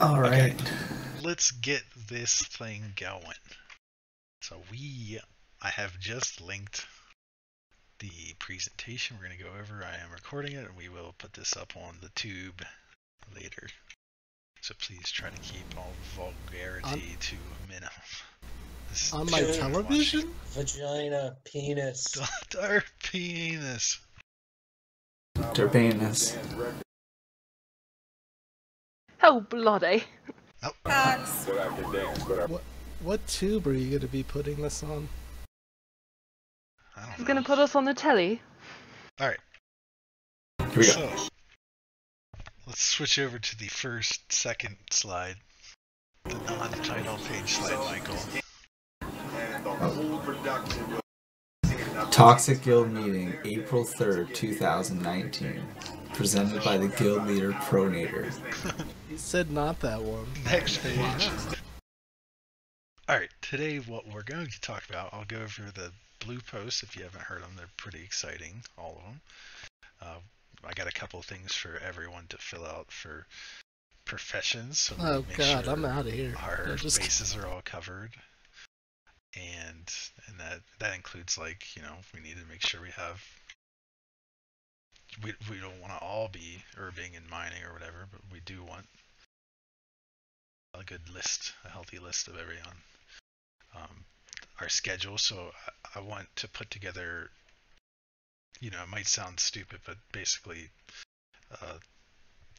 All right. Okay, let's get this thing going. So I have just linked the presentation we're going to go over. I am recording it, and we will put this up on the tube later. So please try to keep all vulgarity to a minimum. On my television? Vagina, penis. Our penis. Their penis. Oh, bloody. Oh. What tube are you going to be putting this on? I don't know. He's going to put us on the telly. Alright. Here we go. So, let's switch over to the second slide. The non-title page slide, Michael. Toxic Guild Meeting, April 3rd, 2019. Presented by the guild leader Pronator. He said not that one. Next page. Alright, today what we're going to talk about, I'll go over the blue posts if you haven't heard them. They're pretty exciting, all of them. I got a couple of things for everyone to fill out for professions. So Oh make god, sure I'm out of here. our Just... bases are all covered. And that includes, like, you know, we need to make sure we have... We don't want to all be urbing and mining or whatever, but we do want a good list, a healthy list of everyone. Our schedule, so I want to put together, you know, it might sound stupid, but basically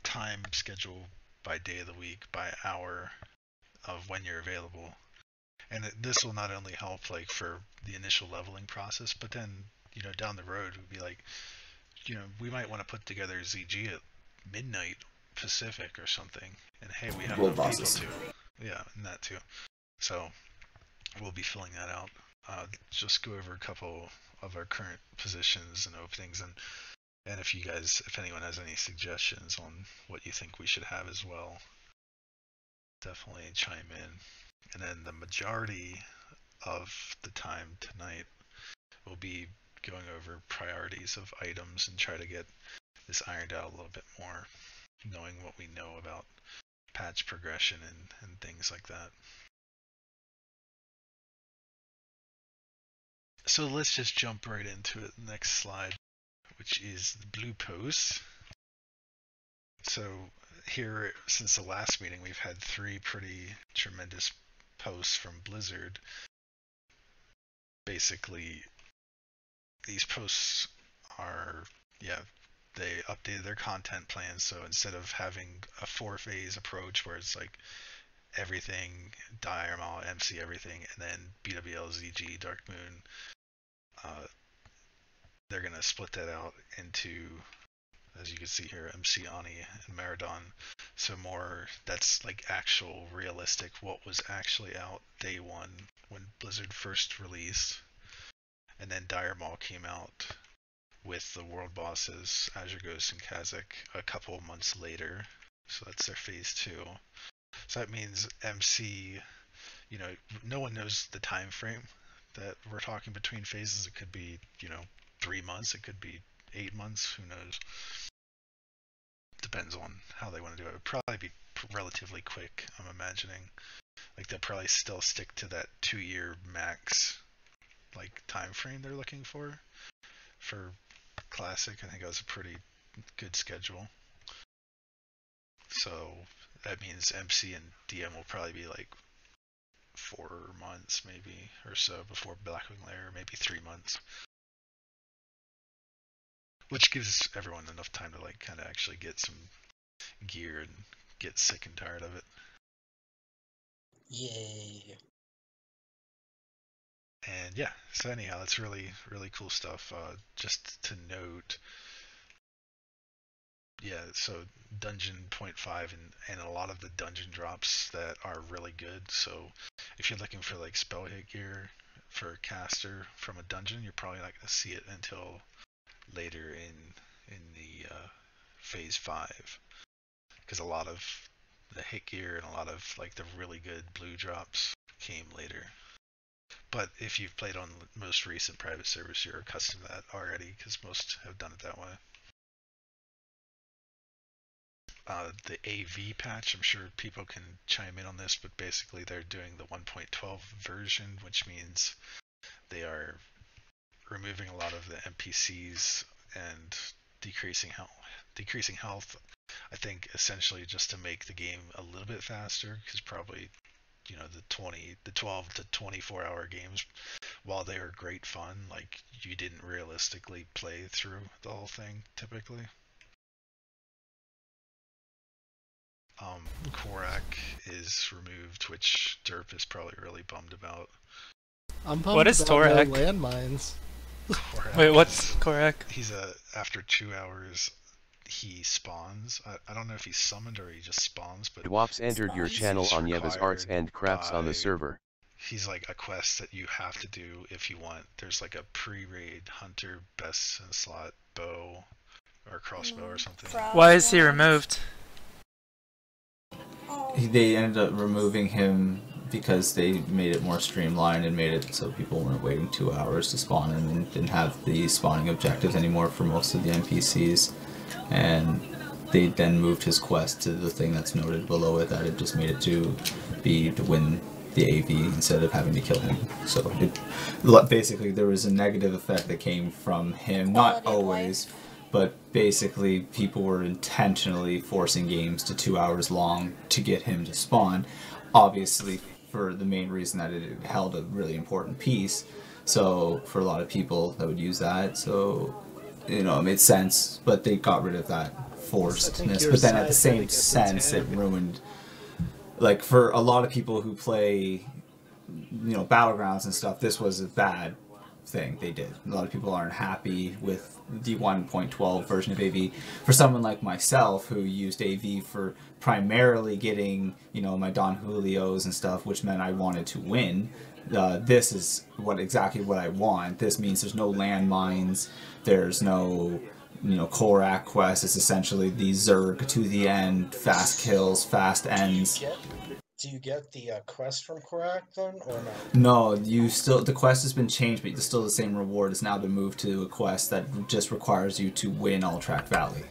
time schedule by day of the week, by hour of when you're available. And this will not only help like for the initial leveling process, but then, you know, down the road it would be like, you know, we might want to put together ZG at midnight Pacific or something, and hey, we have enough people too. Yeah, and that too. So we'll be filling that out. Just go over a couple of our current positions and openings, and if anyone has any suggestions on what you think we should have as well, definitely chime in. And then the majority of the time tonight will be going over priorities of items and try to get this ironed out a little bit more, knowing what we know about patch progression and things like that. So let's just jump right into it. Next slide, which is the blue posts. So here, since the last meeting, we've had 3 pretty tremendous posts from Blizzard. Basically, these posts are, they updated their content plan. So instead of having a 4-phase approach where it's like everything, Diarmal, MC everything, and then BWL, ZG, Dark Moon, they're going to split that out into, as you can see here, MC, Ani, and Maradon. So more, that's like actual, realistic, what was actually out day one when Blizzard first released. And then Dire Maul came out with the world bosses, Azure Ghost and Kazakh, a couple months later. So that's their phase 2. So that means MC, you know, no one knows the time frame that we're talking between phases. It could be, you know, 3 months, it could be 8 months, who knows. Depends on how they want to do it. It would probably be relatively quick, I'm imagining. Like they'll probably still stick to that 2-year max like time frame they're looking for Classic. I think that was a pretty good schedule. So that means MC and DM will probably be like 4 months maybe or so before Blackwing Lair, maybe 3 months. Which gives everyone enough time to like kind of actually get some gear and get sick and tired of it. Yay. And yeah, so anyhow, that's really, really cool stuff. Just to note, yeah, so Dungeon 0.5 and a lot of the dungeon drops that are really good. So if you're looking for like spell hit gear for a caster from a dungeon, you're probably not going to see it until later in the phase 5, because a lot of the hit gear and a lot of like the really good blue drops came later. But if you've played on the most recent private servers, you're accustomed to that already, because most have done it that way. the AV patch. I'm sure people can chime in on this, but basically they're doing the 1.12 version, which means they are removing a lot of the NPCs and decreasing health. I think essentially just to make the game a little bit faster, because probably the 12 to 24 hour games, while they are great fun, like you didn't realistically play through the whole thing typically. Korak is removed, which Derp is probably really bummed about. I'm bummed What is about Torak? no landmines. Korak Wait, what's Korak? He's after 2 hours he spawns. I don't know if he's summoned or he just spawns, but Dwops entered your channel on Yeva's Arts required and Crafts on the server. He's like a quest that you have to do if you want. There's like a pre-raid hunter best in slot bow or crossbow or something. Why is he removed? They ended up removing him because they made it more streamlined and made it so people weren't waiting 2 hours to spawn in and didn't have the spawning objectives anymore for most of the NPCs. And they then moved his quest to the thing that's noted below it, that it just made it to win the AV instead of having to kill him. So basically there was a negative effect that came from him, not always, but basically people were intentionally forcing games to 2 hours long to get him to spawn, obviously for the main reason that it held a really important piece. So for a lot of people that would use that, so it made sense, but they got rid of that forcedness. But then at the same sense, it ruined, like, for a lot of people who play, Battlegrounds and stuff, this was a bad thing they did. A lot of people aren't happy with the 1.12 version of AV. For someone like myself who used AV for primarily getting, my Don Julios and stuff, which meant I wanted to win, this is exactly what I want. This means there's no landmines, there's no Korak quest. It's essentially the Zerg to the end, fast kills, fast ends. Do you get the quest from Korak then, or not? No, the quest has been changed, but it's still the same reward. It's now been moved to a quest that just requires you to win Alterac Valley.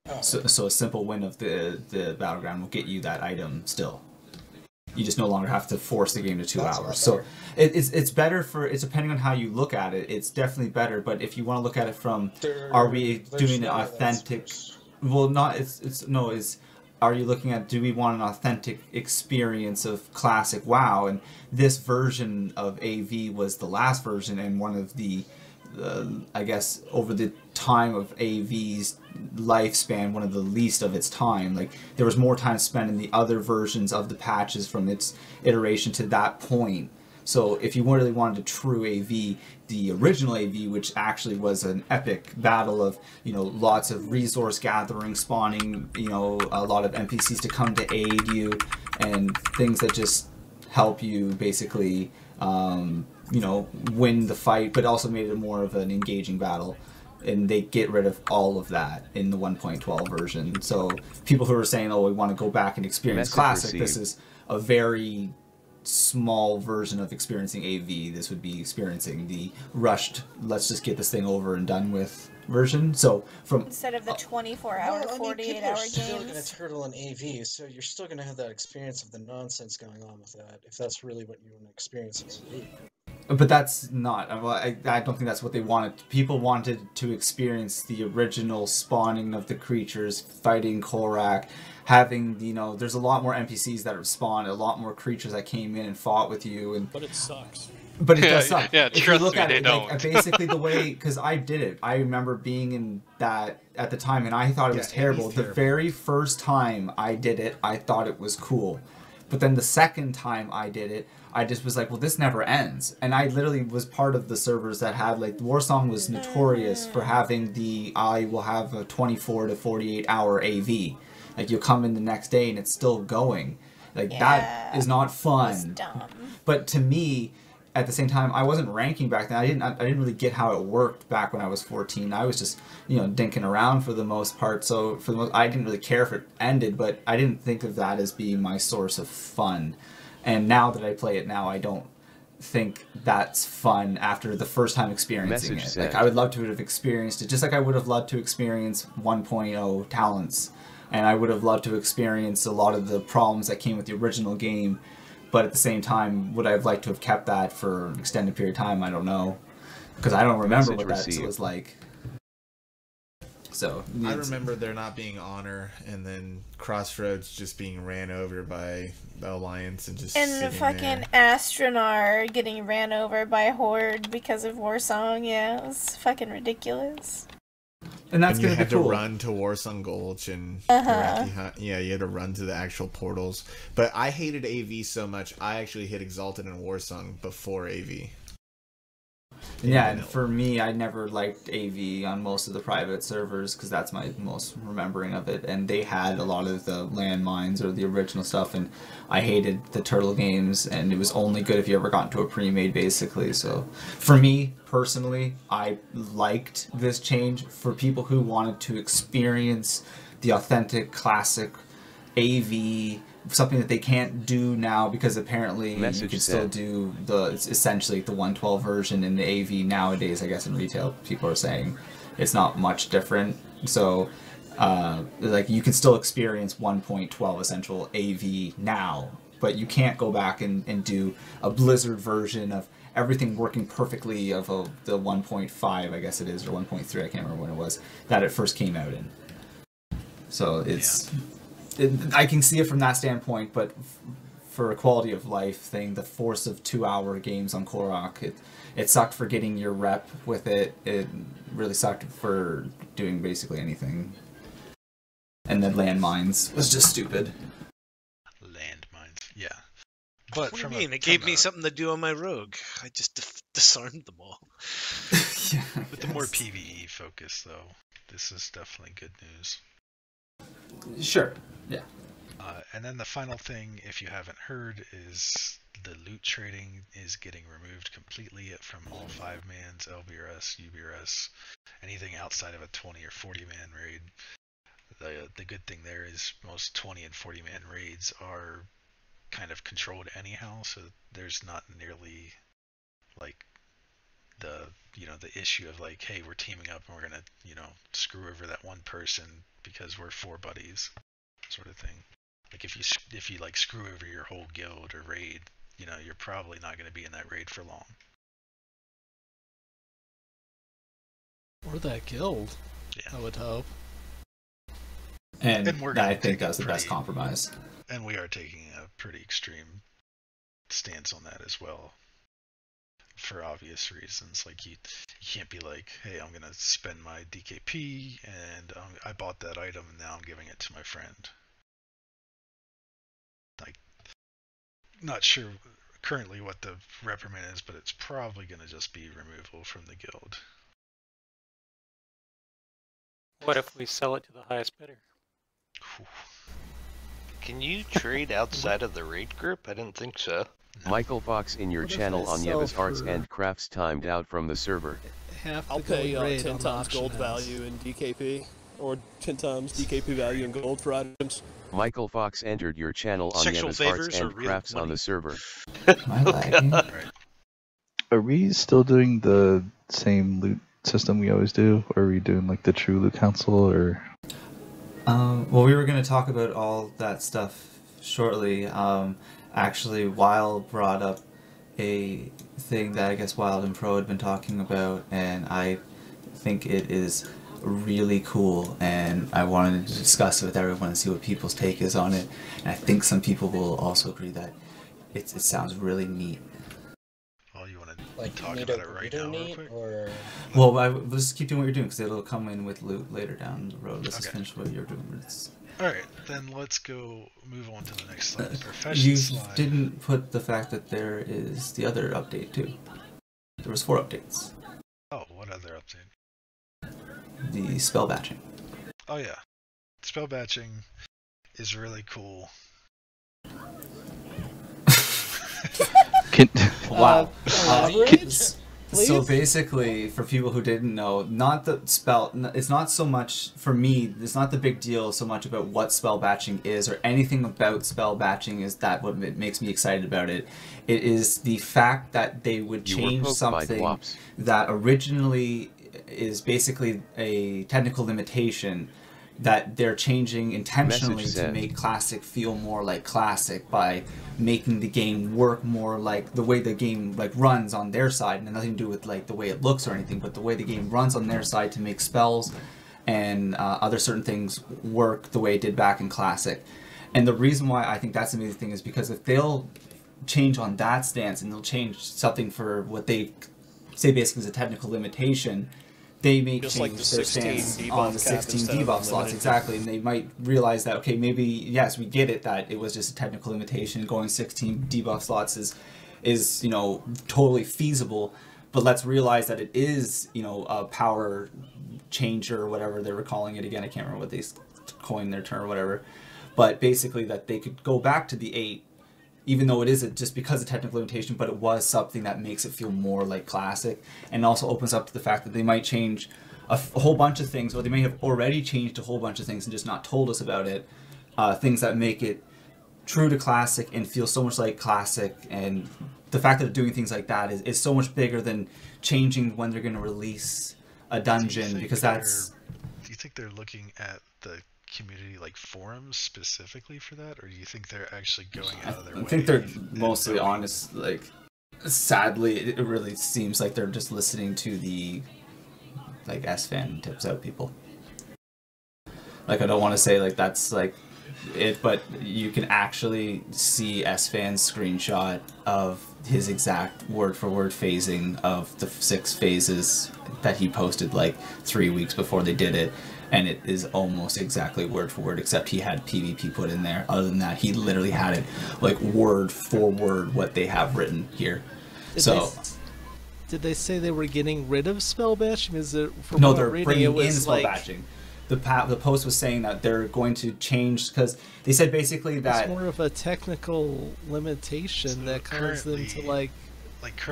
Oh. So a simple win of the battleground will get you that item still. You just no longer have to force the game to 2 hours. So it's better it's depending on how you look at it. It's definitely better. But if you want to look at it from, are we doing an authentic? Well, are you looking at, do we want an authentic experience of classic WoW? And this version of AV was the last version and one of the, I guess, over the time of AV's lifespan, one of the least of its time. Like, there was more time spent in the other versions of the patches from its iteration to that point. So if you really wanted a true AV, the original AV, which actually was an epic battle of, lots of resource gathering, spawning, a lot of NPCs to come to aid you, and things that just help you basically, win the fight, but also made it more of an engaging battle. And they get rid of all of that in the 1.12 version. So people who are saying, oh, we want to go back and experience classic, this is a very small version of experiencing AV. This would be experiencing the rushed, let's just get this thing over and done with version. So instead of the 24-hour, 48-hour games. People are still going to turtle in AV, so you're still going to have that experience of the nonsense going on with that, if that's really what you want to experience in AV. But that's not, I don't think that's what they wanted. People wanted to experience the original spawning of the creatures, fighting Korak, having, there's a lot more NPCs that have spawned, a lot more creatures that came in and fought with you. But it sucks. But it does suck. Yeah, if trust you look me, at they it, don't. Like, basically the way, because I did it. I remember being in that at the time, and I thought it was terrible. The very first time I did it, I thought it was cool. But then the second time I did it, I just was like, well, this never ends. And I literally was part of the servers that had, like, Warsong was notorious for having I will have a 24 to 48 hour AV. Like, you'll come in the next day and it's still going. Like, that is not fun. But to me, at the same time, I wasn't ranking back then. I didn't really get how it worked back when I was 14. I was just, dinking around for the most part. So I didn't really care if it ended, but I didn't think of that as being my source of fun. And now that I play it now, I don't think that's fun after the first time experiencing it. Like, I would love to have experienced it, just like I would have loved to experience 1.0 Talents and I would have loved to experience a lot of the problems that came with the original game. But at the same time, would I have liked to have kept that for an extended period of time? I don't know, because I don't remember what that was like. So I remember there not being honor, and then Crossroads just being ran over by the Alliance and just And the fucking astronaut getting ran over by a horde because of Warsong. Yeah, it was fucking ridiculous. And that's you gonna had be cool. to run to Warsong Gulch and yeah, you had to run to the actual portals. But I hated AV so much, I actually hit Exalted and Warsong before AV. Yeah, and for me, I never liked AV on most of the private servers because that's my most remembering of it. And they had a lot of the landmines or the original stuff, and I hated the turtle games, and it was only good if you ever got into a pre-made, basically. So for me, personally, I liked this change. For people who wanted to experience the authentic, classic AV, something that they can't do now because apparently you can still do it's essentially the 112 version in the AV nowadays. I guess in retail people are saying it's not much different, so like you can still experience 1.12 essential AV now, but you can't go back and do a Blizzard version of everything working perfectly of the 1.5 I guess it is, or 1.3, I can't remember when it was that it first came out in. So it's I can see it from that standpoint, but for a quality of life thing, the force of 2-hour games on Korok, it sucked for getting your rep with it. It really sucked for doing basically anything. And then landmines was just stupid. Landmines, yeah. But what do you mean? It gave me something to do on my rogue. I just disarmed them all. Yeah, with the more PvE focus, though, this is definitely good news. Sure, yeah. And then the final thing, if you haven't heard, is the loot trading is getting removed completely from all 5-mans, LBRS, UBRS, anything outside of a 20 or 40-man raid. The good thing there is most 20 and 40-man raids are kind of controlled anyhow, so there's not nearly like the issue of like, hey, we're teaming up and we're gonna screw over that one person because we're 4 buddies, sort of thing. Like if you like screw over your whole guild or raid, you're probably not going to be in that raid for long. Or that guild, I would hope. And I think that's the best compromise. And we are taking a pretty extreme stance on that as well, for obvious reasons. Like you can't be like, hey, I'm gonna spend my DKP and I bought that item and now I'm giving it to my friend. Like, not sure currently what the reprimand is, but it's probably gonna just be removal from the guild. What if we sell it to the highest bidder? Can you trade outside of the raid group? I didn't think so. Michael Fox in your channel on Yeva's Arts and Crafts timed out from the server. I'll pay 10 times gold value in DKP, or 10 times DKP value in gold for items. Michael Fox entered your channel on Yeva's Arts and Crafts on the server. Are we still doing the same loot system we always do? Or are we doing like the true loot council, or? Well, we were going to talk about all that stuff shortly. Actually, Wild brought up a thing that I guess Wild and Pro had been talking about, and I think it is really cool, and I wanted to discuss it with everyone and see what people's take is on it. And I think some people will also agree that it sounds really neat. Oh, you want to like talk about it right now real quick? Or... Well, let's just keep doing what you're doing, because it'll come in with loot later down the road. Let's just finish what you're doing. Alright, then let's go move on to the next slide. You didn't put the fact that there is the other update, too. There was 4 updates. Oh, what other update? The spell batching. Oh yeah. Spell batching is really cool. Wow. So basically, for people who didn't know, it's not so much, for me, it's not the big deal so much about what spell batching is or anything about spell batching is that what makes me excited about it. It is the fact that they would change something that originally is basically a technical limitation that they're changing intentionally Message to sent. make Classic feel more like Classic by making the game work more like the way the game like runs on their side, and nothing to do with like the way it looks or anything, but the way the game runs on their side to make spells and other certain things work the way it did back in Classic. And the reason why I think that's the amazing thing is because if they'll change on that stance and they'll change something for what they say basically is a technical limitation, they may Just change like the their 16 stance debuff on the cap 16 instead of debuff slots, unlimited. exactly, and they might realize that, okay, maybe, yes, we get it that it was just a technical limitation, going 16 debuff slots is you know, totally feasible, but let's realize that it is, you know, a power changer or whatever they were calling it. Again, I can't remember what they coined their term or whatever, but basically that they could go back to the 8, even though it isn't just because of technical limitation, but it was something that makes it feel more like Classic, and also opens up to the fact that they might change a whole bunch of things, or they may have already changed a whole bunch of things and just not told us about it, things that make it true to Classic and feel so much like Classic. And the fact that they're doing things like that is so much bigger than changing when they're going to release a dungeon, because that's... Do you think they're looking at the community like forums specifically for that, or do you think they're actually going out of their way? I think they're mostly honest. Like, sadly, it really seems like they're just listening to the like S-fan tips out people. Like, I don't want to say like that's like it, but you can actually see S-fan's screenshot of his exact word for word phasing of the 6 phases that he posted like 3 weeks before they did it. And it is almost exactly word for word, except he had PvP put in there. Other than that, he literally had it like word for word what they have written here. Did they say they were getting rid of spell batching? Is it from no, what they're I'm reading, bringing it was in spell like, batching. The post was saying that they're going to change, because they said basically that it's more of a technical limitation that causes them to like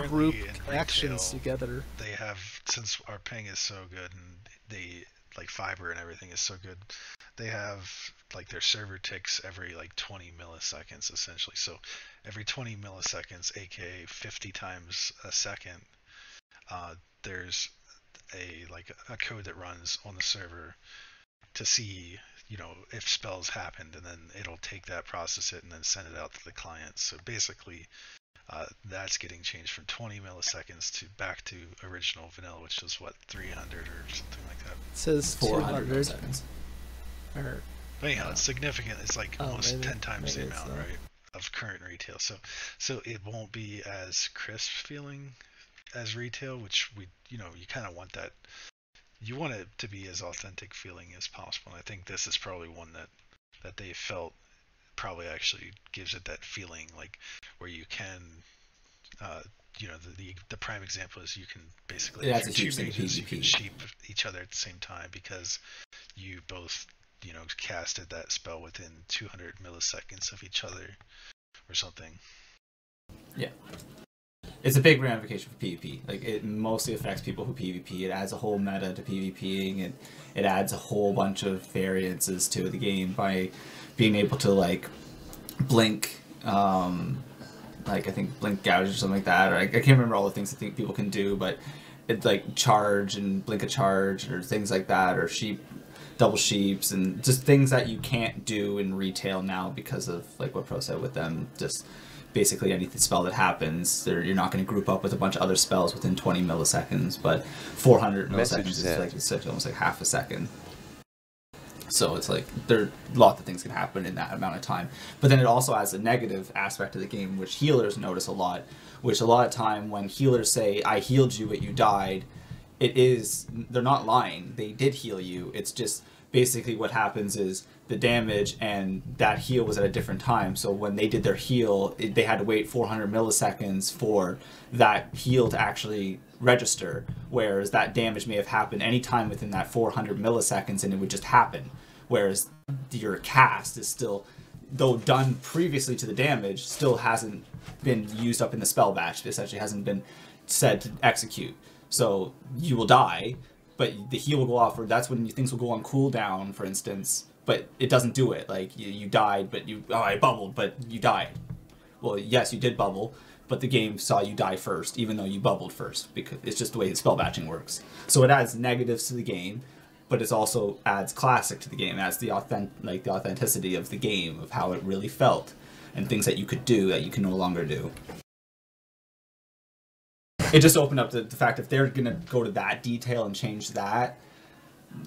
group actions together. They have, since our ping is so good and the like fiber and everything is so good, they have like their server ticks every like 20 milliseconds essentially. So every 20 milliseconds, aka 50 times a second, there's a code that runs on the server to see, you know, if spells happened, and then it'll take that, process it, and then send it out to the client. So basically that's getting changed from 20 milliseconds to back to original vanilla, which is what, 300 or something like that. It says 400 milliseconds. Or, but anyhow, it's significant. It's like almost 10 times the maybe amount, it's right, of current retail. So it won't be as crisp feeling as retail, which you kind of want that. You want it to be as authentic feeling as possible. And I think this is probably one that they felt probably actually gives it that feeling, like where you can, the prime example is you can basically, Yeah, if that's a you're huge two thing, mages, you can PvP. sheep each other at the same time because you both, casted that spell within 200 milliseconds of each other or something. Yeah. It's a big ramification for PvP. Like, it mostly affects people who PvP. It adds a whole meta to PvPing, and it adds a whole bunch of variances to the game by being able to, like, blink, like, I think blink gouge or something like that, or I can't remember all the things I think people can do, but it's like charge and blink a charge, or things like that, or double sheeps, and just things that you can't do in retail now because of, like, what Pro said with them, just basically any spell that happens, you're not going to group up with a bunch of other spells within 20 milliseconds, but 400 milliseconds is like, it's almost like half a second. So it's like, there lots of things can happen in that amount of time. But then it also has a negative aspect of the game, which healers notice a lot, which a lot of time when healers say, I healed you but you died, they're not lying, they did heal you. It's just basically what happens is the damage and that heal was at a different time. So when they did their heal, they had to wait 400 milliseconds for that heal to actually register, whereas that damage may have happened anytime within that 400 milliseconds and it would just happen. Whereas your cast is still, though done previously to the damage, still hasn't been used up in the spell batch. It essentially hasn't been said to execute. So you will die, but the heal will go off, or that's when things will go on cooldown, for instance, but it doesn't do it. Like, you died, but I bubbled, but you died. Well, yes, you did bubble, but the game saw you die first, even though you bubbled first, because it's just the way the spell batching works. So it adds negatives to the game, but it also adds classic to the game, adds the authenticity of the game, of how it really felt, and things that you could do that you can no longer do. It just opened up the fact if they're gonna go to that detail and change that,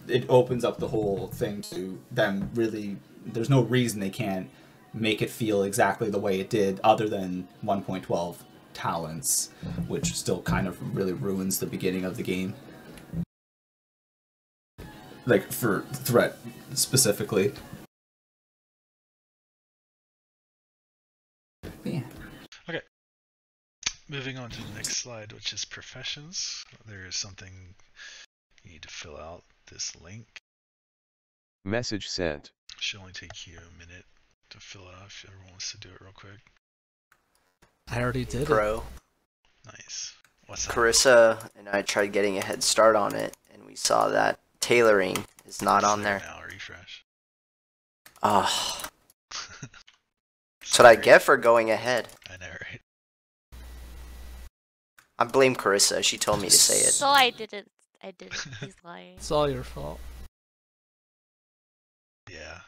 it opens up the whole thing to them really. There's no reason they can't make it feel exactly the way it did, other than 1.12 talents, which still kind of really ruins the beginning of the game. Like for threat specifically. Yeah. Okay. Moving on to the next slide, which is professions. There is something you need to fill out. This link. Message sent. Should only take you a minute to fill it out if everyone wants to do it real quick. I already did Bro. Nice. What's that? Carissa and I tried getting a head start on it, and we saw that tailoring is not on there. Now refresh. Oh. That's what I get for going ahead. I know, right? I blame Carissa. She told me to say it. So I didn't. He's lying. It's all your fault. Yeah.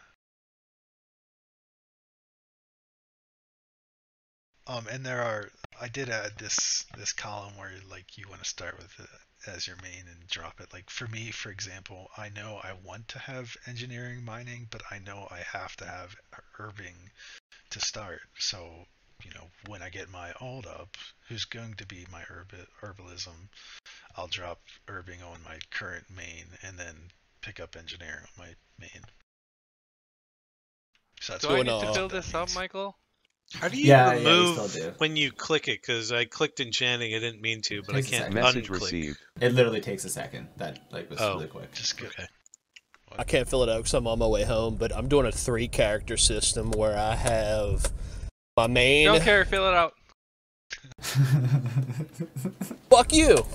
And I did add this column where like you want to start with it as your main and drop it. Like for me, for example, I know I want to have engineering mining, but I know I have to have herbing to start. So, when I get my alt up, who's going to be my herbalism, I'll drop herbing on my current main and then pick up engineering on my main. So that's do I need to build this up, Michael? How do you remove when you click it? Because I clicked enchanting, I didn't mean to, but I can't Message unclick. received. It literally takes a second. That was really quick. Just go. Okay. I can't fill it out because I'm on my way home, but I'm doing a 3-character system where I have my main. Don't care, fill it out. Fuck you.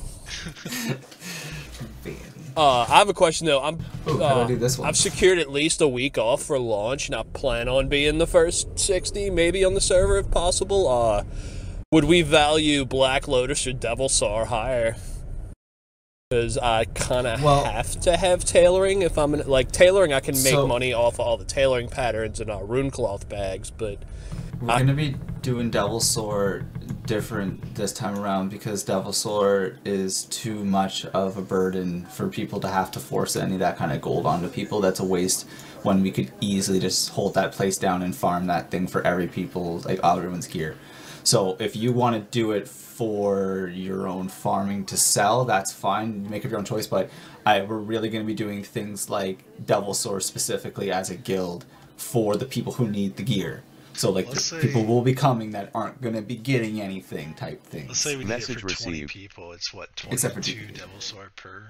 I have a question though. how do I do this one? I've secured at least a week off for launch, and I plan on being the first 60, maybe on the server if possible. Would we value Black Lotus or Devil Sar higher? Because I kind of have to have tailoring if I'm tailoring. I can make money off of all the tailoring patterns and rune cloth bags, but we're gonna be doing Devil Sword different this time around because Devil Sword is too much of a burden for people to have to force any of that kind of gold onto people. That's a waste when we could easily just hold that place down and farm that thing for everyone's gear. So if you want to do it for your own farming to sell, that's fine. Make up your own choice. But we're really going to be doing things like Devil Sword specifically as a guild for the people who need the gear. So people will be coming that aren't going to be getting anything type things. Let's say we need it for 20 people. It's what, 22 Devil Sword per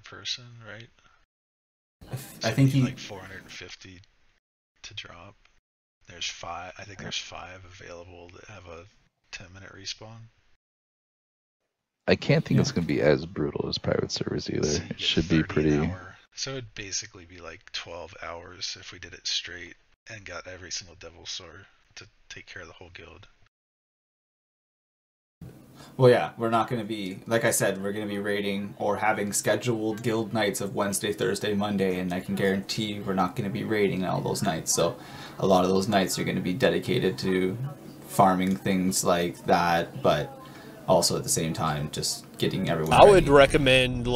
person, right? So I think like 450 to drop. There's 5. I think there's 5 available that have a 10-minute respawn. I can't think it's going to be as brutal as private servers either. So it should be pretty. So it'd basically be like 12 hours if we did it straight and got every single Devil Sword to take care of the whole guild. Well, yeah, we're not going to be, like I said, we're going to be raiding or having scheduled guild nights of Wednesday, Thursday, Monday, and I can guarantee we're not going to be raiding all those nights. So a lot of those nights are going to be dedicated to farming things like that, but also at the same time just getting everyone I would ready. recommend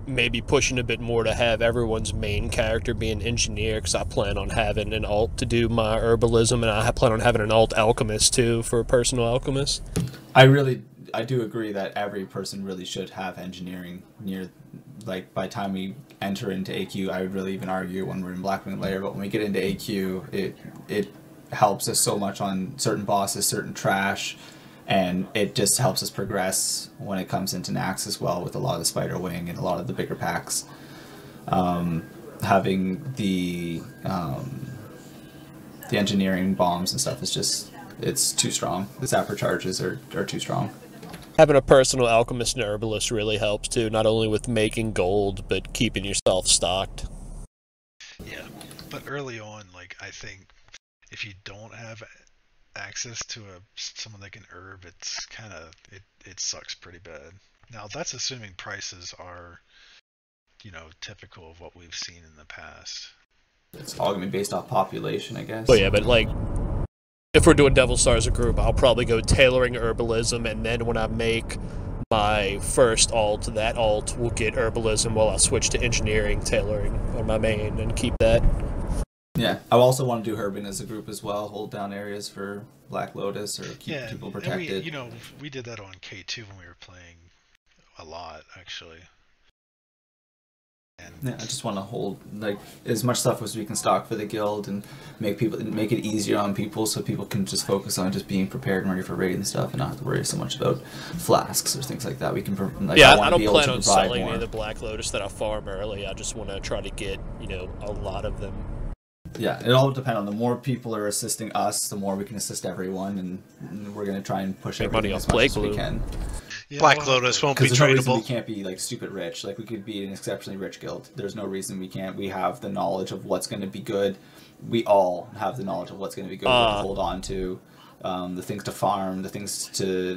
maybe pushing a bit more to have everyone's main character be an engineer, because I plan on having an alt to do my herbalism, and I plan on having an alt alchemist too for a personal alchemist. I do agree that every person really should have engineering near, by the time we enter into AQ. I would really even argue when we're in Blackwing Lair, but when we get into AQ, it helps us so much on certain bosses, certain trash, and it just helps us progress when it comes into Nax as well with a lot of the Spider Wing and a lot of the bigger packs. Having the engineering bombs and stuff is just, it's too strong. The zapper charges are too strong. Having a personal alchemist and herbalist really helps too, not only with making gold, but keeping yourself stocked. Yeah, but early on, I think if you don't have access to someone that can herb, it's kind of, it sucks pretty bad. Now, that's assuming prices are typical of what we've seen in the past. It's all gonna be based off population, I guess. But yeah, but like, if we're doing Devil Star as a group, I'll probably go tailoring herbalism, and then when I make my first alt, that alt will get herbalism while I switch to engineering tailoring on my main and keep that. Yeah, I also want to do Herbin as a group as well, hold down areas for Black Lotus or keep people protected. We did that on K2 when we were playing a lot, actually. And yeah, I just want to hold like as much stuff as we can stock for the guild and make it easier on people so people can just focus on just being prepared and ready for raid and stuff and not have to worry so much about flasks or things like that. We can I don't plan on selling any of the Black Lotus that I farm early. I just want to try to get a lot of them. Yeah, it all depends on the more people are assisting us, the more we can assist everyone, and we're gonna try and push everything as much as we can. Yeah, Black Lotus won't be tradable. No reason we can't be like stupid rich. Like we could be an exceptionally rich guild. There's no reason we can't. We have the knowledge of what's going to be good. We all have the knowledge of what's going to be good. To hold on to, the things to farm, the things to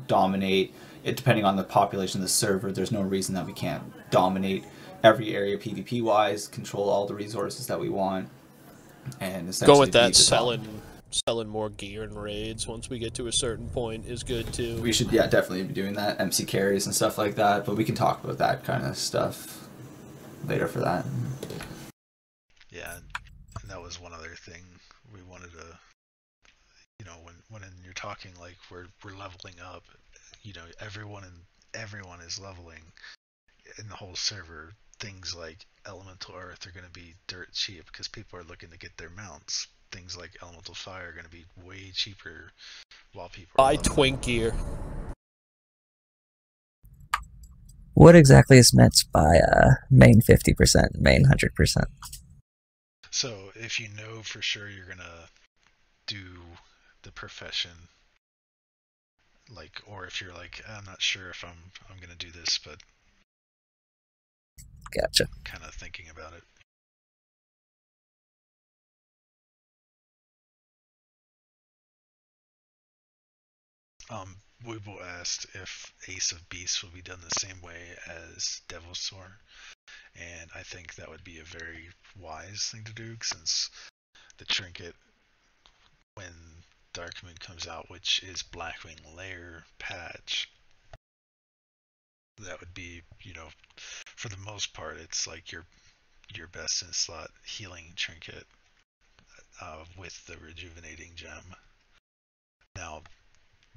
dominate. It depending on the population of the server. There's no reason that we can't dominate every area PvP wise. Control all the resources that we want. And essentially go with that. Selling more gear and raids once we get to a certain point is good too. We should definitely be doing that, MC carries and stuff like that, but we can talk about that kind of stuff later for that. Yeah, and that was one other thing we wanted to, when you're talking like we're leveling up, everyone is leveling in the whole server. Things like Elemental Earth are going to be dirt cheap because people are looking to get their mounts. Things like Elemental Fire are going to be way cheaper while people are buy twink gear. What exactly is meant by main 50%, main 100%? So if you know for sure you're going to do the profession, like, or if you're like, I'm not sure if I'm going to do this, but gotcha. Kind of thinking about it. Weeble asked if Ace of Beasts will be done the same way as Devil's Soar, and I think that would be a very wise thing to do since the trinket, when Darkmoon comes out, which is Blackwing Lair patch, that would be, for the most part, it's like your best in slot healing trinket with the rejuvenating gem. Now,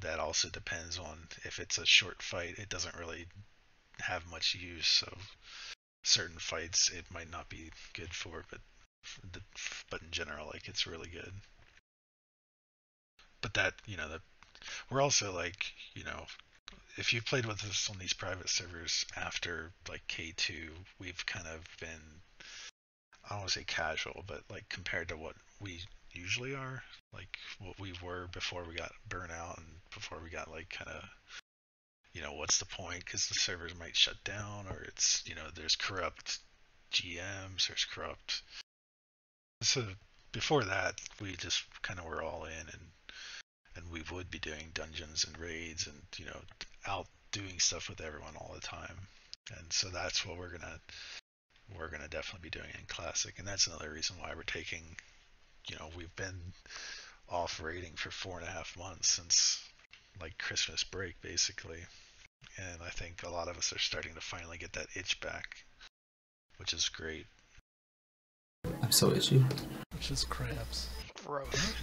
that also depends on if it's a short fight. It doesn't really have much use, so certain fights it might not be good for, but in general, like, it's really good. But that, we're also like, if you've played with us on these private servers after like K2, we've kind of been, I don't want to say casual, but like compared to what we usually are, like what we were before we got burnout and before we got like kind of, what's the point? Because the servers might shut down, or it's, there's corrupt GMs, there's corrupt. So before that, we just kind of were all in, and we would be doing dungeons and raids and, out doing stuff with everyone all the time. And so that's what we're gonna definitely be doing in Classic. And that's another reason why we're taking, we've been off raiding for 4.5 months since like Christmas break basically. And I think a lot of us are starting to finally get that itch back, which is great. I'm so itchy. Which is crabs. Gross.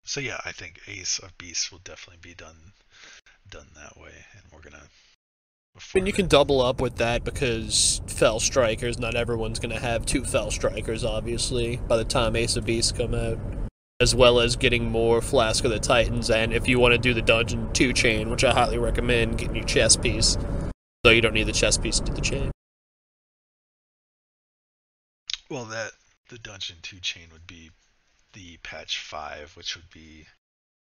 So yeah, I think Ace of Beasts will definitely be done that way, and we're gonna. And you can double up with that because Fell Strikers, not everyone's gonna have 2 Fell Strikers, obviously, by the time Ace of Beasts come out. As well as getting more Flask of the Titans, and if you want to do the Dungeon 2 chain, which I highly recommend, getting your chest piece. So you don't need the chest piece to do the chain. Well, the Dungeon 2 chain would be the patch 5, which would be.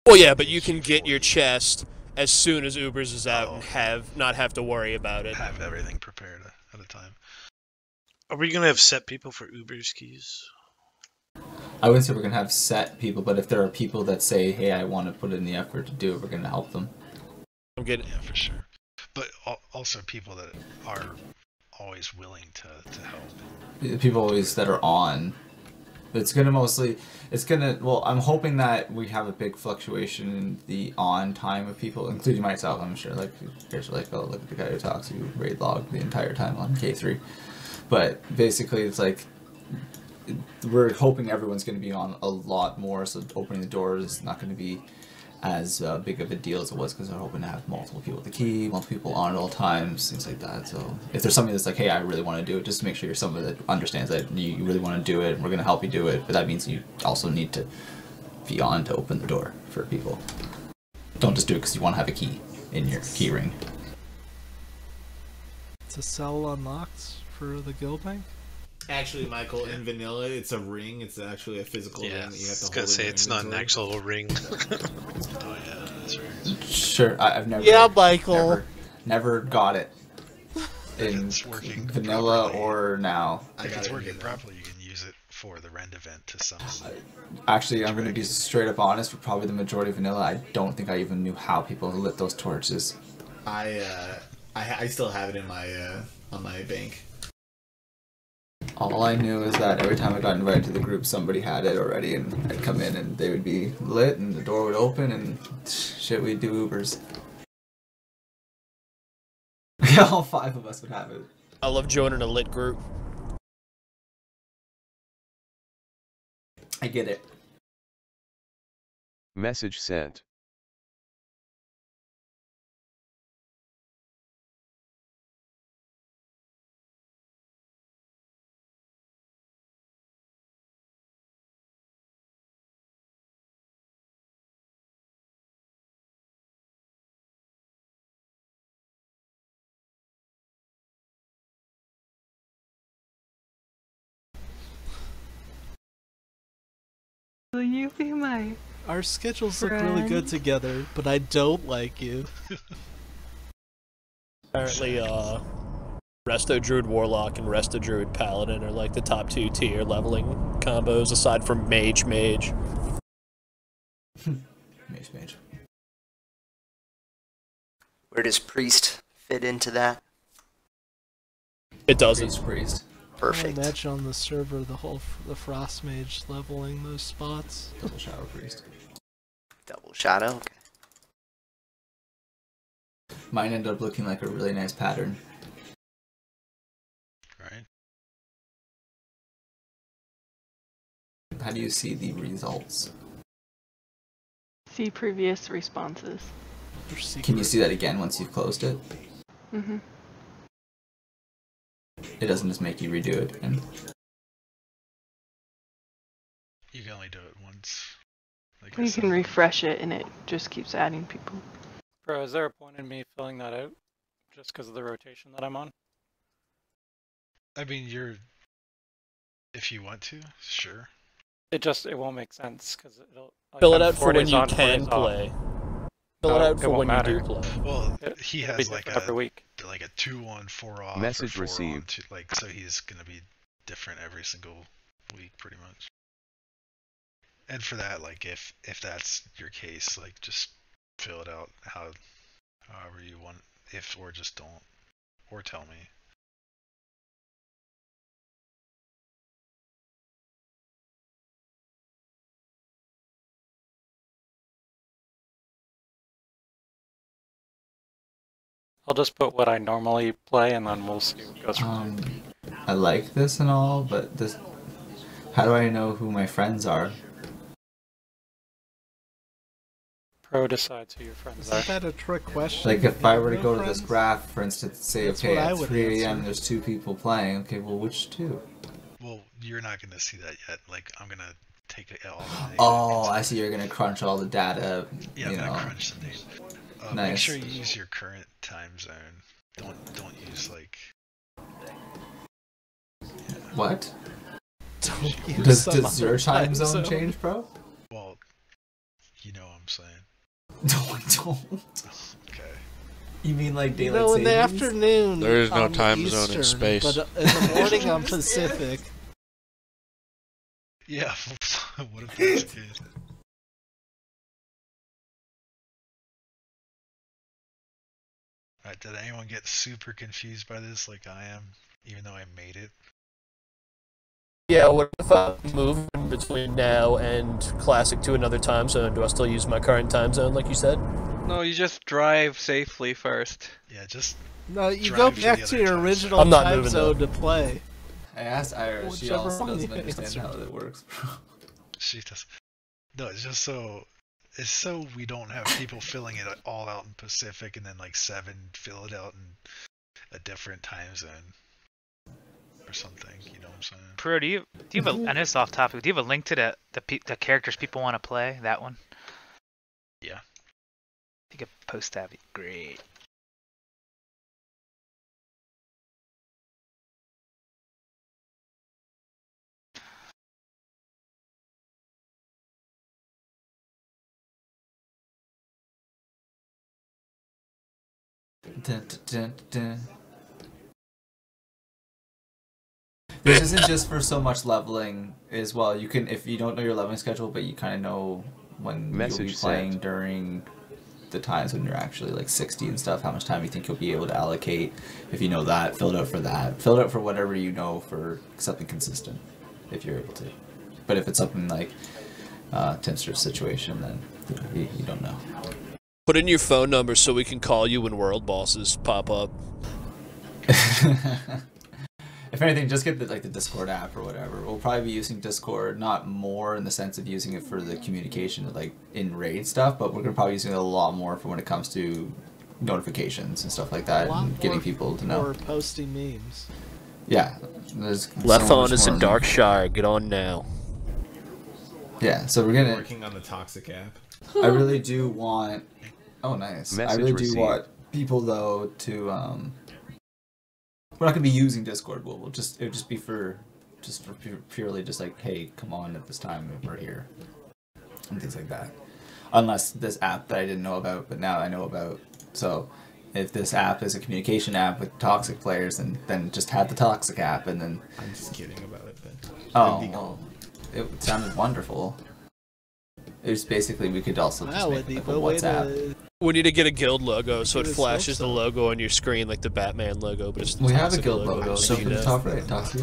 Well, yeah, but you can get your chest as soon as Ubers is out and not have to worry about it. Have everything prepared at a time. Are we gonna have set people for Ubers keys? I wouldn't say we're gonna have set people, but if there are people that say, "Hey, I want to put in the effort to do it," we're gonna help them. I'm getting for sure. But also people that are always willing to help. People always that are on. It's gonna well, I'm hoping that we have a big fluctuation in the on time of people, including myself, I'm sure. Like, there's like, oh, look at the guy who talks, who raid log the entire time on K3. But basically, it's like, we're hoping everyone's going to be on a lot more, so opening the doors is not going to be as big of a deal as it was, because we're hoping to have multiple people with the key, multiple people on at all times, things like that. So if there's something that's like, hey, I really want to do it, just make sure you're somebody that understands that you really want to do it, and we're going to help you do it, but that means you also need to be on to open the door for people. Don't just do it because you want to have a key in your key ring. It's a cell unlocked for the guild bank? Actually, Michael, in vanilla, it's a ring. It's actually a physical ring that you have to hold. I was gonna say it's not an actual ring. Oh yeah, that's right. Sure, I've never. Yeah, Michael. Never got it in It's working vanilla properly. or now. If it's working properly, you can use it for the rend event to summon. Actually, I'm going to be straight up honest. For probably the majority of vanilla, I don't think I even knew how people lit those torches. I still have it in my on my bank. All I knew is that every time I got invited to the group, somebody had it already, and I'd come in and they would be lit, and the door would open, and shit, we'd do Ubers. All 5 of us would have it. I love joining a lit group. I get it. Message sent. Will you be my Our schedules look really good together, but I don't like you. Apparently, Resto Druid Warlock and Resto Druid Paladin are like the top 2 tier leveling combos, aside from Mage. Mage. Where does Priest fit into that? It doesn't. Priest. Perfect. I imagine on the server the Frost Mage leveling those spots. Double Shadow Priest. Double Shadow, okay. Mine ended up looking like a really nice pattern. Right. How do you see the results? see previous responses? Can you see that again once you've closed it? Mm-hmm. It doesn't just make you redo it. And you can only do it once. Like you can refresh it and it just keeps adding people. Bro, is there a point in me filling that out? Just because of the rotation that I'm on? I mean, if you want to, sure. It won't make sense because it'll like, fill it I'm out 4 for when days you on, 4 can days play. off. Fill it out for won't when matter. you do play. Well, he it'll be has like different every week. like a 2 on 4 off. Message or 4 on, received. 2, like so he's gonna be different every single week, pretty much. And for that, like if that's your case, like just fill it out however you want, or just don't, or tell me. I'll just put what I normally play and then we'll see what goes from there. I like this and all, but this. How do I know who my friends are? Pro decides who your friends Isn't are. that a trick question? Like if I were to No go to friends? this graph, for instance, say That's okay what I at would 3 a.m. answer. there's 2 people playing. Okay, well which 2? Well, you're not gonna see that yet. Like I'm gonna take it all. Oh, I see. You're gonna crunch all the data. Yeah, you I'm know. gonna crunch the data. Make Nice. sure you use your current time zone. Don't use like. What? Don't use Does some your other time zone change, bro? Well, you know what I'm saying. Don't. Okay. You mean like You daylight know, in the savings? afternoon, There is no I'm time zone in Eastern, space. but in the morning I'm Pacific. Yeah. What if that's the case? Alright, did anyone get super confused by this like I am, even though I made it? Yeah, what if I move in between now and Classic to another time zone? Do I still use my current time zone, like you said? No, you just drive safely first. Yeah, just No, you go back to your original I'm not time moving, zone though. to play. I asked Ira, she Whichever also one doesn't you understand how answered. it works. She does. No, it's just so. It's so we don't have people filling it all out in Pacific and then like 7 fill it out in a different time zone or something. You know what I'm saying? Pro, do you have a? I know it's off topic. Do you have a link to the characters people want to play? That one? Yeah. If you could post that, would be great. Dun, dun, dun, dun. This isn't just for so much leveling as well. You can, if you don't know your leveling schedule, but you kind of know when you'll be Message playing sent. during the times when you're actually like 60 and stuff, how much time you think you'll be able to allocate. If you know that, fill it out for that. Fill it out for whatever you know for something consistent, if you're able to. But if it's something like Tinster's situation, then you don't know. Put in your phone number so we can call you when world bosses pop up. If anything, just get the Discord app or whatever. We'll probably be using Discord, not more in the sense of using it for the communication, like in raid stuff, but we're gonna probably using it a lot more for when it comes to notifications and stuff like that, and getting people to know. Or posting memes. Yeah, there's Left so on much is in more. Darkshire. Get on now. Yeah, so we're gonna working on the Toxic app. I really do want. Oh, nice. I Message really received. do want people though to. We're not gonna be using Discord. It would just be for purely just like, hey, come on at this time we're here, and things like that. Unless this app that I didn't know about, but now I know about. So, if this app is a communication app with toxic players, then just have the Toxic app, and then. I'm just kidding about it, but. Oh, well, it sounded wonderful. It was basically we could also just make like a WhatsApp. We need to get a guild logo so it Let's flashes hope the so. logo on your screen like the Batman logo, but it's the We have a Toxic guild logo, just so you from the know. top right, Toxic.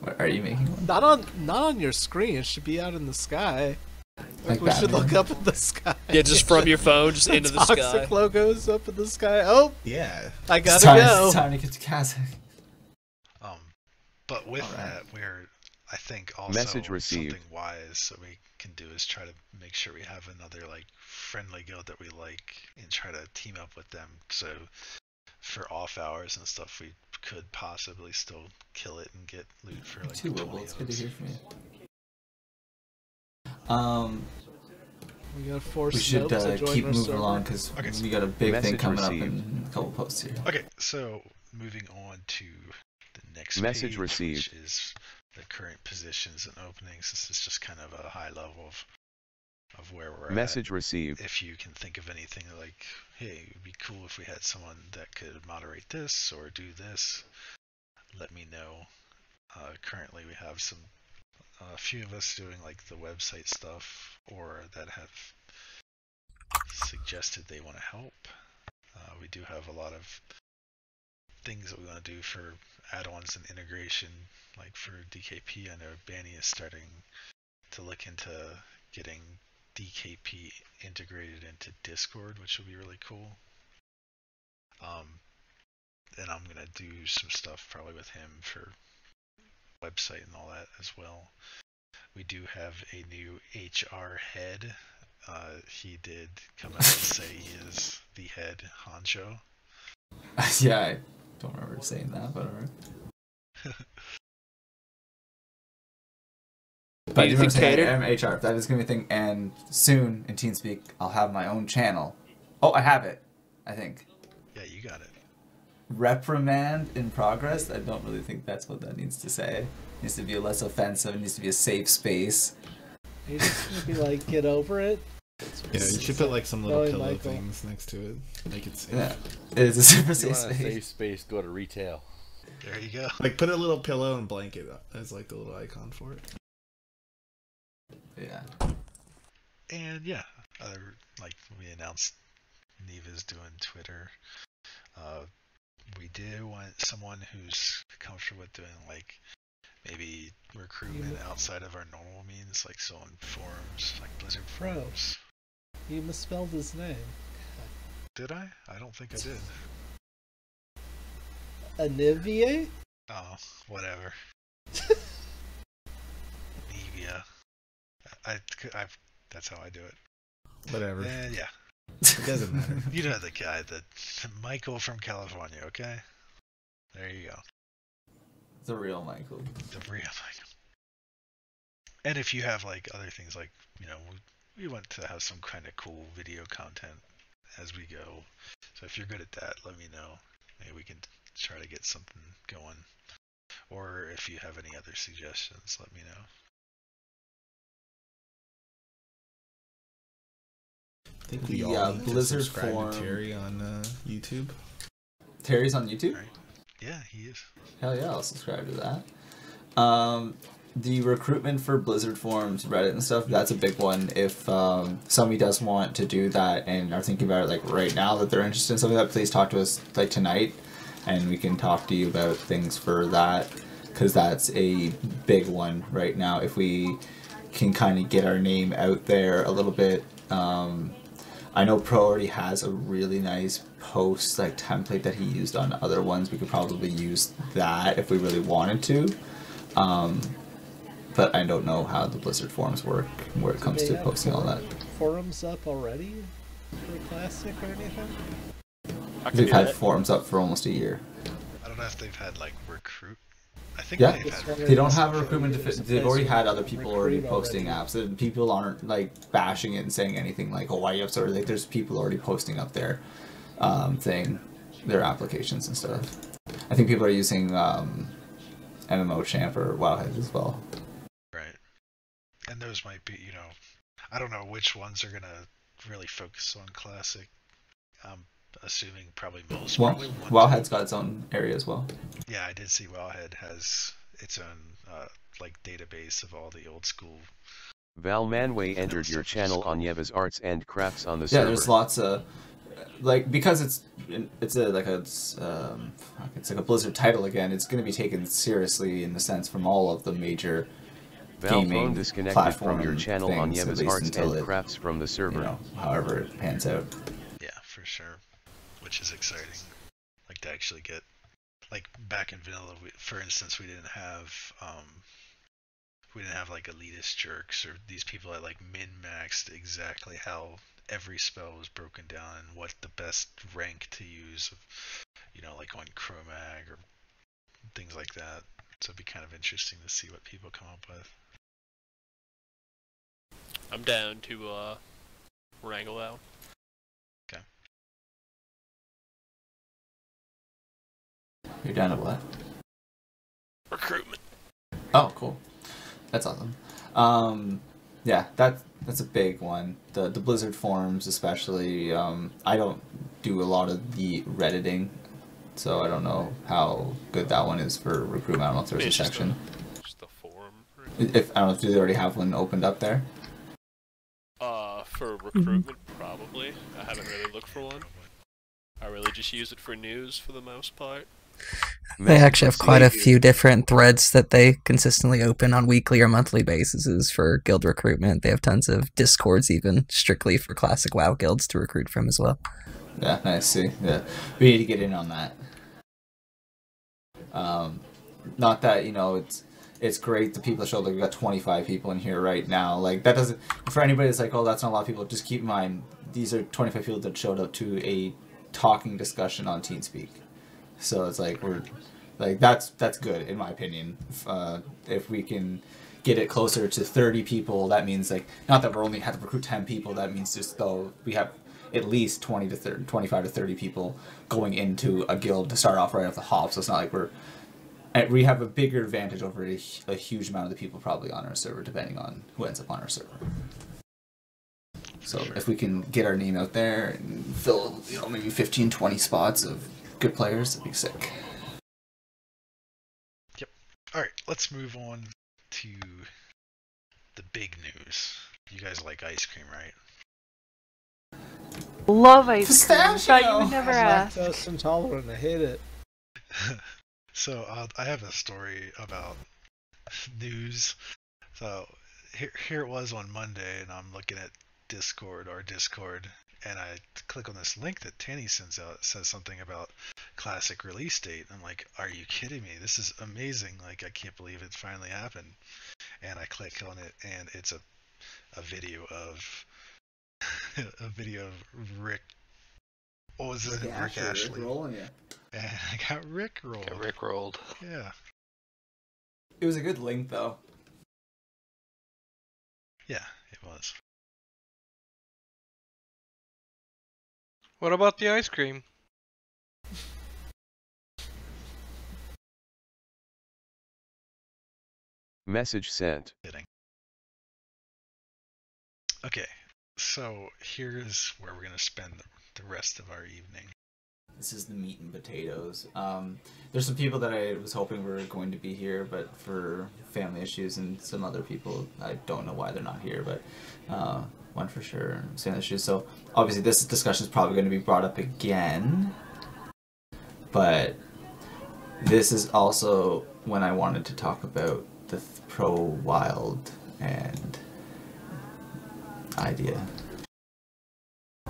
What, are you making one? Not on your screen. It should be out in the sky. Like We should Batman. look up at the sky. Yeah, just from your phone, just into the sky. Toxic logos up in the sky. Oh, yeah. I It's gotta time, go. It's time to get to Kazakh. But with that, I think also Message received. something wise that we can do is try to make sure we have another like friendly guild that we like and try to team up with them. So for off hours and stuff, we could possibly still kill it and get loot for like 20 It's good to of hear us. from you. We gotta force We should Snope to join keep our moving server. along because Okay. we got a big thing Message coming received. up in a couple posts here. Okay, so moving on to the next Message page, received. which is the current positions and openings. This is just kind of a high level of where we're Message at. received. If you can think of anything like, hey, it would be cool if we had someone that could moderate this or do this, let me know. Currently we have a few of us doing like the website stuff or that have suggested they want to help. We do have a lot of things that we want to do for add-ons and integration, like for DKP. I know Banny is starting to look into getting DKP integrated into Discord, which will be really cool. And I'm gonna do some stuff probably with him for website and all that as well. We do have a new HR head. He did come out and say he is the head honcho. Yeah, I don't remember saying that, but alright. But I do remember saying I'm HR. That is going to be a thing, and soon in TeamSpeak I'll have my own channel. Oh, I have it, I think. Yeah, you got it. Reprimand in progress? I don't really think that's what that needs to say. It needs to be less offensive, it needs to be a safe space. You're just gonna be like, get over it. Yeah, you should put like some little Knowing pillow Michael. things next to it. Make it safe. Yeah, it is a super If you safe want a space. safe space, go to retail. There you go. Like put a little pillow and blanket as like the little icon for it. Yeah. And yeah, like we announced Neva's doing Twitter. We do want someone who's comfortable with doing like maybe recruitment outside of our normal means, like so on forums, like Blizzard forums. You misspelled his name. Did I? I don't think I did. Anivia? Oh, whatever. Nevia. That's how I do it. Whatever. Yeah. It doesn't matter. You know the guy, the Michael from California, okay? There you go. The real Michael. The real Michael. And if you have like other things like, you know, we want to have some kind of cool video content as we go. So if you're good at that, let me know. Maybe we can try to get something going. Or if you have any other suggestions, let me know. I think we all need Blizzard to subscribe forum. to Terry on YouTube. Terry's on YouTube? Right. Yeah, he is. Hell yeah, I'll subscribe to that. The recruitment for Blizzard forums, Reddit and stuff, that's a big one. If somebody does want to do that and are thinking about it like right now that they're interested in something like that, please talk to us like tonight and we can talk to you about things for that, because that's a big one right now. If we can kind of get our name out there a little bit. I know Pro already has a really nice post like template that he used on other ones. We could probably use that if we really wanted to. But I don't know how the Blizzard forums work where it comes to posting all that. Forums up already for Classic or anything? They've had forums up for almost a year. I don't know if they've had like recruit. I think Yeah, they've had they don't have a recruitment. They've already had other people already posting apps. And people aren't like bashing it and saying anything like, "Oh, why you have so?" Like, there's people already posting up their thing, their applications and stuff. I think people are using MMO Champ or Wowhead as well. Right. And those might be, you know, I don't know which ones are gonna really focus on Classic. Assuming probably most. Well, Wowhead's got its own area as well. Yeah, I did see Wowhead has its own like database of all the old school. Val Manway entered your channel on Yeva's Arts and Crafts on the server. Yeah, there's lots of like, because it's like a Blizzard title again. It's going to be taken seriously in the sense from all of the major gaming disconnected from your channel on things, Yeva's Arts and Crafts from the server. You know, however it pans out. Yeah, for sure. Which is exciting. Like to actually get, like back in vanilla, for instance, we didn't have like elitist jerks or these people that like min-maxed exactly how every spell was broken down and what the best rank to use, you know, like on Chromag or things like that. So it'd be kind of interesting to see what people come up with. I'm down to wrangle out. Okay. You're down to what? Recruitment. Oh, cool. That's awesome. Yeah, that's a big one. The Blizzard forums, especially. I don't do a lot of the Redditing, so I don't know how good that one is for recruitment. I don't know if there's a section. Just a forum. If I don't know if they already have one opened up there. For recruitment, probably. I haven't really looked for one. I really just use it for news for the most part. They actually have quite a few different threads that they consistently open on weekly or monthly bases for guild recruitment. They have tons of discords even strictly for classic WoW guilds to recruit from as well. Yeah, nice. See, yeah, we need to get in on that. Not that, you know, it's great the people that showed, like, we've got 25 people in here right now. Like, that doesn't, for anybody that's like, oh, that's not a lot of people, just keep in mind, these are 25 people that showed up to a talking discussion on TeamSpeak. So it's like, we're, like, that's good, in my opinion. If we can get it closer to 30 people, that means, like, not that we're only have to recruit 10 people, that means just, though, we have at least 25 to 30 people going into a guild to start off right off the hop, so it's not like we have a bigger advantage over a huge amount of the people probably on our server, depending on who ends up on our server. So if we can get our name out there and fill, you know, maybe 15, 20 spots of good players, that'd be sick. Yep. Alright, let's move on to the big news. You guys like ice cream, right? Love ice cream. Thought you would never I'm ask. lactose intolerant. I hate it. So I have a story about news. So here it was on Monday, and I'm looking at Discord, and I click on this link that Tanny sends out. It says something about classic release date. I'm like, are you kidding me? This is amazing. Like, I can't believe it finally happened. And I click on it, and it's a video of Rick. What was it? Rick Ashley. And I got Rick rolled. Got Rick rolled. Yeah. It was a good link, though. Yeah, it was. What about the ice cream? Message sent. Okay, so here's where we're gonna spend the rest of our evening. This is the meat and potatoes. There's some people that I was hoping were going to be here, but for family issues, and some other people, I don't know why they're not here, but one for sure, family issues. So obviously this discussion is probably going to be brought up again, but this is also when I wanted to talk about the Pro Wild and idea.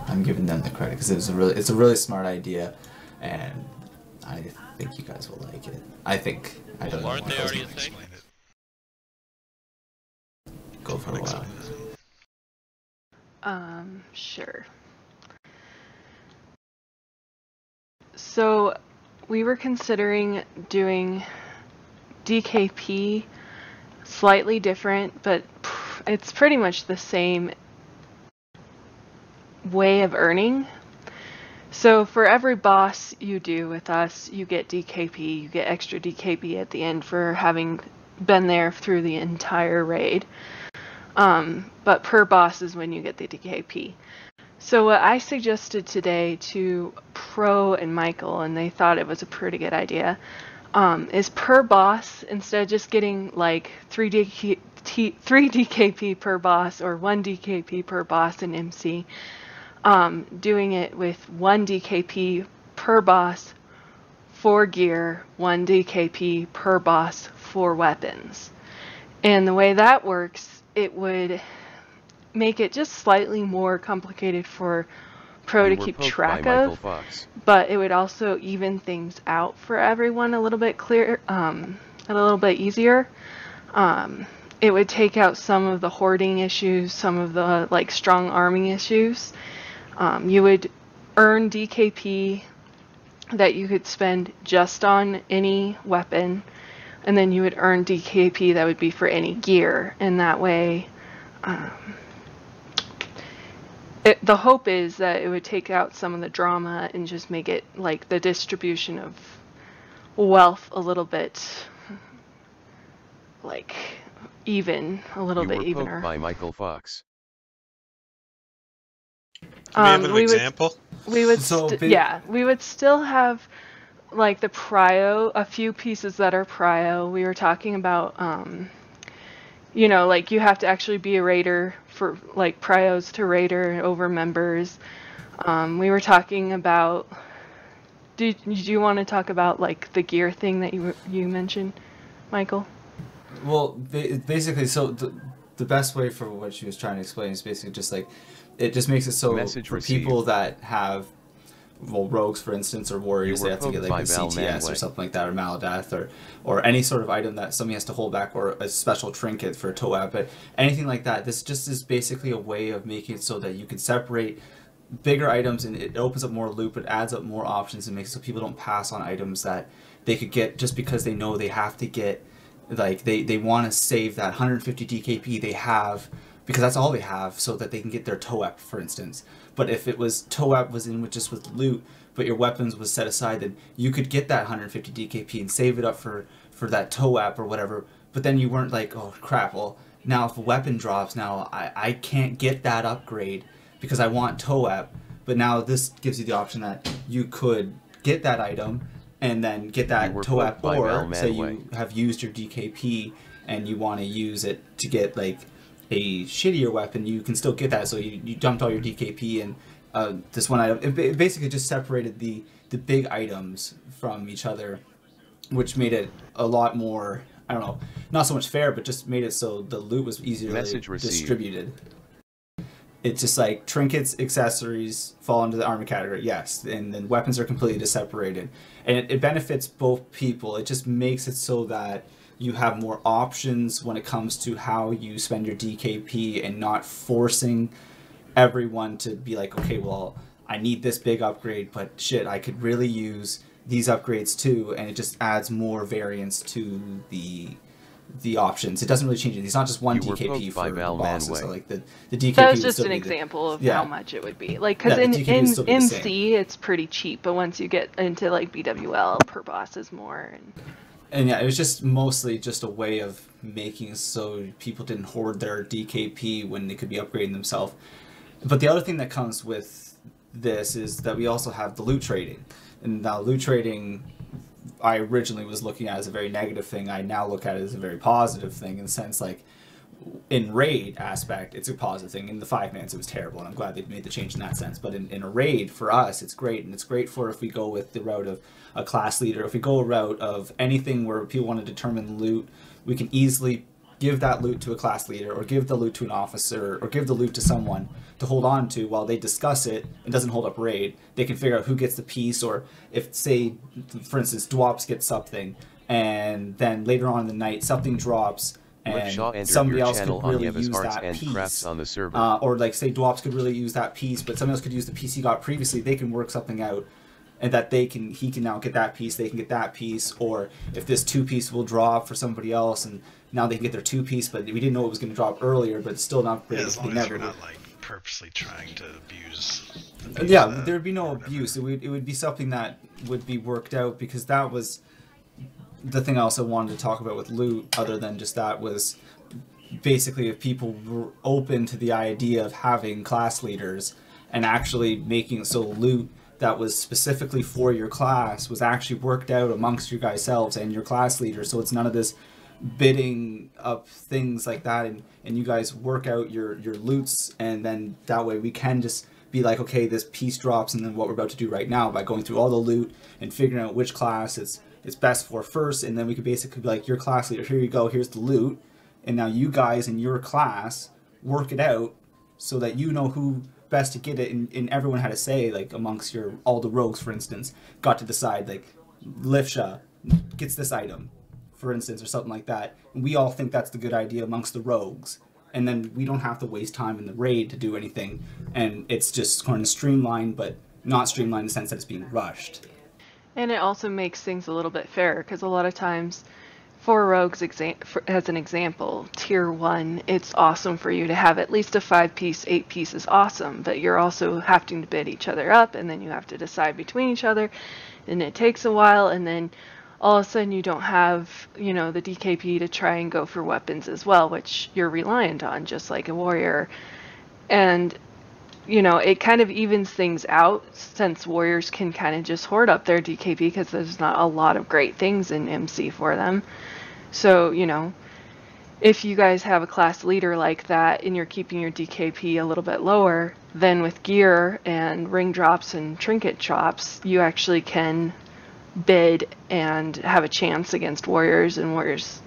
I'm giving them the credit because it's a really smart idea, and I think you guys will like it. I don't know. Aren't they already a thing? Go for a while. Sure. So we were considering doing DKP slightly different, but it's pretty much the same way of earning. So for every boss you do with us, you get DKP, you get extra DKP at the end for having been there through the entire raid. But per boss is when you get the DKP. So what I suggested today to Pro and Michael, and they thought it was a pretty good idea, is per boss, instead of just getting like 3 DKP per boss or 1 DKP per boss in MC, doing it with 1 DKP per boss for gear, 1 DKP per boss for weapons. And the way that works, it would make it just slightly more complicated for Pro to keep track of, but it would also even things out for everyone a little bit clearer, a little bit easier. It would take out some of the hoarding issues, some of the like strong arming issues. You would earn DKP that you could spend just on any weapon, and then you would earn DKP that would be for any gear, and that way the hope is that it would take out some of the drama and just make it like the distribution of wealth a little bit like even, a little bit evener. Poked by Michael Fox. Do we have an example? We would we would still have like the prio, a few pieces that are prio. We were talking about you know, like you have to actually be a raider for like prios to raider over members. We were talking about, did you want to talk about like the gear thing that you mentioned, Michael? Well, basically, so the best way for what she was trying to explain is basically just like, it just makes it so for people that have, well, rogues, for instance, or warriors, they have to get like a CTS or something like that, or Maladeath, or any sort of item that somebody has to hold back, or a special trinket for a TOAP, but anything like that. This just is basically a way of making it so that you can separate bigger items, and it opens up more loop, it adds up more options, and makes it so people don't pass on items that they could get just because they know they have to get, like they want to save that 150 DKP they have, because that's all they have, so that they can get their TOAP, for instance. But if it was TOAP was in with just with loot, but your weapons was set aside, then you could get that 150 DKP and save it up for that TOAP or whatever. But then you weren't like, oh crap, well now if a weapon drops, now I can't get that upgrade because I want TOAP. But now this gives you the option that you could get that item and then get that TOAP, or say you have used your DKP and you want to use it to get like a shittier weapon, you can still get that. So you dumped all your DKP and this one item. It basically just separated the big items from each other, which made it a lot more, I don't know, not so much fair, but just made it so the loot was easier distributed. It's just like trinkets, accessories fall into the armor category, yes, and then weapons are completely separated. And it benefits both people. It just makes it so that you have more options when it comes to how you spend your DKP and not forcing everyone to be like, okay, well, I need this big upgrade, but shit, I could really use these upgrades too, and it just adds more variance to the options. It doesn't really change it. It's not just one DKP for the bosses. So like the DKP. That was just an example of how much it would be. Like, because in MC it's pretty cheap, but once you get into like BWL, per boss is more. And yeah, it was just mostly just a way of making it so people didn't hoard their DKP when they could be upgrading themselves. But the other thing that comes with this is that we also have the loot trading. And now loot trading, I originally was looking at as a very negative thing. I now look at it as a very positive thing, in the sense like in raid aspect, it's a positive thing. In the 5-mans, it was terrible, and I'm glad they made the change in that sense. But in a raid, for us, it's great. And it's great for if we go with the route of a class leader. If we go a route of anything where people want to determine loot, we can easily give that loot to a class leader, or give the loot to an officer, or give the loot to someone to hold on to while they discuss it and doesn't hold up raid. They can figure out who gets the piece, or if, say, for instance, Dwops gets something, and then later on in the night something drops, and somebody else could really use that piece. On the server. Or like, say, Dwops could really use that piece, but somebody else could use the piece he got previously. They can work something out, and that he can now get that piece, they can get that piece. Or if this 2-piece will drop for somebody else, and now they can get their 2-piece, but we didn't know it was going to drop earlier, but it's still not great. Yeah, as long as you're not like purposely trying to abuse. Yeah, there'd be no abuse. It would be something that would be worked out, because that was the thing I also wanted to talk about with loot, other than just that, was basically if people were open to the idea of having class leaders and actually making so loot that was specifically for your class was actually worked out amongst you guys selves and your class leaders, so it's none of this bidding up things like that, and you guys work out your loots, and then that way we can just be like, okay, this piece drops, and then what we're about to do right now by going through all the loot and figuring out which class it's best for first, and then we could basically be like, your class leader, here you go, here's the loot, and now you guys in your class work it out so that you know who best to get it, and everyone had to say, like, amongst all the rogues, for instance, got to decide, like, Lifsha gets this item, for instance, or something like that. And we all think that's the good idea amongst the rogues, and then we don't have to waste time in the raid to do anything, and it's just kind of streamlined, but not streamlined in the sense that it's being rushed. And it also makes things a little bit fairer, because a lot of times, for rogues, as an example, tier 1, it's awesome for you to have at least a 5-piece, 8-piece is awesome, but you're also having to bid each other up, and then you have to decide between each other, and it takes a while, and then all of a sudden you don't have, the DKP to try and go for weapons as well, which you're reliant on, just like a warrior. And it kind of evens things out, since warriors can kind of just hoard up their DKP because there's not a lot of great things in MC for them. So, if you guys have a class leader like that and you're keeping your DKP a little bit lower, then with gear and ring drops and trinket drops, you actually can bid and have a chance against warriors, and warriors,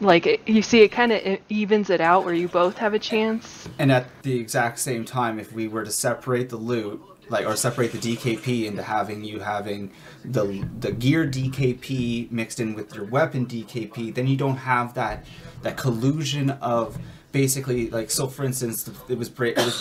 you see, it kind of evens it out where you both have a chance. And at the exact same time, if we were to separate the loot, or separate the DKP into having the gear DKP mixed in with your weapon DKP, then you don't have that collusion of basically, so for instance, it was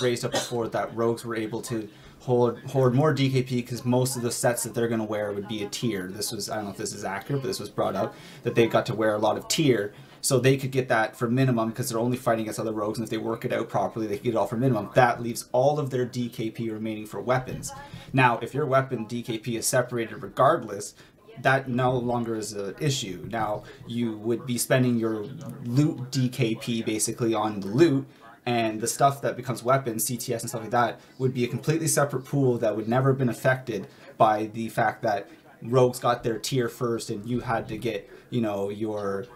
raised up before that rogues were able to hoard more DKP because most of the sets that they're going to wear would be a tier. This was, I don't know if this is accurate, but this was brought up, that they got to wear a lot of tier, so they could get that for minimum because they're only fighting against other rogues, and if they work it out properly, they can get it all for minimum. That leaves all of their DKP remaining for weapons. Now, if your weapon DKP is separated regardless, that no longer is an issue. Now, you would be spending your loot DKP basically on the loot, and the stuff that becomes weapons, CTS and stuff like that, would be a completely separate pool that would never have been affected by the fact that rogues got their tier first and you had to get, your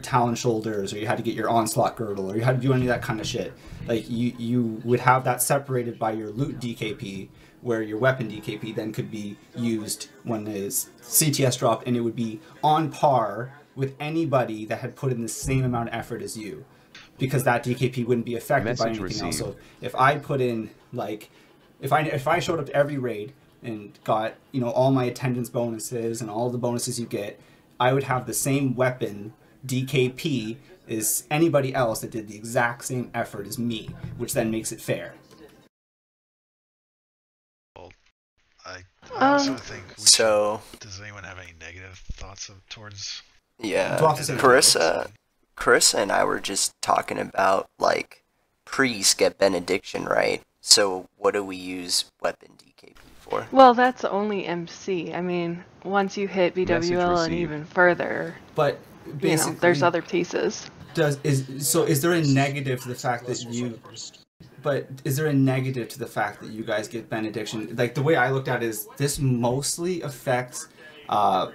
Talon shoulders, or you had to get your onslaught girdle, or you had to do any of that kind of shit. Like you would have that separated by your loot DKP, where your weapon DKP then could be used when his CTS dropped, and it would be on par with anybody that had put in the same amount of effort as you, because that DKP wouldn't be affected by anything else. So if I put in, like, if I showed up to every raid and got, you know, all my attendance bonuses and all the bonuses you get, I would have the same weapon DKP as anybody else that did the exact same effort as me, which then makes it fair. Well, I also think does anyone have any negative thoughts towards? Yeah, Carissa and I were just talking about, like, priests get benediction, right? So what do we use weapon DKP for? Well, that's only MC. I mean, once you hit BWL and even further, but basically, you know, there's other pieces. Is there a negative to the fact that you? But is there a negative to the fact that you guys get benediction? Like, the way I looked at it is this mostly affects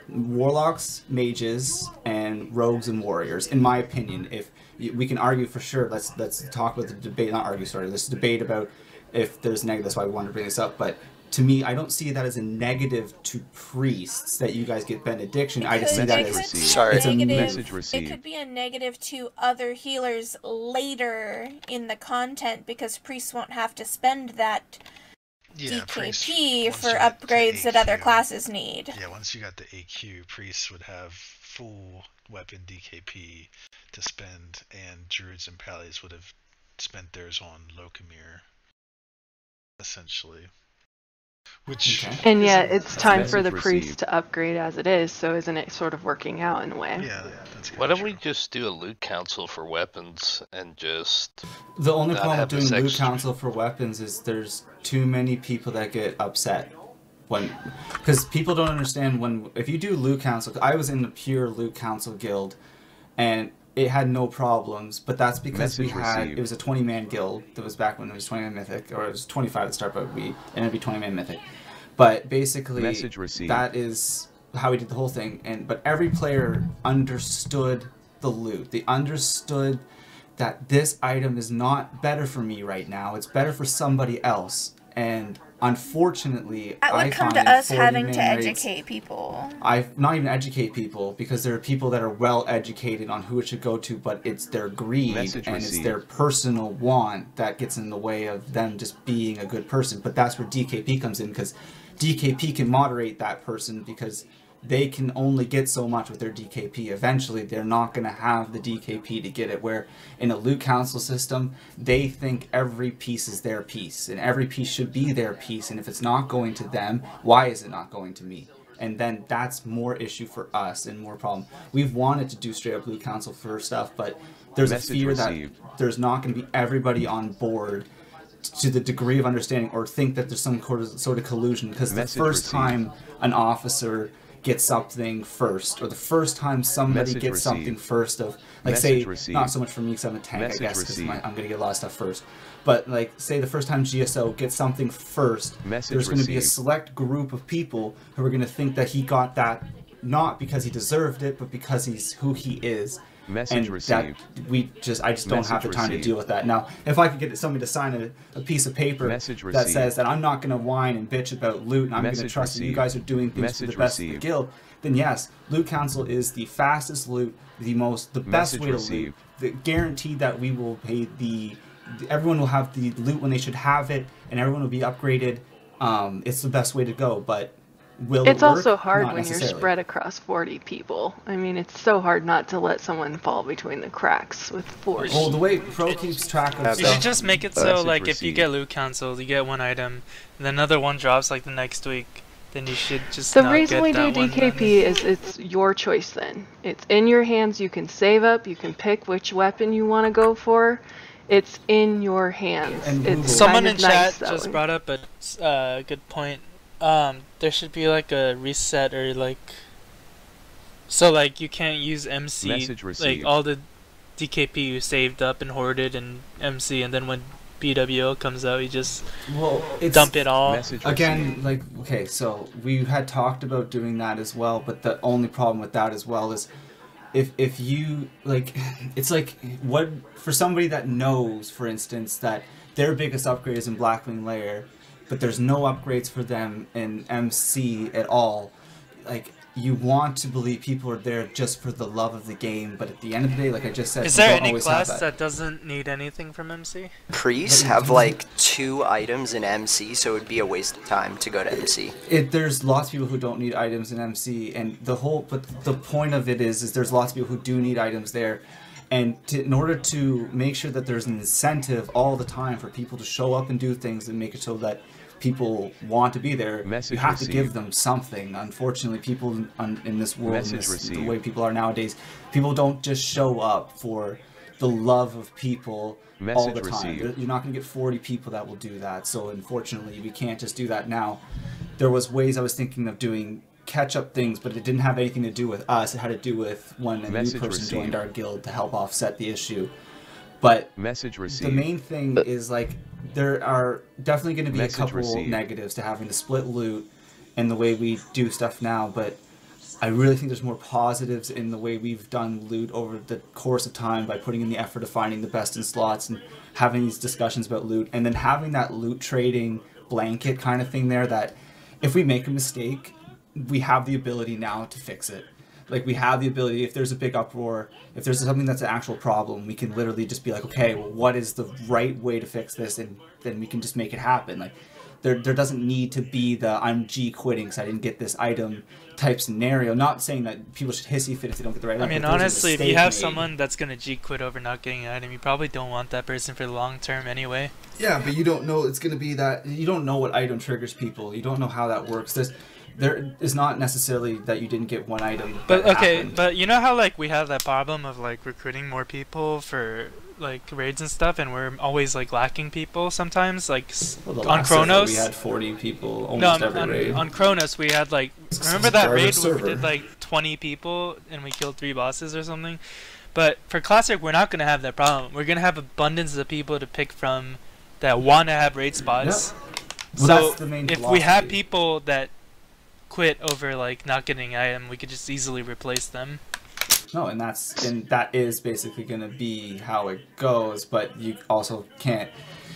warlocks, mages, and rogues and warriors, in my opinion. If we can argue for sure, let's talk about the debate. Not argue, sorry. Let's debate about if there's negative. That's why we wanted to bring this up. But to me, I don't see that as a negative to priests that you guys get benediction. I just see that as it's a message received. It could be a negative to other healers later in the content, because priests won't have to spend that DKP for upgrades that other classes need. Yeah, once you got the AQ, priests would have full weapon DKP to spend, and druids and pallies would have spent theirs on Locomir, essentially. Which and yet it's time for the priest to upgrade as it is, so isn't it sort of working out in a way? Yeah, that's Why don't we just do a loot council for weapons and just... The only problem with doing loot council for weapons is there's too many people that get upset. Because people don't understand if you do loot council. I was in the pure loot council guild, and it had no problems, but that's because it was a 20-man guild. That was back when it was 20-man mythic, or it was 25 at the start, but it ended up being 20-man mythic. But basically, that is how we did the whole thing. But every player understood the loot. They understood that this item is not better for me right now. It's better for somebody else. And unfortunately, that would come to us having to educate people. Not even educate people, because there are people that are well educated on who it should go to, but it's their greed and it's their personal want that gets in the way of them just being a good person. But that's where DKP comes in, because DKP can moderate that person, because they can only get so much with their DKP. Eventually, they're not going to have the DKP to get it, where in a loot council system, they think every piece is their piece, and every piece should be their piece, and if it's not going to them, why is it not going to me? And then that's more issue for us and more problem. We've wanted to do straight up loot council for stuff, but there's a fear that there's not going to be everybody on board to the degree of understanding, or think that there's some sort of collusion, because the first time an officer gets something first, or the first time somebody gets something first, of like, say, not so much for me because I'm a tank, I guess, because I'm gonna get a lot of stuff first, but like, say the first time GSO gets something first, there's going to be a select group of people who are going to think that he got that not because he deserved it, but because he's who he is. Message received. I just don't have the time to deal with that. Now, if I could get somebody to sign a piece of paper that says that I'm not going to whine and bitch about loot, and I'm going to trust that you guys are doing things for the best of the guild, then yes, loot council is the fastest loot, the best way to loot. Guaranteed that we will pay everyone will have the loot when they should have it, and everyone will be upgraded. It's the best way to go, but it's also hard when you're spread across 40 people. I mean, it's so hard not to let someone fall between the cracks with 40. Well, the way Pro keeps track of you should just make it so, like, if you get loot council, you get one item, and then another one drops, like, the next week, then you should just The reason we do DKP is it's your choice then. It's in your hands. You can save up. You can pick which weapon you want to go for. It's in your hands. It's someone in chat just brought up a good point. There should be like a reset, or like, so like you can't use MC, like all the DKP you saved up and hoarded in MC, and then when BWO comes out, you just dump it all. Again, like, okay, so we had talked about doing that as well, but the only problem with that as well is if you like, it's like what for somebody that knows, for instance, that their biggest upgrade is in Blackwing Lair, but there's no upgrades for them in MC at all. Like, you want to believe people are there just for the love of the game, but at the end of the day, like I just said, is there any class that doesn't need anything from MC? Priests have like 2 items in MC, so it would be a waste of time to go to MC. There's lots of people who don't need items in MC, and but the point of it is there's lots of people who do need items there, and in order to make sure that there's an incentive all the time for people to show up and do things and make it so that people want to be there, you have to give them something. Unfortunately, people in this world, the way people are nowadays, people don't just show up for the love of people all the time. You're not going to get 40 people that will do that, so unfortunately, we can't just do that now. There was ways I was thinking of doing catch-up things, but it didn't have anything to do with us. It had to do with when a new person joined our guild to help offset the issue. But the main thing is, like, there are definitely going to be a couple negatives to having to split loot and the way we do stuff now, but I really think there's more positives in the way we've done loot over the course of time by putting in the effort of finding the best in slots and having these discussions about loot, and then having that loot trading blanket kind of thing there, that if we make a mistake, we have the ability now to fix it. Like, we have the ability, if there's a big uproar, if there's something that's an actual problem, we can literally just be like, okay, well, what is the right way to fix this? And then we can just make it happen. Like, there doesn't need to be the I'm G quitting because I didn't get this item type scenario. Not saying that people should hissy fit if they don't get the right item. I mean, honestly, if you have someone that's going to G quit over not getting an item, you probably don't want that person for the long term anyway. Yeah, but you don't know it's going to be that. You don't know what item triggers people. You don't know how that works. There is not necessarily that you didn't get one item. But okay, happened. But you know how, like, we have that problem of, like, recruiting more people for, like, raids and stuff, and we're always, like, lacking people sometimes, like, on Kronos we had 40 people almost every raid. On Kronos we had, like, remember that raid where we did like 20 people and we killed 3 bosses or something? But for Classic, we're not gonna have that problem. We're gonna have abundance of people to pick from that want to have raid spots. Yep. Well, so that's the main if philosophy. we have people that quit over, like, not getting an item, we could just easily replace them. No, and that is basically going to be how it goes, but you also can't,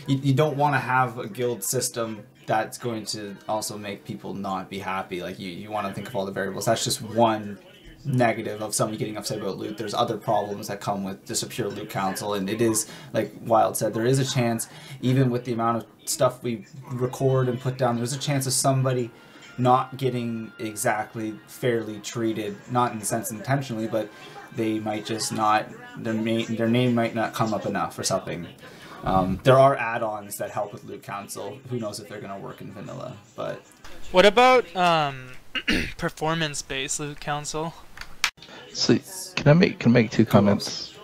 you don't want to have a guild system that's going to also make people not be happy. Like, you want to think of all the variables. That's just one negative of somebody getting upset about loot. There's other problems that come with just a pure loot council, and it is, like Wild said, there is a chance, even with the amount of stuff we record and put down, there's a chance of somebody not getting exactly fairly treated, not in the sense intentionally, but they might just not, their name might not come up enough or something. There are add-ons that help with loot council. Who knows if they're going to work in vanilla, but... What about performance-based loot council? So, can I make 2 comments?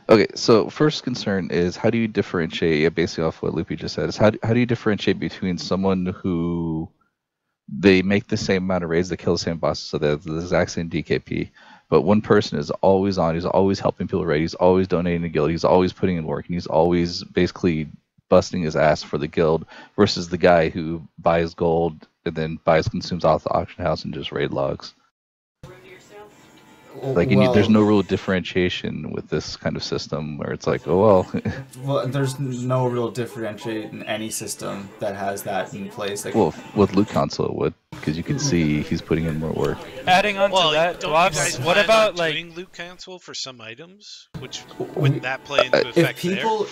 Okay, so first concern is, how do you differentiate, basically off what Loopy just said, is how do you differentiate between someone who they make the same amount of raids, they kill the same bosses, so they have the exact same DKP, but one person is always on, he's always helping people raid, he's always donating to guild, he's always putting in work, and he's always basically busting his ass for the guild, versus the guy who buys gold and then consumes off the auction house and just raid logs. Like, there's no real differentiation with this kind of system where it's like, oh well. Well, there's no real differentiation in any system that has that in place. Like, well, with loot council it would, because you can see he's putting in more work. Adding on to that, Dwarfs, what about, like, doing loot council for some items? Which would that play into effect there?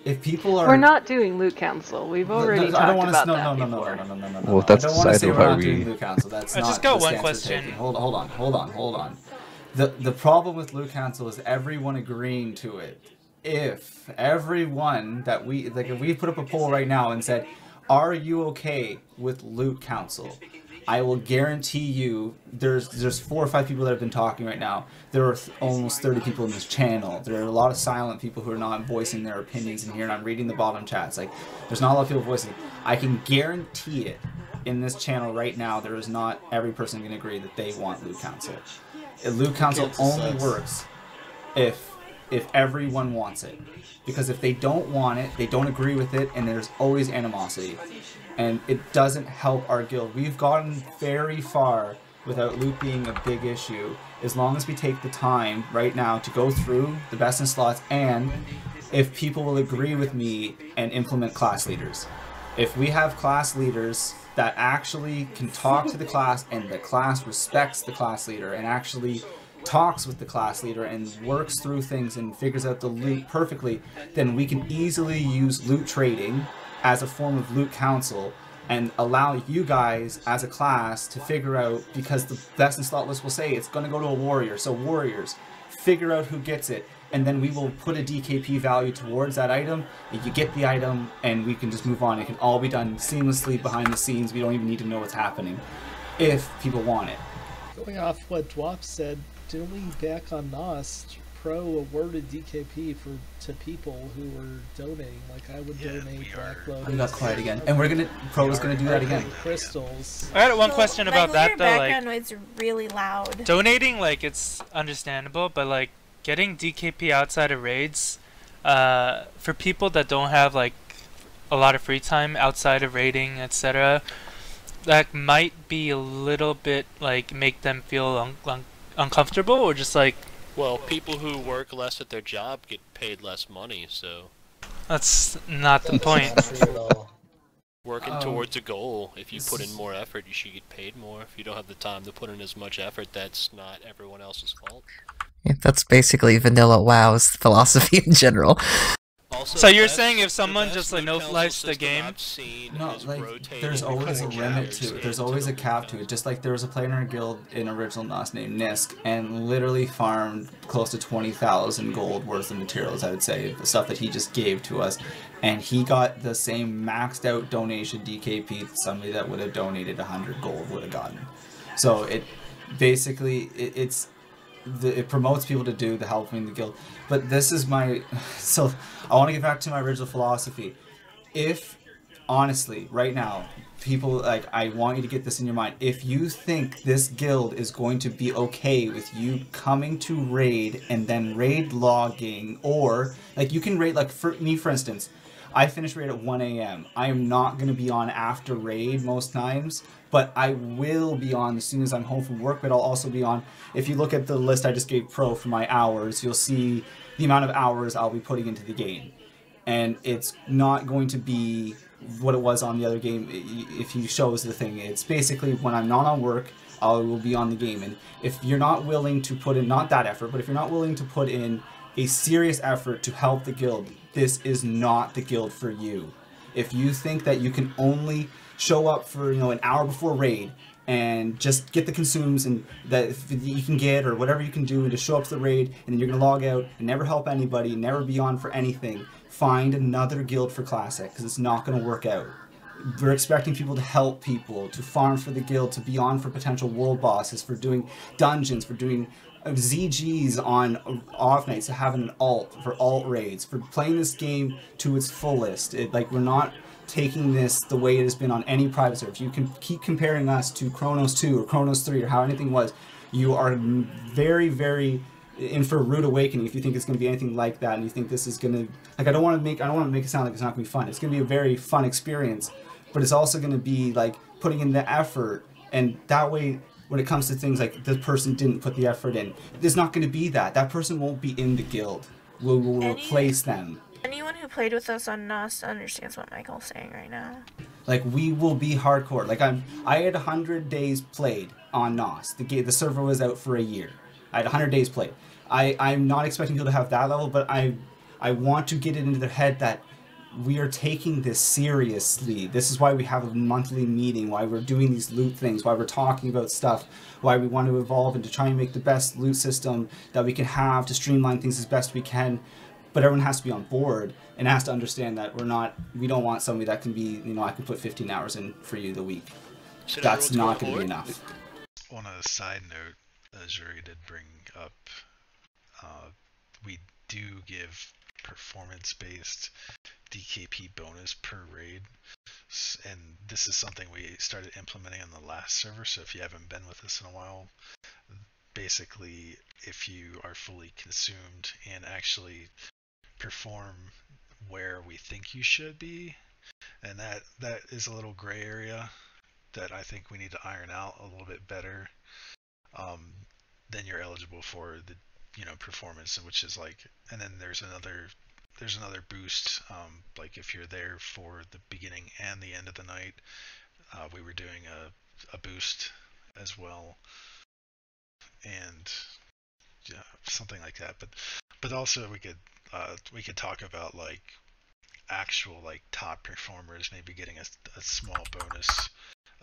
If people are... We're not doing loot council. We've already talked about that before. No. Well, that's I don't want to say we're not we... doing loot council. That's not just got the one stance question. we're taking. Hold on. The problem with loot council is everyone agreeing to it. If everyone that we... Like, if we put up a poll right now and said, are you okay with loot council? I will guarantee you, there's 4 or 5 people that have been talking right now. There are almost 30 people in this channel. There are a lot of silent people who are not voicing their opinions in here, and I'm reading the bottom chats. Like, there's not a lot of people voicing. I can guarantee it in this channel right now. There is not every person going to agree that they want loot council. Loot council only works if everyone wants it. Because if they don't want it, they don't agree with it, and there's always animosity. And it doesn't help our guild. We've gotten very far without loot being a big issue, as long as we take the time right now to go through the best in slots, and if people will agree with me and implement class leaders. If we have class leaders that actually can talk to the class and the class respects the class leader and actually talks with the class leader and works through things and figures out the loot perfectly, then we can easily use loot trading as a form of loot council and allow you guys as a class to figure out, because the best in slot list will say it's going to go to a warrior, so warriors, figure out who gets it, and then we will put a DKP value towards that item, and you get the item, and we can just move on. It can all be done seamlessly behind the scenes. We don't even need to know what's happening, if people want it. Going off what Dwap said, didn't we back on NOS, Pro awarded DKP to people who were donating? Like, I would donate Black Lotus. We got quiet again, and Pro is gonna do that again. Crystals. I got one question about that though. Background noise is really loud. Donating, like, it's understandable, but like getting DKP outside of raids, for people that don't have like a lot of free time outside of raiding, etc., that might be a little bit like make them feel uncomfortable, or just like. Well, people who work less at their job get paid less money, so... That's not the point. Working towards a goal, if you put in more effort, you should get paid more. If you don't have the time to put in as much effort, that's not everyone else's fault. Yeah, that's basically vanilla WoW's philosophy in general. Also, so you're saying if someone just like no-lifes the game? No, like, there's always a limit to it. There's always a cap to it. Just like there was a player in our guild in original NOS named Nisk, and literally farmed close to 20,000 gold worth of materials, I would say, the stuff that he just gave to us. And he got the same maxed out donation DKP that somebody that would have donated 100 gold would have gotten. So it basically, it promotes people to do the helping the guild. But this is my, so I want to get back to my original philosophy. If, honestly, right now, people, like, I want you to get this in your mind. If you think this guild is going to be okay with you coming to raid and then raid logging, or, like, you can raid, like, for me, for instance, I finish raid at 1 a.m. I am not going to be on after raid most times, but I will be on as soon as I'm home from work, but I'll also be on. If you look at the list I just gave Pro for my hours, you'll see the amount of hours I'll be putting into the game. And it's not going to be what it was on the other game if he shows the thing. It's basically when I'm not on work, I will be on the game. And if you're not willing to put in, not that effort, but if you're not willing to put in a serious effort to help the guild, this is not the guild for you. If you think that you can only show up for, an hour before raid and just get the consumes and that you can get, or whatever you can do, and just show up to the raid, and then you're gonna log out and never help anybody, never be on for anything, find another guild for Classic, because it's not gonna work out. We're expecting people to help people, to farm for the guild, to be on for potential world bosses, for doing dungeons, for doing ZGs on off nights, to having an alt, for alt raids, for playing this game to its fullest. We're not taking this the way it has been on any private server. If you can keep comparing us to Chronos 2 or Chronos 3 or how anything was, you are very, very in for a rude awakening if you think it's going to be anything like that, and you think this is going to, like, I don't want to make it sound like it's not going to be fun. It's going to be a very fun experience, but it's also going to be like putting in the effort, and that way when it comes to things like this person didn't put the effort in, there's not going to be that. That person won't be in the guild. We'll replace them. Anyone who played with us on NOS understands what Michael's saying right now. Like, we will be hardcore. Like, I had 100 days played on NOS. The server was out for a year. I had 100 days played. I'm not expecting people to have that level, but I want to get it into their head that we are taking this seriously. This is why we have a monthly meeting, why we're doing these loot things, why we're talking about stuff, why we want to evolve and to try and make the best loot system that we can have to streamline things as best we can. But everyone has to be on board and has to understand that we don't want somebody that can be, I can put 15 hours in for you the week. That's not going to be enough. On a side note, as Yuri did bring up, we do give performance-based DKP bonus per raid, and this is something we started implementing on the last server, so if you haven't been with us in a while, basically if you are fully consumed and actually perform where we think you should be, and that is a little gray area, that I think we need to iron out a little bit better, then you're eligible for the performance, which is like, and then there's another boost, like if you're there for the beginning and the end of the night. We were doing a boost as well, and yeah, something like that. But also we could talk about like actual like top performers maybe getting a small bonus,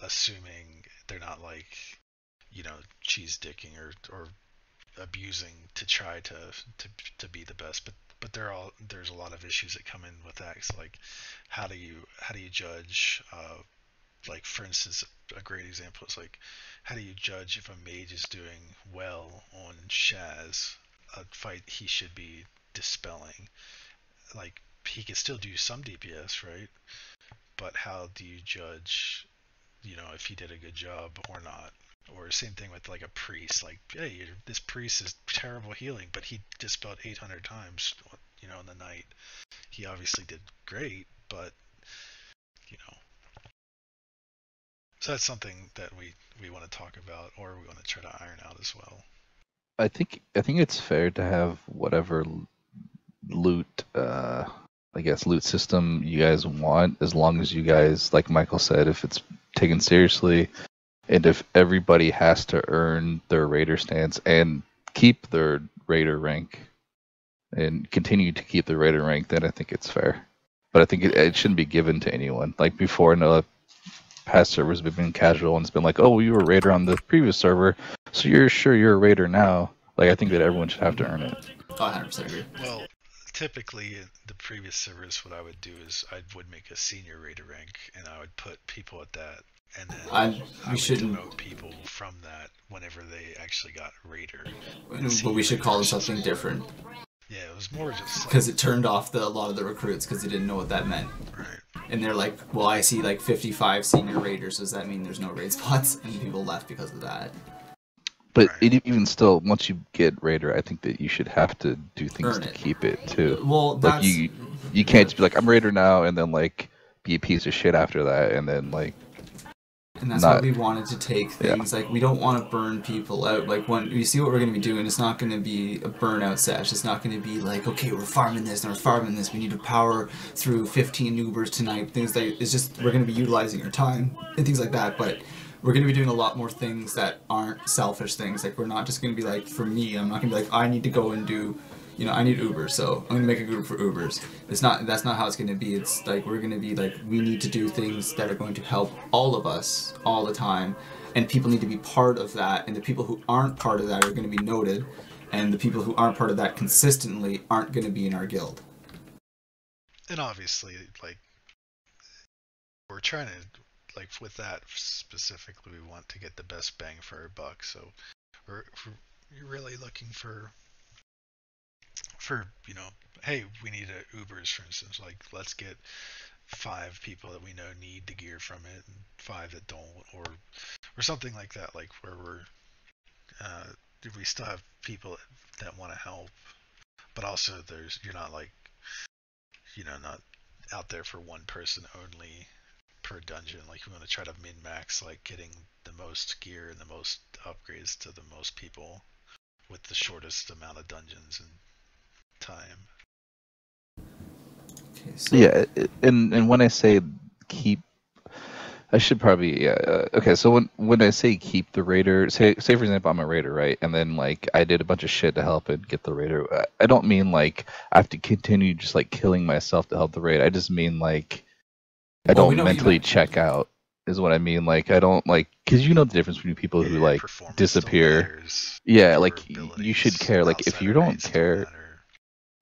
assuming they're not like cheese dicking or abusing to try to be the best. But there's a lot of issues that come in with that. It's like how do you judge, like for instance, a great example is like, how do you judge if a mage is doing well on Shaz, a fight he should be dispelling? Like he can still do some DPS, right? But how do you judge, if he did a good job or not? Or same thing with like a priest, like, hey, this priest is terrible healing, but he dispelled 800 times, in the night. He obviously did great, but so that's something that we want to talk about, or we want to try to iron out as well. I think it's fair to have whatever loot, I guess loot system you guys want, as long as you guys, like Michael said, if it's taken seriously, and if everybody has to earn their raider stance and keep their raider rank, and continue to keep their raider rank, then I think it's fair. But I think it shouldn't be given to anyone. Like before, in the past servers, we've been casual, and it's been like, oh, you were a raider on the previous server, so you're sure you're a raider now. Like I think that everyone should have to earn it. 100% agree. Well, typically in the previous servers, what I would do is I would make a senior raider rank, and I would put people at that, and then I would demote people from that whenever they actually got raider. But we should call it something different. Yeah, it was more just because it turned off a lot of the recruits because they didn't know what that meant. Right. And they're like, well, I see like 55 senior raiders. Does that mean there's no raid spots? And people left because of that. But even still, once you get raider, I think that you should have to do things to keep it too. Well, like you can't just be like, I'm raider now, and then like be a piece of shit after that, and then like. And that's why we wanted to take things, like, we don't want to burn people out. Like, when you see what we're going to be doing, it's not going to be a burnout sesh. It's not going to be like, okay, we're farming this and we're farming this. We need to power through 15 Ubers tonight. Things like, it's just, we're going to be utilizing our time and things like that. But we're going to be doing a lot more things that aren't selfish things. Like, we're not just going to be like, for me, I'm not going to be like, I need to go and do, I need Uber, so I'm going to make a group for Ubers. That's not how it's going to be. It's like, we're going to be like, we need to do things that are going to help all of us all the time, and people need to be part of that, and the people who aren't part of that are going to be noted, and the people who aren't part of that consistently aren't going to be in our guild. And obviously, like, we're trying to, like, with that specifically, we want to get the best bang for our buck, so we're really looking for hey, we need Ubers, for instance. Like, let's get 5 people that we know need the gear from it, and 5 that don't, or something like that. Like, where we still have people that want to help, but also you're not like, not out there for one person only per dungeon. Like, we want to try to min-max, like, getting the most gear and the most upgrades to the most people with the shortest amount of dungeons and time. Okay, so yeah, and when I say keep, I should probably okay. So when I say keep the raider, say for example I'm a raider, right? And then like I did a bunch of shit to help it get the raider. I don't mean like I have to continue just like killing myself to help the raid. I just mean like I don't mentally check out. Is what I mean. Like I don't like, because the difference between people who like disappear. Yeah, like you should care. Like if you don't care.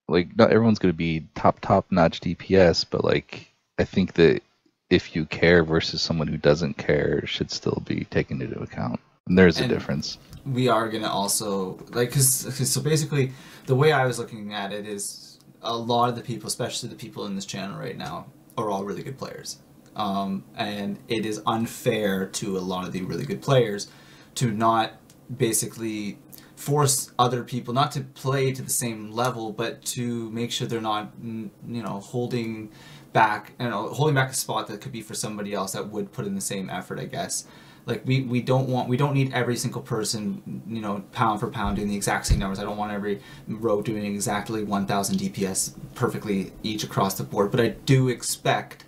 Like, not everyone's going to be top-notch DPS, but, like, I think that if you care versus someone who doesn't care should still be taken into account. And there's a difference. We are going to also, like, so basically, the way I was looking at it is a lot of the people, especially the people in this channel right now, are all really good players. And it is unfair to a lot of the really good players to not basically force other people not to play to the same level, but to make sure they're not, holding back, holding back a spot that could be for somebody else that would put in the same effort, I guess. Like we don't need every single person, pound for pound doing the exact same numbers. I don't want every rogue doing exactly 1,000 DPS perfectly each across the board, but I do expect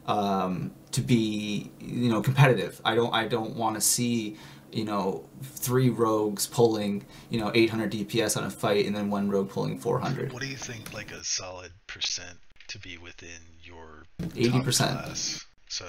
to be competitive. I don't want to see 3 rogues pulling 800 DPS on a fight and then 1 rogue pulling 400. What do you think like a solid percent to be within your 80%? Class? So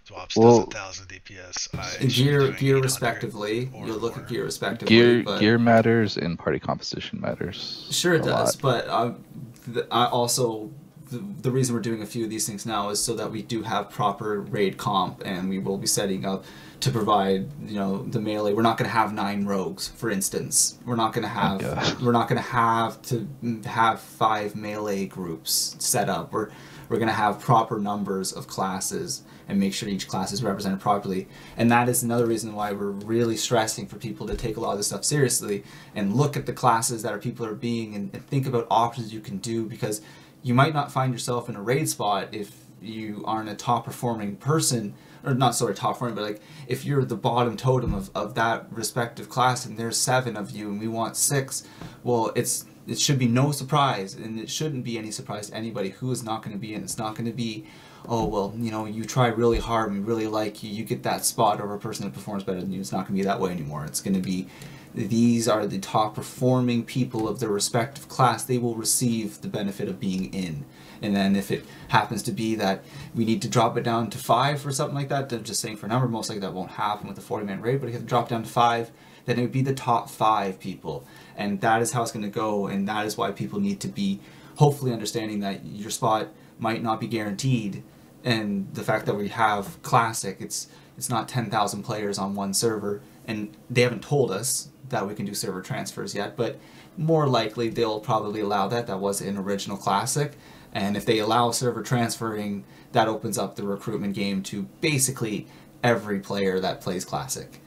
Swaps does 1,000 DPS. Gear respectively. You'll look at gear respectively. Gear matters and party composition matters. Sure it does, but I also the reason we're doing a few of these things now is so that we do have proper raid comp, and we will be setting up to provide the melee. We're not going to have 9 rogues, for instance. We're not going to have we're not going to have 5 melee groups set up. We're going to have proper numbers of classes and make sure each class is represented properly. And that is another reason why we're really stressing for people to take a lot of this stuff seriously and look at the classes that people are being and think about options you can do, because you might not find yourself in a raid spot if you aren't a top performing person, or not top performing, but like if you're the bottom totem of that respective class and there's 7 of you and we want 6, well, it should be no surprise, and it shouldn't be any surprise to anybody who is not going to be in. It's not going to be, oh, well, you try really hard, we really like you, you get that spot over a person that performs better than you. It's not going to be that way anymore. It's going to be, these are the top performing people of their respective class. They will receive the benefit of being in. And then if it happens to be that we need to drop it down to 5 or something like that, I'm just saying for a number, most likely that won't happen with the 40-man raid, but if you have to drop down to 5, then it would be the top 5 people. And that is how it's going to go, and that is why people need to be hopefully understanding that your spot might not be guaranteed, and the fact that we have Classic, it's not 10,000 players on one server, and they haven't told us that we can do server transfers yet, but more likely they'll probably allow that. That was in original Classic, and if they allow server transferring, that opens up the recruitment game to basically every player that plays Classic,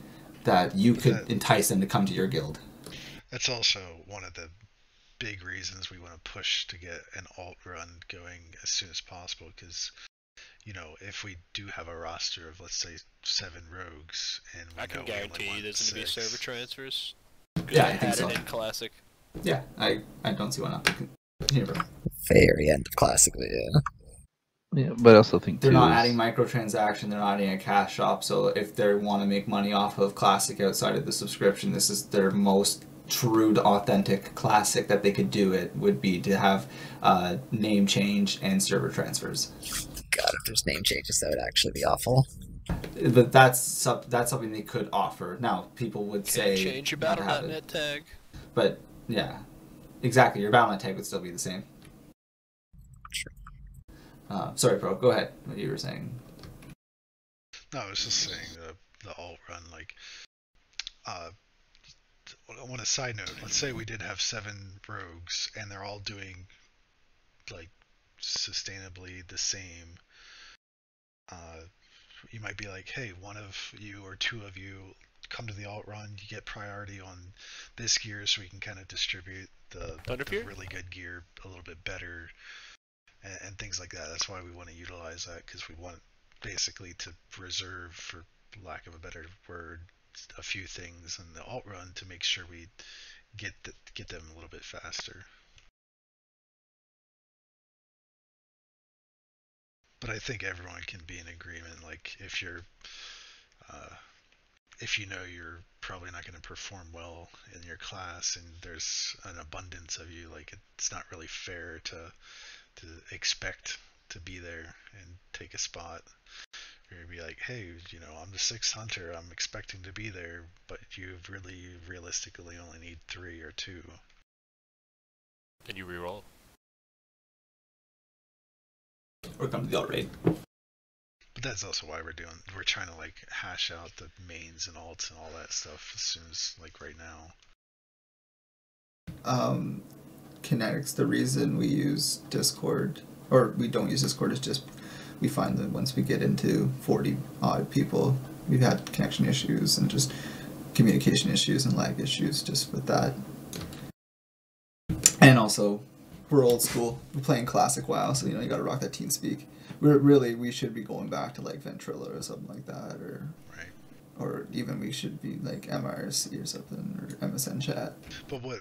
that you could entice them to come to your guild. That's also one of the big reasons we want to push to get an alt run going as soon as possible, because if we do have a roster of, let's say, 7 rogues, and I can guarantee you there's going to be server transfers. Yeah, I think so. In Classic. Yeah, I don't see why not. Here, bro. Very end of Classic, yeah. Yeah, but I also think they're not adding microtransaction, they're not adding a cash shop, so if they want to make money off of Classic outside of the subscription, this is their most true to authentic Classic that they could do. It would be to have name change and server transfers. God, if there's name changes, that would actually be awful. But that's something they could offer. Now, people would say change your Battle.net tag. But yeah, exactly. Your Battle.net tag would still be the same. Sure. Sorry, Pro. Go ahead. What you were saying? No, I was just saying the alt run. Like, on a side note, let's say we did have 7 rogues and they're all doing like sustainably the same. You might be like, hey, one of you or 2 of you come to the alt run, you get priority on this gear, so we can kind of distribute the really good gear a little bit better, and things like that. That's why we want to utilize that, because we want basically to reserve, for lack of a better word, a few things in the alt run to make sure we get them a little bit faster. But I think everyone can be in agreement. Like, if you're you're probably not going to perform well in your class, and there's an abundance of you, like, it's not really fair to expect to be there and take a spot. You're gonna be like, hey, I'm the 6th hunter, I'm expecting to be there, but you really realistically only need 3 or 2. Then you reroll. Or come to the alt raid. But that's also why we're trying to like hash out the mains and alts and all that stuff as soon as, like, right now. Kinetics, the reason we use Discord, or we don't use Discord, is just we find that once we get into 40 odd people, we've had connection issues and just communication issues and lag issues just with that. And also, we're old school. We're playing classic WoW, so you gotta rock that TeamSpeak. We should be going back to like Ventrilla or something like that, or even we should be like MRC or something, or MSN chat. But what,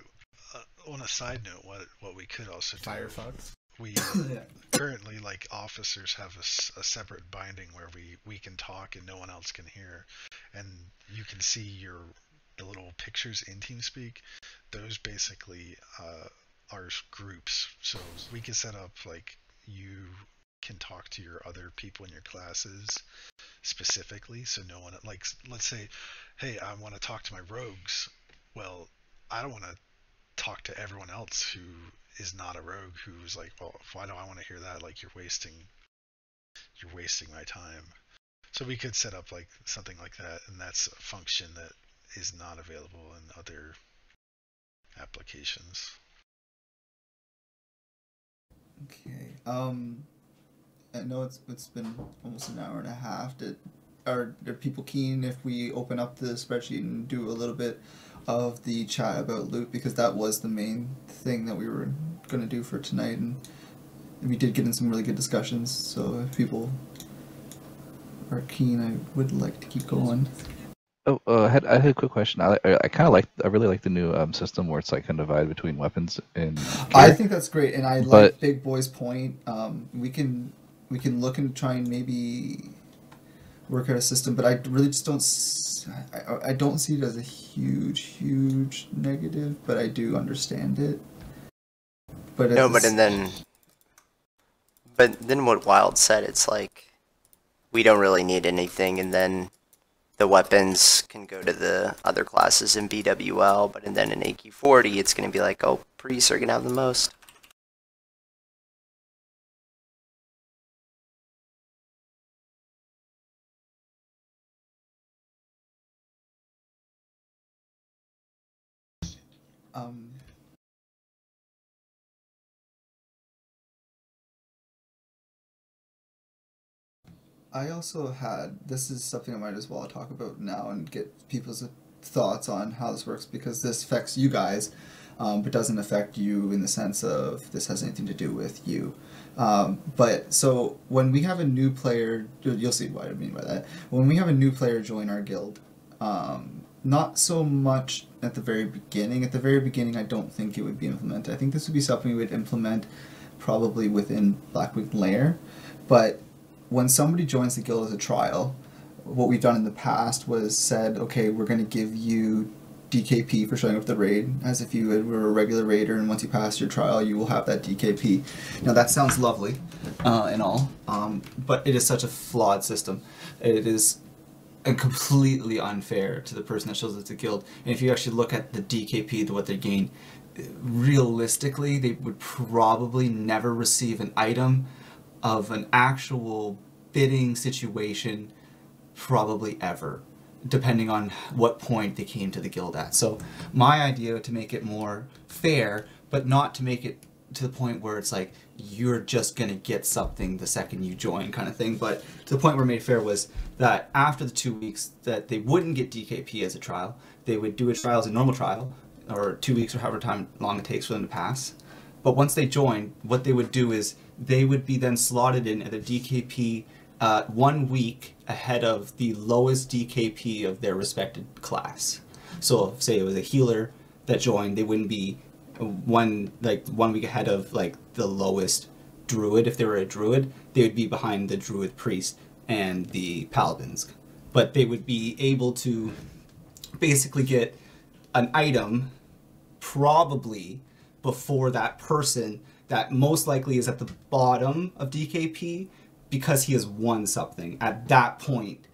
on a side note, what we could also do, Firefox. We currently, like, officers have a separate binding where we can talk and no one else can hear, and you can see the little pictures in TeamSpeak. Those basically are groups, so we can set up like you can talk to your other people in your classes specifically, so no one, like, let's say, hey, I want to talk to my rogues. Well, I don't want to talk to everyone else who is not a rogue, who's like, well, why do I want to hear that? Like, you're wasting my time. So we could set up like something like that, and that's a function that is not available in other applications. Okay. I know it's been almost an hour and a half. Are people keen if we open up the spreadsheet and do a little bit of the chat about loot, because that was the main thing that we were going to do for tonight, and we did get in some really good discussions, so if people are keen, I would like to keep going. I had a quick question. I really like the new system where it's like kind of divided between weapons and gear. I think that's great, and I like Big Boy's point. We can look and try and maybe work out a system, but I really just don't. I don't see it as a huge negative, but I do understand it. But then what Wild said, it's like we don't really need anything, and then the weapons can go to the other classes in BWL, but then in AQ40 it's going to be like, oh, priests are going to have the most. I also had, this is something I might as well talk about now and get people's thoughts on how this works, because this affects you guys, but doesn't affect you in the sense of this has anything to do with you. But so when we have a new player, you'll see what I mean by that. When we have a new player join our guild, not so much at the very beginning. At the very beginning, I don't think it would be implemented. I think this would be something we would implement probably within Blackwing Lair, but when somebody joins the guild as a trial, what we've done in the past was said, okay, we're going to give you DKP for showing up the raid, as if you were a regular raider, and once you pass your trial, you will have that DKP. Now that sounds lovely and all, but it is such a flawed system. It is completely unfair to the person that shows up to the guild. And if you actually look at the DKP, what they gain, realistically, they would probably never receive an item of an actual bidding situation, probably ever, depending on what point they came to the guild at. So my idea to make it more fair, but not to make it to the point where it's like you're just gonna get something the second you join kind of thing, but to the point where it made fair was that after the 2 weeks that they wouldn't get DKP as a trial, they would do a trial as a normal trial, or 2 weeks or however long it takes for them to pass. But once they join, what they would do is they would be then slotted in at a DKP 1 week ahead of the lowest DKP of their respected class. So say it was a healer that joined, they wouldn't be 1 week ahead of like the lowest druid. If they were a druid, they would be behind the druid priest and the paladins. But they would be able to basically get an item probably before that person that most likely is at the bottom of DKP, because he has won something at that point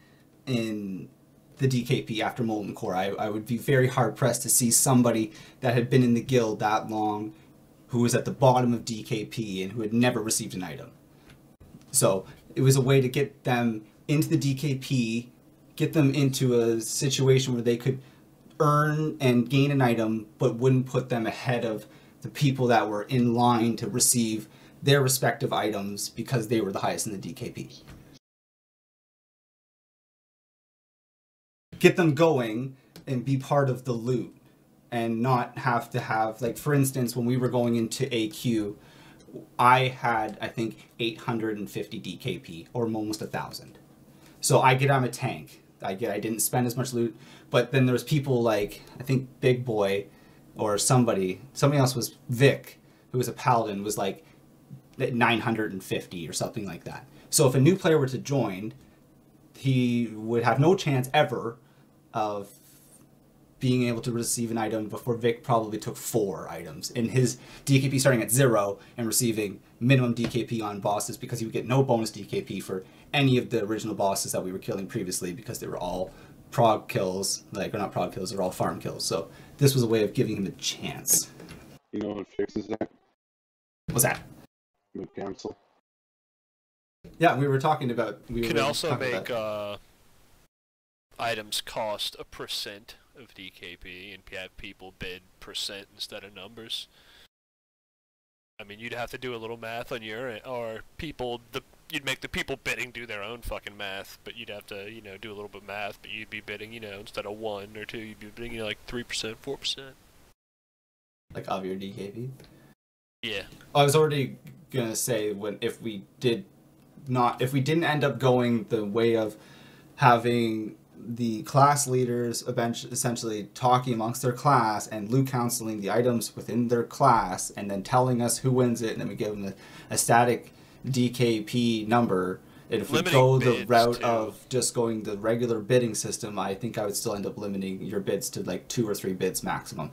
in the DKP after Molten Core. I would be very hard pressed to see somebody that had been in the guild that long who was at the bottom of DKP and who had never received an item. So it was a way to get them into the DKP, get them into a situation where they could earn and gain an item, but wouldn't put them ahead of the people that were in line to receive their respective items because they were the highest in the DKP. Get them going and be part of the loot and not have to have, like, for instance, when we were going into AQ, I had, I think, 850 DKP, or almost 1,000. So I get, I'm a tank. I didn't spend as much loot, but then there's people like, I think Big Boy, or somebody else was Vic, who was a paladin, was like 950 or something like that. So if a new player were to join, he would have no chance ever of being able to receive an item before Vic probably took 4 items. And his DKP starting at 0 and receiving minimum DKP on bosses, because he would get no bonus DKP for any of the original bosses that we were killing previously, because they were all prog kills, like, or not prog kills, they're all farm kills. So this was a way of giving him a chance. You know what fixes that? What's that? Loot cancel. Yeah, we were talking about... You can also make items cost a % of DKP and have people bid % instead of numbers. I mean, you'd have to do a little math on your end, or you'd make the people bidding do their own fucking math, but you'd have to, do a little bit of math, but you'd be bidding, instead of 1 or 2, you'd be bidding, like 3%, 4%. Like of your DKP? Yeah. I was already gonna say, if we didn't end up going the way of having the class leaders essentially talking amongst their class and loot counseling the items within their class, and then telling us who wins it, and then we give them a static DKP number. And if we go the route of just going the regular bidding system, I think I would still end up limiting your bids to like 2 or 3 bids maximum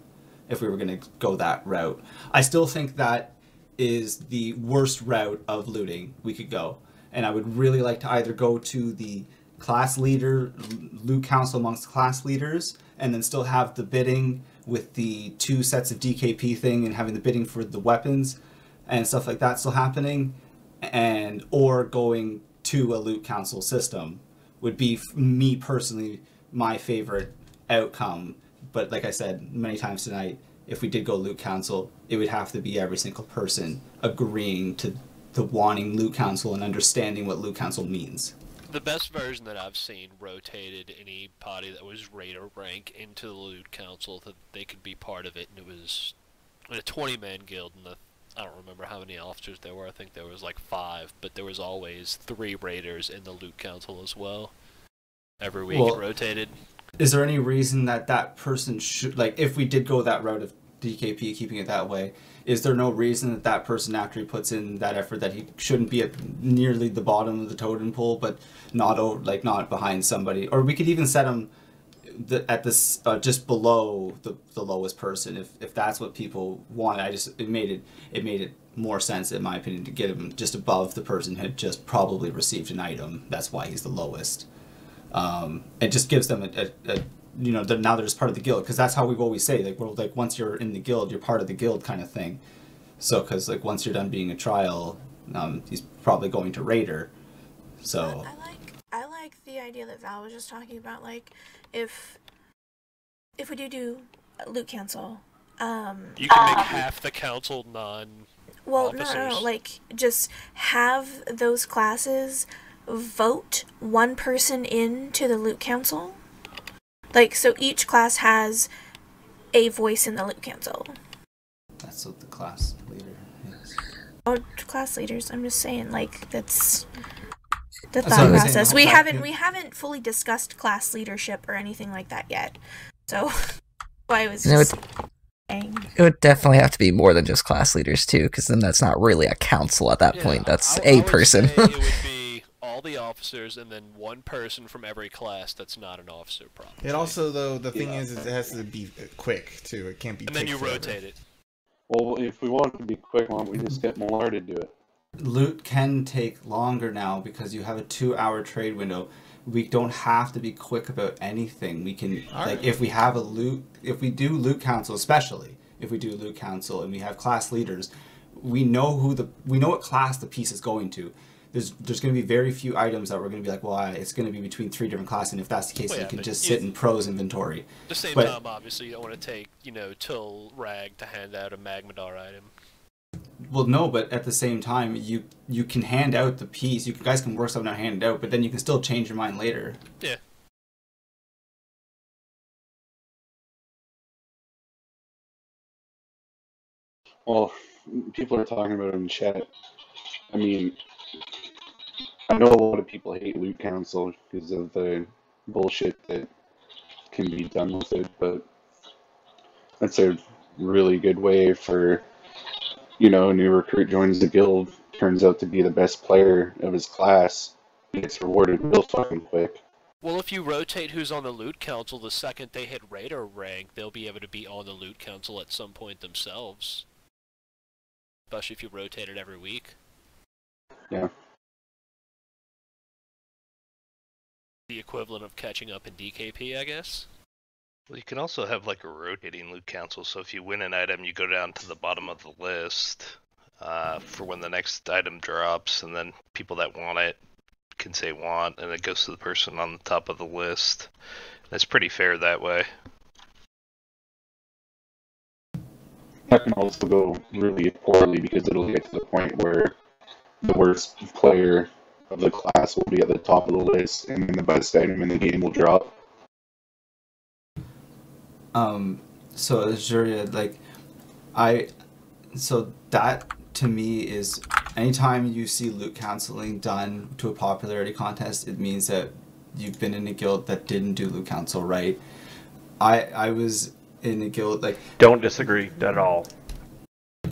if we were going to go that route. I still think that is the worst route of looting we could go, and I would really like to either go to the class leader loot council amongst class leaders, and then still have the bidding with the 2 sets of DKP thing, and having the bidding for the weapons and stuff like that still happening, or going to a loot council system would be, me personally, my favorite outcome. But like I said many times tonight, if we did go loot council, it would have to be every single person agreeing to the wanting loot council and understanding what loot council means. The best version that I've seen rotated any party that was raider rank into the loot council that they could be part of it, and it was a 20-man guild, and I don't remember how many officers there were. I think there was like 5, but there was always 3 raiders in the loot council as well. Every week it rotated. Is there any reason that person should, like, if we did go that route of DKP, keeping it that way, is there no reason that person, after he puts in that effort, that he shouldn't be at nearly the bottom of the totem pole, but not behind somebody? Or we could even set him at this just below the lowest person, if that's what people want. It made it more sense, in my opinion, to get him just above the person who had just probably received an item. That's why he's the lowest. It just gives them now they're just part of the guild, because that's how we've always say, like, we're like, once you're in the guild, you're part of the guild kind of thing. So, because like once you're done being a trial, he's probably going to raider. So I like the idea that Val was just talking about, like, if we do loot council, you can make half the council non-officers. No, like, just have those classes vote one person into the loot council. Like, so each class has a voice in the loot council. That's what the class leader is. Oh, class leaders, I'm just saying, like, that's the thought process. We haven't fully discussed class leadership or anything like that yet. So, I was just saying. It would definitely have to be more than just class leaders, too, because then that's not really a council at that point. That's a person. It would be all the officers and then one person from every class that's not an officer, probably. It also, though, the thing is it has to be quick, too. It can't be And then you rotate it. Well, if we want it to be quick, why don't we just get Millar to do it? Loot can take longer now because you have a 2-hour trade window. We don't have to be quick about anything. We can, if we have if we do loot council, especially if we do loot council and we have class leaders, we know what class the piece is going to. There's going to be very few items that we're going to be like, well, it's going to be between 3 different classes, and if that's the case, you can just sit in pro's inventory. At the same time, obviously, you don't want to take, till rag to hand out a Magmadar item. Well, no, but at the same time, you can hand out the piece. You guys can work something out, hand it out, but then you can still change your mind later. Yeah. Well, people are talking about it in chat. I mean, I know a lot of people hate Loot Council because of the bullshit that can be done with it, but that's a really good way for, you know, a new recruit joins the guild, turns out to be the best player of his class, gets rewarded real fucking quick. Well, if you rotate who's on the Loot Council, the second they hit Raider rank, they'll be able to be on the Loot Council at some point themselves. Especially if you rotate it every week. Yeah. The equivalent of catching up in DKP, I guess? Well, you can also have like a rotating loot council, so if you win an item, you go down to the bottom of the list for when the next item drops, and then people that want it can say want, and it goes to the person on the top of the list. It's pretty fair that way. That can also go really poorly because it'll get to the point where the worst player of the class will be at the top of the list, and then the best item in the game will drop. So Azuria, like, so that to me is, anytime you see loot counseling done to a popularity contest, it means that you've been in a guild that didn't do loot council right. I was in a guild, like... Don't disagree at all.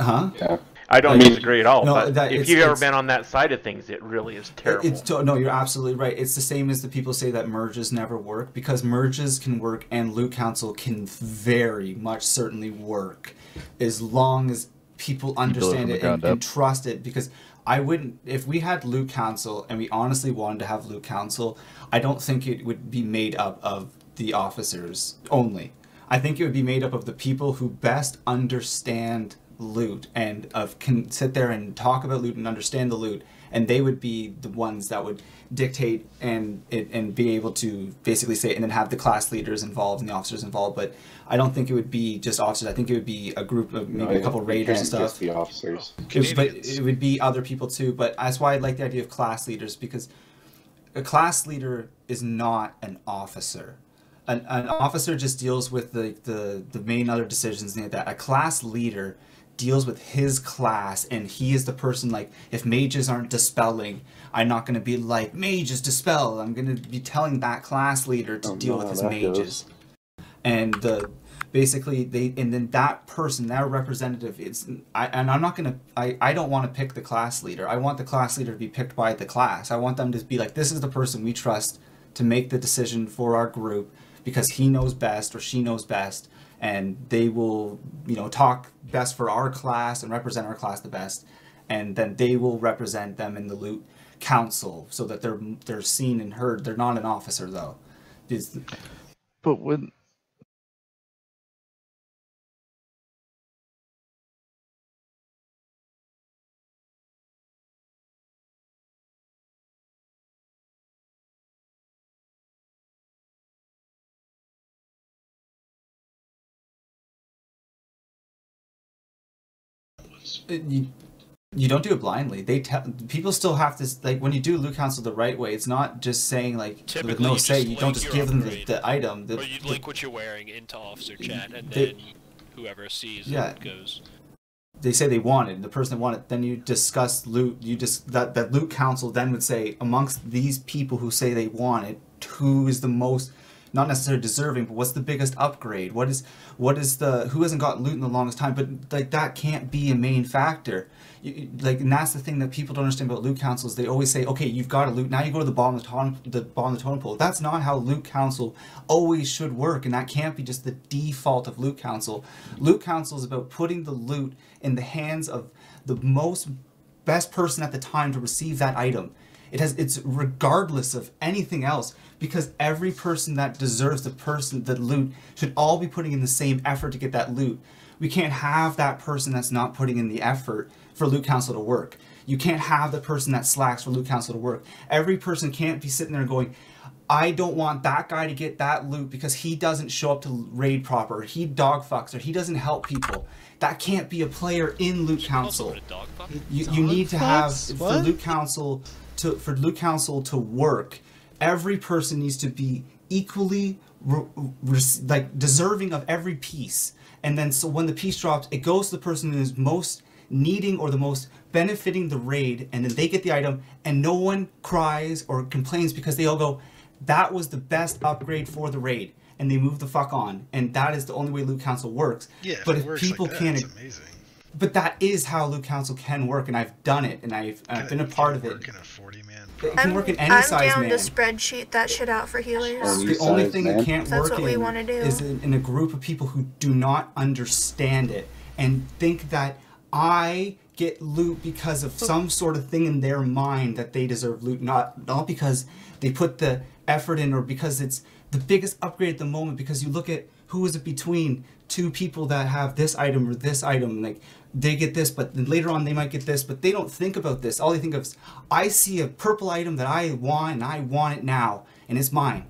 Huh? Yeah. I don't disagree at all, no, but if you've ever been on that side of things, it really is terrible. No, you're absolutely right. It's the same as the people say that merges never work, because merges can work and loot council can very much certainly work as long as people understand it and trust it. Because I wouldn't, if we had loot council and we honestly wanted to have loot council, I don't think it would be made up of the officers only. I think it would be made up of the people who best understand loot and can sit there and talk about loot and understand the loot, and they would be the ones that would dictate and be able to basically say, and then have the class leaders involved and the officers involved. But I don't think it would be just officers. I think it would be a group of maybe a couple of raiders and stuff. Just the officers. But it would be other people too. But that's why I like the idea of class leaders, because a class leader is not an officer. An officer just deals with the main other decisions and that. A class leader deals with his class, and he is the person, like, if mages aren't dispelling, I'm not going to be like, mages dispel. I'm going to be telling that class leader to deal with his mages. And basically then that person, that representative, I don't want to pick the class leader. I want the class leader to be picked by the class. I want them to be like, this is the person we trust to make the decision for our group, because he knows best or she knows best, and they will, talk best for our class and represent our class the best, and then they will represent them in the loot council so that they're seen and heard. They're not an officer though. But when you don't do it blindly. People still have to, like, when you do loot council the right way, it's not just saying, like, with no say. You don't just give them the item. Or you link what you're wearing into officer chat, and then whoever sees it goes. They say they want it, and the person that want it, then you discuss loot. That loot council then would say, amongst these people who say they want it, who is the most, not necessarily deserving, but what's the biggest upgrade? What is the, who hasn't got loot in the longest time? But, like, that can't be a main factor. And that's the thing that people don't understand about loot councils. They always say, okay, you've got a loot, now you go to the bottom of the totem pole. That's not how loot council always should work, and that can't be just the default of loot council. Loot council is about putting the loot in the hands of the best person at the time to receive that item. It's regardless of anything else, because every person that deserves the loot should all be putting in the same effort to get that loot. We can't have that person that's not putting in the effort for loot council to work. You can't have the person that slacks for loot council to work. Every person can't be sitting there going, I don't want that guy to get that loot because he doesn't show up to raid proper, or he dog fucks, or he doesn't help people. That can't be a player in loot council. You need to have, for loot council to work, every person needs to be equally deserving of every piece. And then so when the piece drops, it goes to the person who is most needing or the most benefiting the raid, and then they get the item, and no one cries or complains because they all go, that was the best upgrade for the raid, and they move the fuck on. And that is the only way Loot Council works. Yeah, but if if it works people like that, can't, it's amazing. but that is how Loot Council can work, and I've done it, and I've been a part of it. Work in a 40-man. It can work in any I'm size down man. to spreadsheet that shit out for healers. The only thing it can't That's work what we in wanna do. is in a group of people who do not understand it and think that I get loot because of some sort of thing in their mind that they deserve loot, not because they put the effort in or because it's the biggest upgrade at the moment. Because you look at who is it between two people that have this item or this item, like they get this, but then later on they might get this, but they don't think about this. All they think of is, I see a purple item that I want and I want it now and it's mine.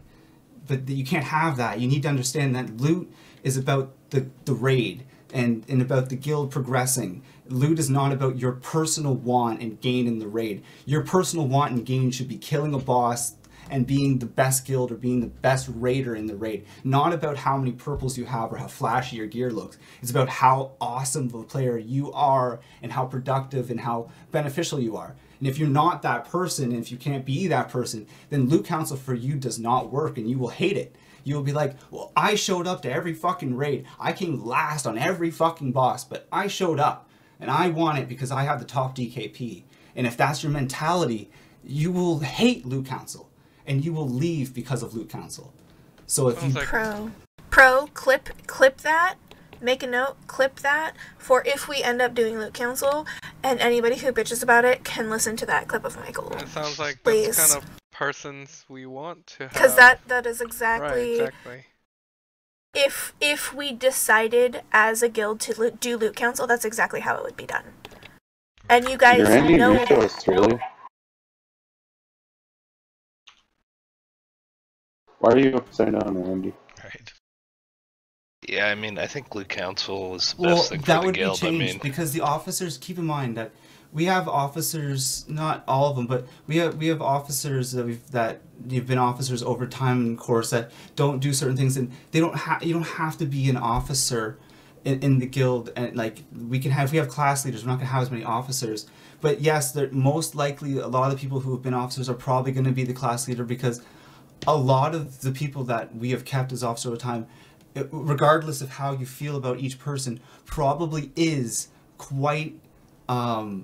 But you can't have that. You need to understand that loot is about the raid and about the guild progressing. Loot is not about your personal want and gain in the raid. Your personal want and gain should be killing a boss and being the best guild or being the best raider in the raid. Not about how many purples you have or how flashy your gear looks. It's about how awesome of a player you are and how productive and how beneficial you are. And if you're not that person, and if you can't be that person, then Loot Council for you does not work and you will hate it. You will be like, well, I showed up to every fucking raid. I came last on every fucking boss, but I showed up and I want it because I have the top DKP. And if that's your mentality, you will hate Loot Council and you will leave because of Loot Council. So if you Pro, clip that, make a note, clip that for if we end up doing Loot Council, and anybody who bitches about it can listen to that clip of Michael. It sounds like please. that's kind of persons we want to have. Because that is exactly. Right, exactly. If we decided as a guild to do Loot Council, that's exactly how it would be done. And you guys know that. Really? Why are you upside down, Randy? Right. Yeah, I mean, I think Loot Council is the best thing for the guild. That would be changed because the officers, keep in mind that we have officers, not all of them, but we have officers that you've been officers over time in course that don't do certain things, and they don't you don't have to be an officer in the guild. And like we have class leaders, we're not gonna have as many officers. But yes, most likely a lot of the people who have been officers are probably going to be the class leader, because a lot of the people that we have kept as officers over time, regardless of how you feel about each person, probably is quite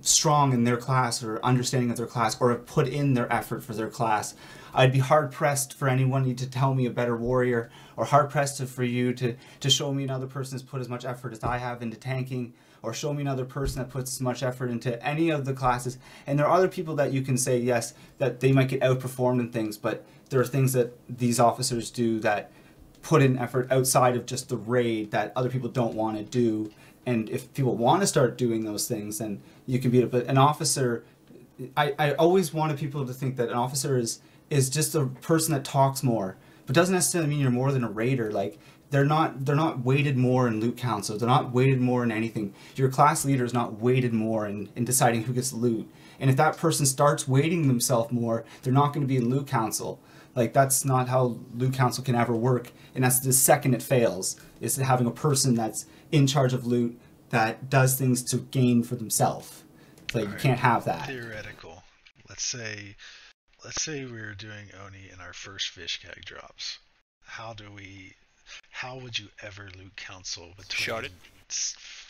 strong in their class or understanding of their class, or have put in their effort for their class. I'd be hard pressed for anyone to tell me a better warrior, or hard pressed for you to show me another person that's put as much effort as I have into tanking, or show me another person that puts as much effort into any of the classes. And there are other people that you can say, yes, that they might get outperformed in things, but there are things that these officers do that put in effort outside of just the raid that other people don't want to do. And if people want to start doing those things, then you can beat it. But an officer, I always wanted people to think that an officer is just a person that talks more, but doesn't necessarily mean you're more than a raider. Like they're not weighted more in Loot Council. They're not weighted more in anything. Your class leader is not weighted more in deciding who gets loot. And if that person starts weighting themselves more, they're not going to be in Loot Council. Like that's not how Loot Council can ever work. And that's the second it fails, is having a person that's in charge of loot that does things to gain for themselves. Like you can't have that. Theoretical. Let's say we're doing Oni and our first fish gag drops. How would you ever Loot Council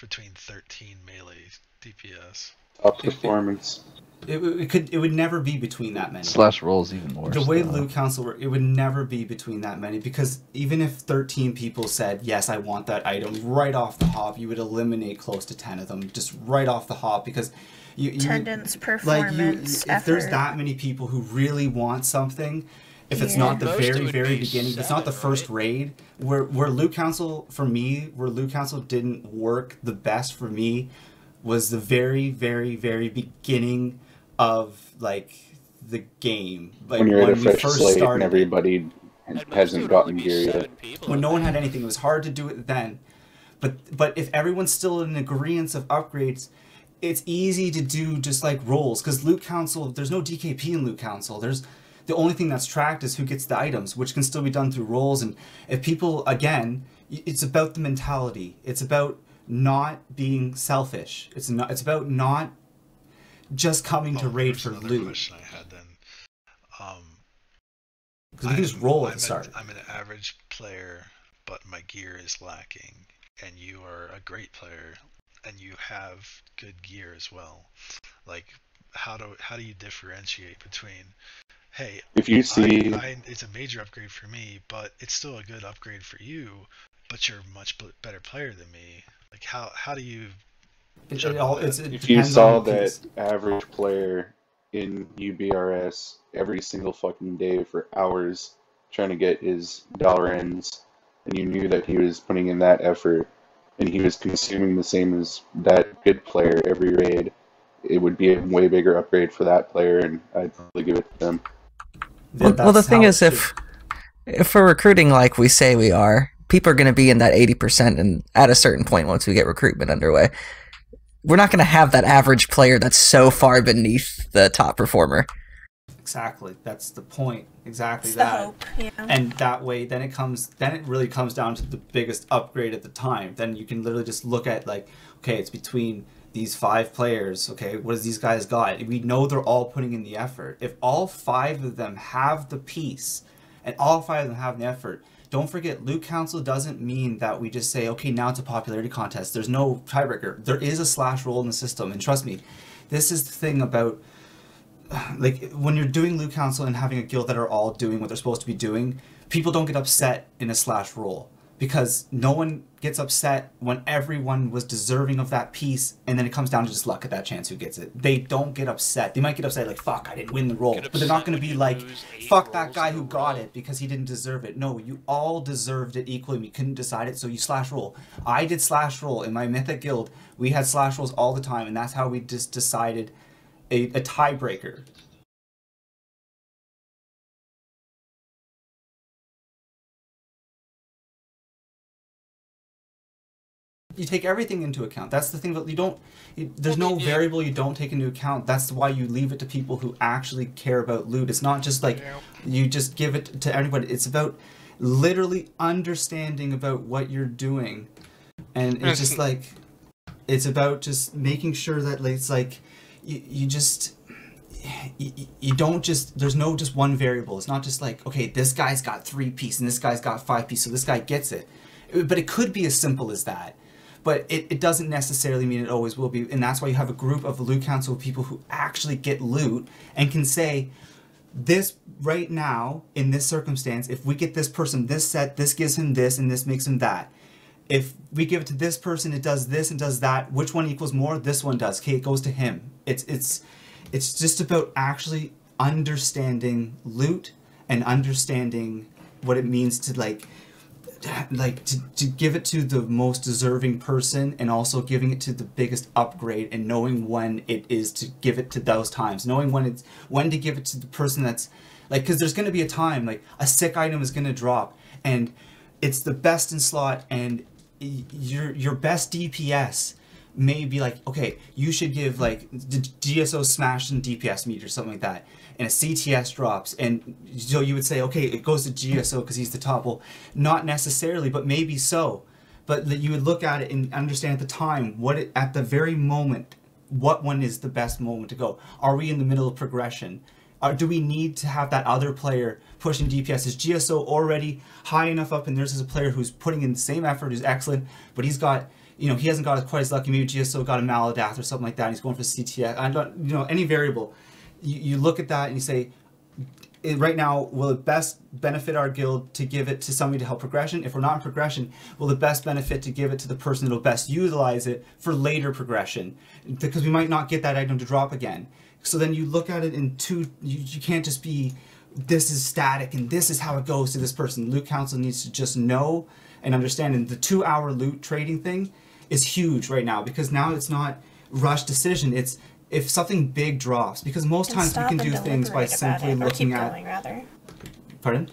between 13 melee DPS? Top performance. It would never be between that many. Slash rolls even worse. The way Loot Council works, it would never be between that many, because even if 13 people said, yes, I want that item, right off the hop, you would eliminate close to 10 of them, just right off the hop, because attendance, performance, if there's that many people who really want something, if it's not the very beginning, if it's not the first raid, where Loot Council, for me, where Loot Council didn't work the best for me, was the very beginning of like the game, like when you're when at a we fresh first slate started, and everybody hasn't gotten gear yet. When no one had anything, it was hard to do it then. But if everyone's still in agreement of upgrades, it's easy to do just like rolls, because Loot Council, there's no DKP in Loot Council. There's the only thing that's tracked is who gets the items, which can still be done through rolls. And if people, again, it's about the mentality. It's about not being selfish. It's about not just coming to raid for loot. Question I had then. Because we can just roll at the start. I'm an average player, but my gear is lacking, and you are a great player, and you have good gear as well. Like, how do you differentiate between, hey, if you see, it's a major upgrade for me, but it's still a good upgrade for you, but you're a much better player than me. Like, how do you? If you saw that average player in UBRS every single fucking day for hours trying to get his dollar ends, and you knew that he was putting in that effort, and he was consuming the same as that good player every raid, it would be a way bigger upgrade for that player, and I'd probably give it to them. Well, the thing is, if we're recruiting like we say we are, people are going to be in that 80%, and at a certain point, once we get recruitment underway, we're not going to have that average player that's so far beneath the top performer. Exactly, that's the point. Exactly that. Hope, yeah. And that way, then it really comes down to the biggest upgrade at the time. Then you can literally just look at, like, okay, it's between these 5 players. Okay, what does these guys got? We know they're all putting in the effort. If all 5 of them have the piece, and all 5 of them have the effort, don't forget, Loot Council doesn't mean that we just say, okay, now it's a popularity contest. There's no tiebreaker. There is a slash roll in the system, and trust me, this is the thing about, like, when you're doing Loot Council and having a guild that are all doing what they're supposed to be doing, people don't get upset in a slash roll, because no one gets upset when everyone was deserving of that piece, and then it comes down to just luck at that chance who gets it. They don't get upset. They might get upset like, fuck, I didn't win the roll. But they're not going to be like, fuck that guy who got it because he didn't deserve it. No, you all deserved it equally. You couldn't decide it, so you slash roll. I did slash roll in my Mythic guild. We had slash rolls all the time, and that's how we just decided a tiebreaker. You take everything into account. That's the thing that there's no variable you don't take into account. That's why you leave it to people who actually care about loot. It's not just like you just give it to everybody. It's about literally understanding about what you're doing. And it's just like, it's about just making sure that it's like, you don't just, there's no just one variable. It's not just like, okay, this guy's got 3 pieces and this guy's got 5 pieces, so this guy gets it. But it could be as simple as that. But it doesn't necessarily mean it always will be, and that's why you have a group of Loot Council of people who actually get loot and can say, this right now, in this circumstance, if we get this person this set, this gives him this, and this makes him that. If we give it to this person, it does this and does that. Which one equals more? This one does. Okay, it goes to him. It's just about actually understanding loot and understanding what it means to to give it to the most deserving person, and also giving it to the biggest upgrade, and knowing when it is to give it to those times, knowing when to give it to the person that's like, because there's going to be a time like a sick item is going to drop and it's the best in slot, and your best DPS may be like, okay, you should give like the GSO smash and DPS meter or something like that, and a CTS drops, and so you would say, okay, it goes to GSO because he's the top. Well, not necessarily, but maybe so. But you would look at it and understand at the time, at the very moment, what one is the best moment to go. Are we in the middle of progression? Do we need to have that other player pushing DPS? Is GSO already high enough up, and there's a player who's putting in the same effort, who's excellent, but he's got, he hasn't got quite as lucky. Maybe GSO got a Maladath or something like that, and he's going for CTS. I don't, any variable. You look at that and you say, right now, will it best benefit our guild to give it to somebody to help progression? If we're not in progression, will it best benefit to give it to the person that will best utilize it for later progression? Because we might not get that item to drop again. So then you look at it in you can't just be, this is static and this is how it goes to this person. Loot Council needs to just know and understand. And the 2-hour loot trading thing is huge right now, because now it's not rush decision. It's if something big drops, because most times we can do things by simply looking at. Going, rather. Pardon?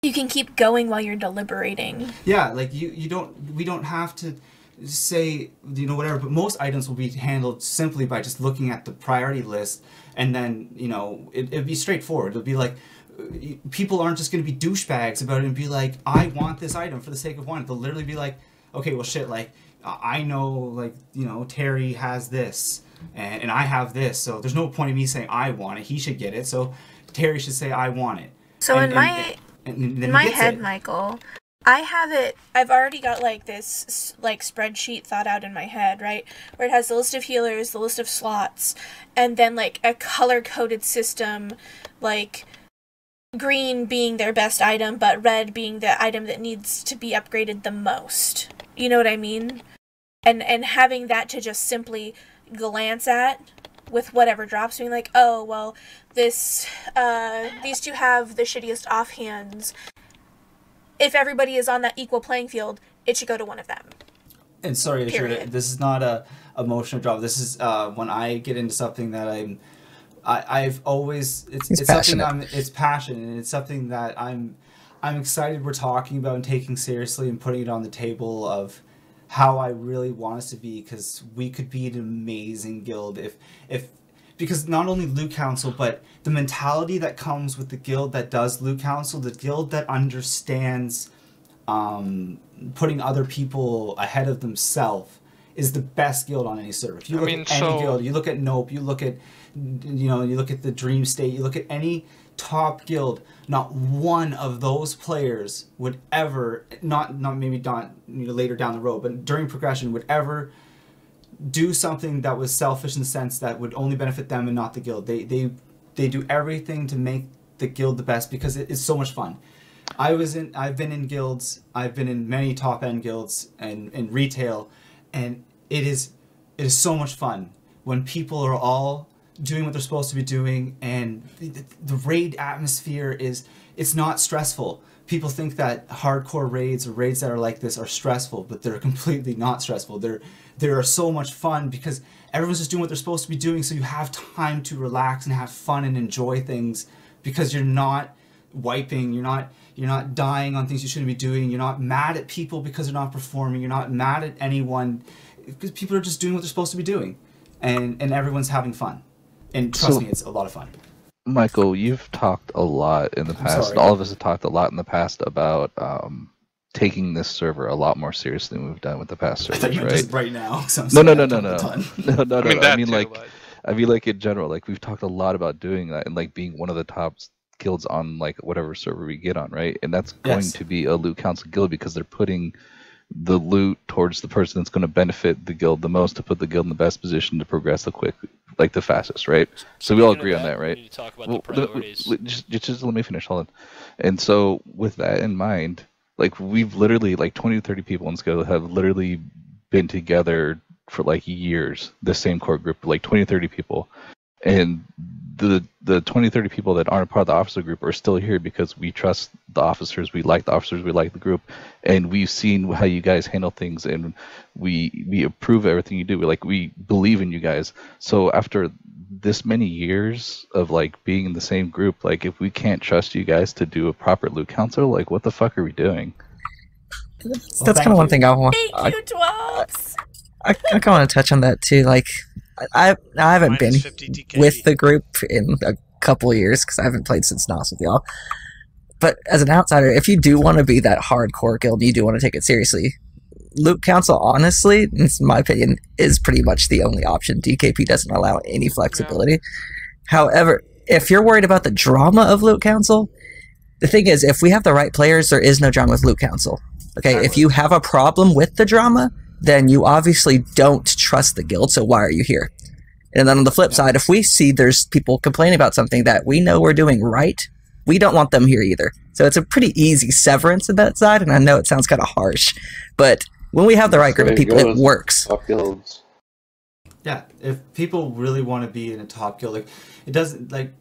You can keep going while you're deliberating. Yeah, like we don't have to say, whatever, but most items will be handled simply by just looking at the priority list, and then, it'd be straightforward. It'll be like, people aren't just going to be douchebags about it and be like, I want this item for the sake of wanting it. They'll literally be like, okay, well, shit, like, I know, like, you know, Terry has this, and I have this, so there's no point in me saying I want it. He should get it, so Terry should say I want it. So in my head, Michael, I've already got like this like spreadsheet thought out in my head, right? Where it has the list of healers, the list of slots, and then like a color-coded system, like green being their best item, but red being the item that needs to be upgraded the most. You know what I mean? And having that to just simply glance at with whatever drops, being like, oh, well, these two have the shittiest offhands. If everybody is on that equal playing field, it should go to one of them. And sorry, this is not a emotional drop. This is when I get into something that I've always it's something it's passion, and it's something that I'm excited we're talking about and taking seriously and putting it on the table of how I really want us to be, because we could be an amazing guild if because not only loot council, but the mentality that comes with the guild that does loot council, the guild that understands putting other people ahead of themselves, is the best guild on any server. If you look at any guild, you look at Nope, you look at you look at the Dream State, you look at any top guild, not one of those players would ever, not later down the road, but during progression, would ever do something that was selfish in the sense that would only benefit them and not the guild. They do everything to make the guild the best because it's so much fun. I've been in guilds, I've been in many top end guilds and in retail, and it is so much fun when people are all doing what they're supposed to be doing, and the raid atmosphere it's not stressful. People think that hardcore raids or raids that are like this are stressful, but they're completely not stressful. They're so much fun because everyone's just doing what they're supposed to be doing, so you have time to relax and have fun and enjoy things because you're not wiping, you're not dying on things you shouldn't be doing, you're not mad at people because they're not performing, you're not mad at anyone because people are just doing what they're supposed to be doing, and everyone's having fun. And trust me, it's a lot of fun. Michael, you've talked a lot in the past, and all of us have talked a lot in the past about taking this server a lot more seriously than we've done with the past servers, I thought you meant right? just right now. No. I mean, like in general, like we've talked a lot about doing that and like being one of the top guilds on like whatever server we get on, right? And that's going to be a loot council guild because they're putting the loot towards the person that's going to benefit the guild the most to put the guild in the best position to progress the fastest, right? So we all agree on that, right? We need to talk about the priorities. Just let me finish, hold on. And so with that in mind, like we've literally, like 20 to 30 people in this guild have literally been together for like years, the same core group, like 20 to 30 people. And the 20, 30 people that aren't part of the officer group are still here because we trust the officers, we like the officers, we like the group, and we've seen how you guys handle things, and we approve everything you do. We believe in you guys. So after this many years of like being in the same group, like if we can't trust you guys to do a proper loot council, like what the fuck are we doing? That's kind of one thing I want. Thank you, Dwarfs! I kind of want to touch on that too. Like, I haven't been with the group in a couple of years because I haven't played since NOS with y'all. But as an outsider, if you do want to be that hardcore guild and you do want to take it seriously, Loot Council, honestly, in my opinion, is pretty much the only option. DKP doesn't allow any flexibility. Yeah. However, if you're worried about the drama of Loot Council, the thing is, if we have the right players, there is no drama with Loot Council. Okay, if you have a problem with the drama, then you obviously don't trust the guild, so why are you here? And then on the flip side, if we see there's people complaining about something that we know we're doing right, we don't want them here either. So it's a pretty easy severance on that side, and I know it sounds kind of harsh, but when we have the right group of people, it works. Top guilds. Yeah, if people really want to be in a top guild, like it doesn't, like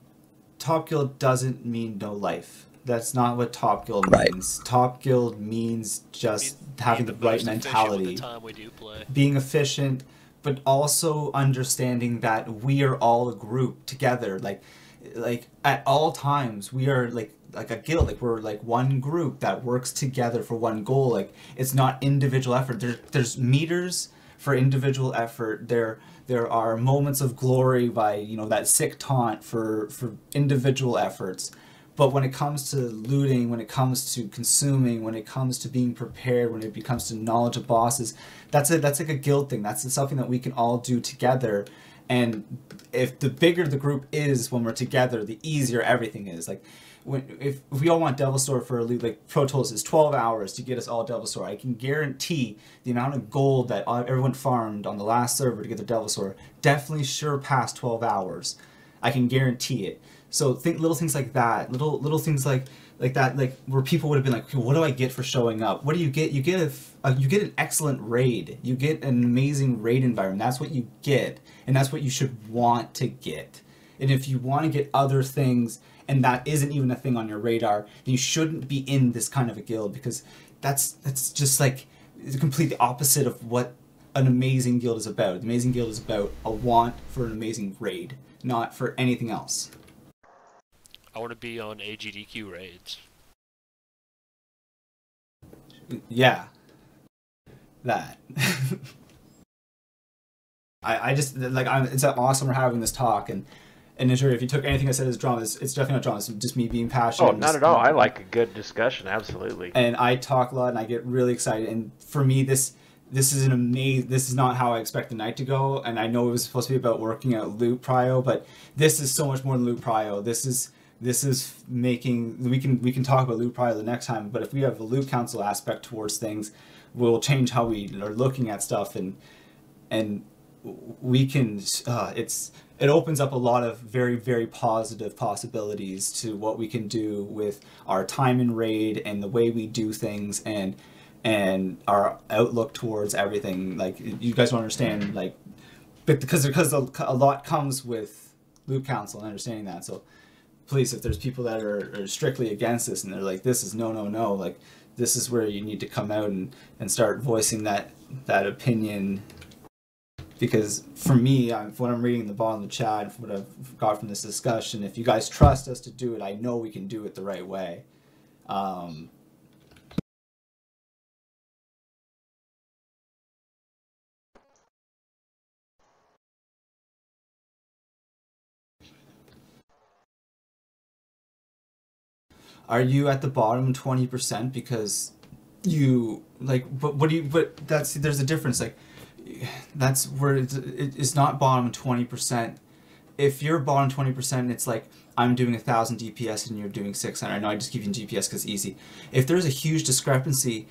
top guild doesn't mean no life. That's not what top guild means. Top guild means just having the right mentality, being efficient, but also understanding that we are all a group together. Like at all times, we are like a guild. Like we're like one group that works together for one goal. Like it's not individual effort. There's meters for individual effort. There are moments of glory by that sick taunt for individual efforts. But when it comes to looting, when it comes to consuming, when it comes to being prepared, when it comes to knowledge of bosses, that's like a guild thing. That's something that we can all do together. And if the bigger the group is when we're together, the easier everything is. Like, if we all want Devil Sword for a loot, like Pro told us, it's 12 hours to get us all Devil Sword. I can guarantee the amount of gold that everyone farmed on the last server to get the Devil Sword definitely sure past 12 hours. I can guarantee it. So think little things like that, little things like that, like where people would have been like, okay, what do I get for showing up? What do you get? You get you get an excellent raid. You get an amazing raid environment. That's what you get, and that's what you should want to get. And if you want to get other things, and that isn't even a thing on your radar, then you shouldn't be in this kind of a guild, because that's just like it's completely opposite of what an amazing guild is about. The amazing guild is about a want for an amazing raid, not for anything else. I want to be on AGDQ raids. Yeah. That. I just, like, it's awesome we're having this talk, and sure, if you took anything I said as drama, it's definitely not drama. It's just me being passionate. Oh, not at all. I like a good discussion, absolutely. And I talk a lot, and I get really excited. And for me, this is an amazing. This is not how I expect the night to go. And I know it was supposed to be about working at Loot Prio, but this is so much more than Loot Prio. This is making, we can talk about Loot Prio the next time. But if we have a Loot Council aspect towards things, we'll change how we are looking at stuff, and we can. It opens up a lot of very, very positive possibilities to what we can do with our time in raid and the way we do things, and our outlook towards everything. Like, you guys don't understand, like, but because a lot comes with Loot Council and understanding that. So please, if there's people that are strictly against this and they're like, this is no, like, this is where you need to come out and start voicing that opinion. Because for me, when I'm reading the bottom of the chat, from what I've got from this discussion, if you guys trust us to do it, I know we can do it the right way. Are you at the bottom 20% because you, like, but there's a difference. Like, that's where it's not bottom 20%. If you're bottom 20%, it's like, I'm doing 1,000 DPS and you're doing 600. I know I just give you DPS because it's easy. If there's a huge discrepancy,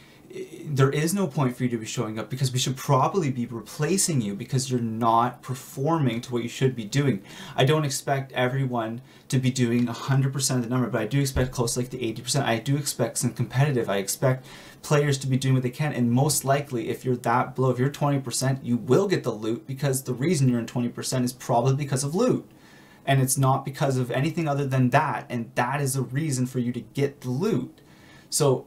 there is no point for you to be showing up, because we should probably be replacing you because you're not performing to what you should be doing. I don't expect everyone to be doing 100% of the number, but I do expect close to like the 80%. I do expect some competitive. I expect players to be doing what they can, and most likely, if you're that below, if you're 20%, you will get the loot, because the reason you're in 20% is probably because of loot. And it's not because of anything other than that, and that is a reason for you to get the loot. So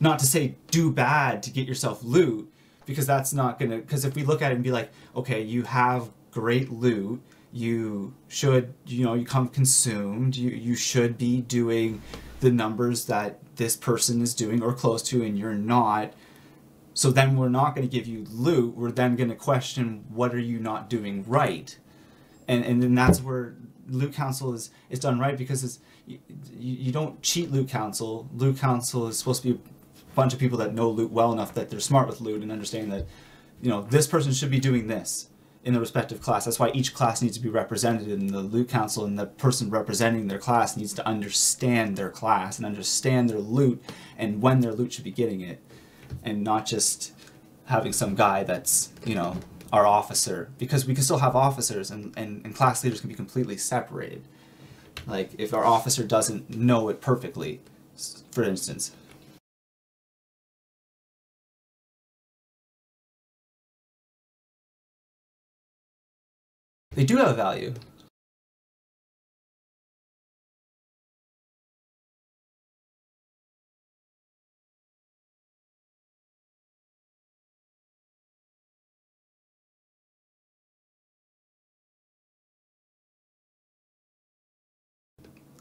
not to say do bad to get yourself loot, because that's not gonna, because if we look at it and be like, okay, you have great loot, you should, you come consumed, you should be doing the numbers that this person is doing or close to, and you're not, so then we're not going to give you loot. We're then going to question, what are you not doing right? And then that's where Loot Council is done right, because you don't cheat Loot Council. Loot Council is supposed to be a bunch of people that know loot well enough that they're smart with loot and understand that, this person should be doing this in the respective class. That's why each class needs to be represented in the Loot Council, and the person representing their class needs to understand their class and understand their loot and when their loot should be getting it, and not just having some guy that's, our officer, because we can still have officers, and class leaders can be completely separated. Like, if our officer doesn't know it perfectly, for instance. They do have a value.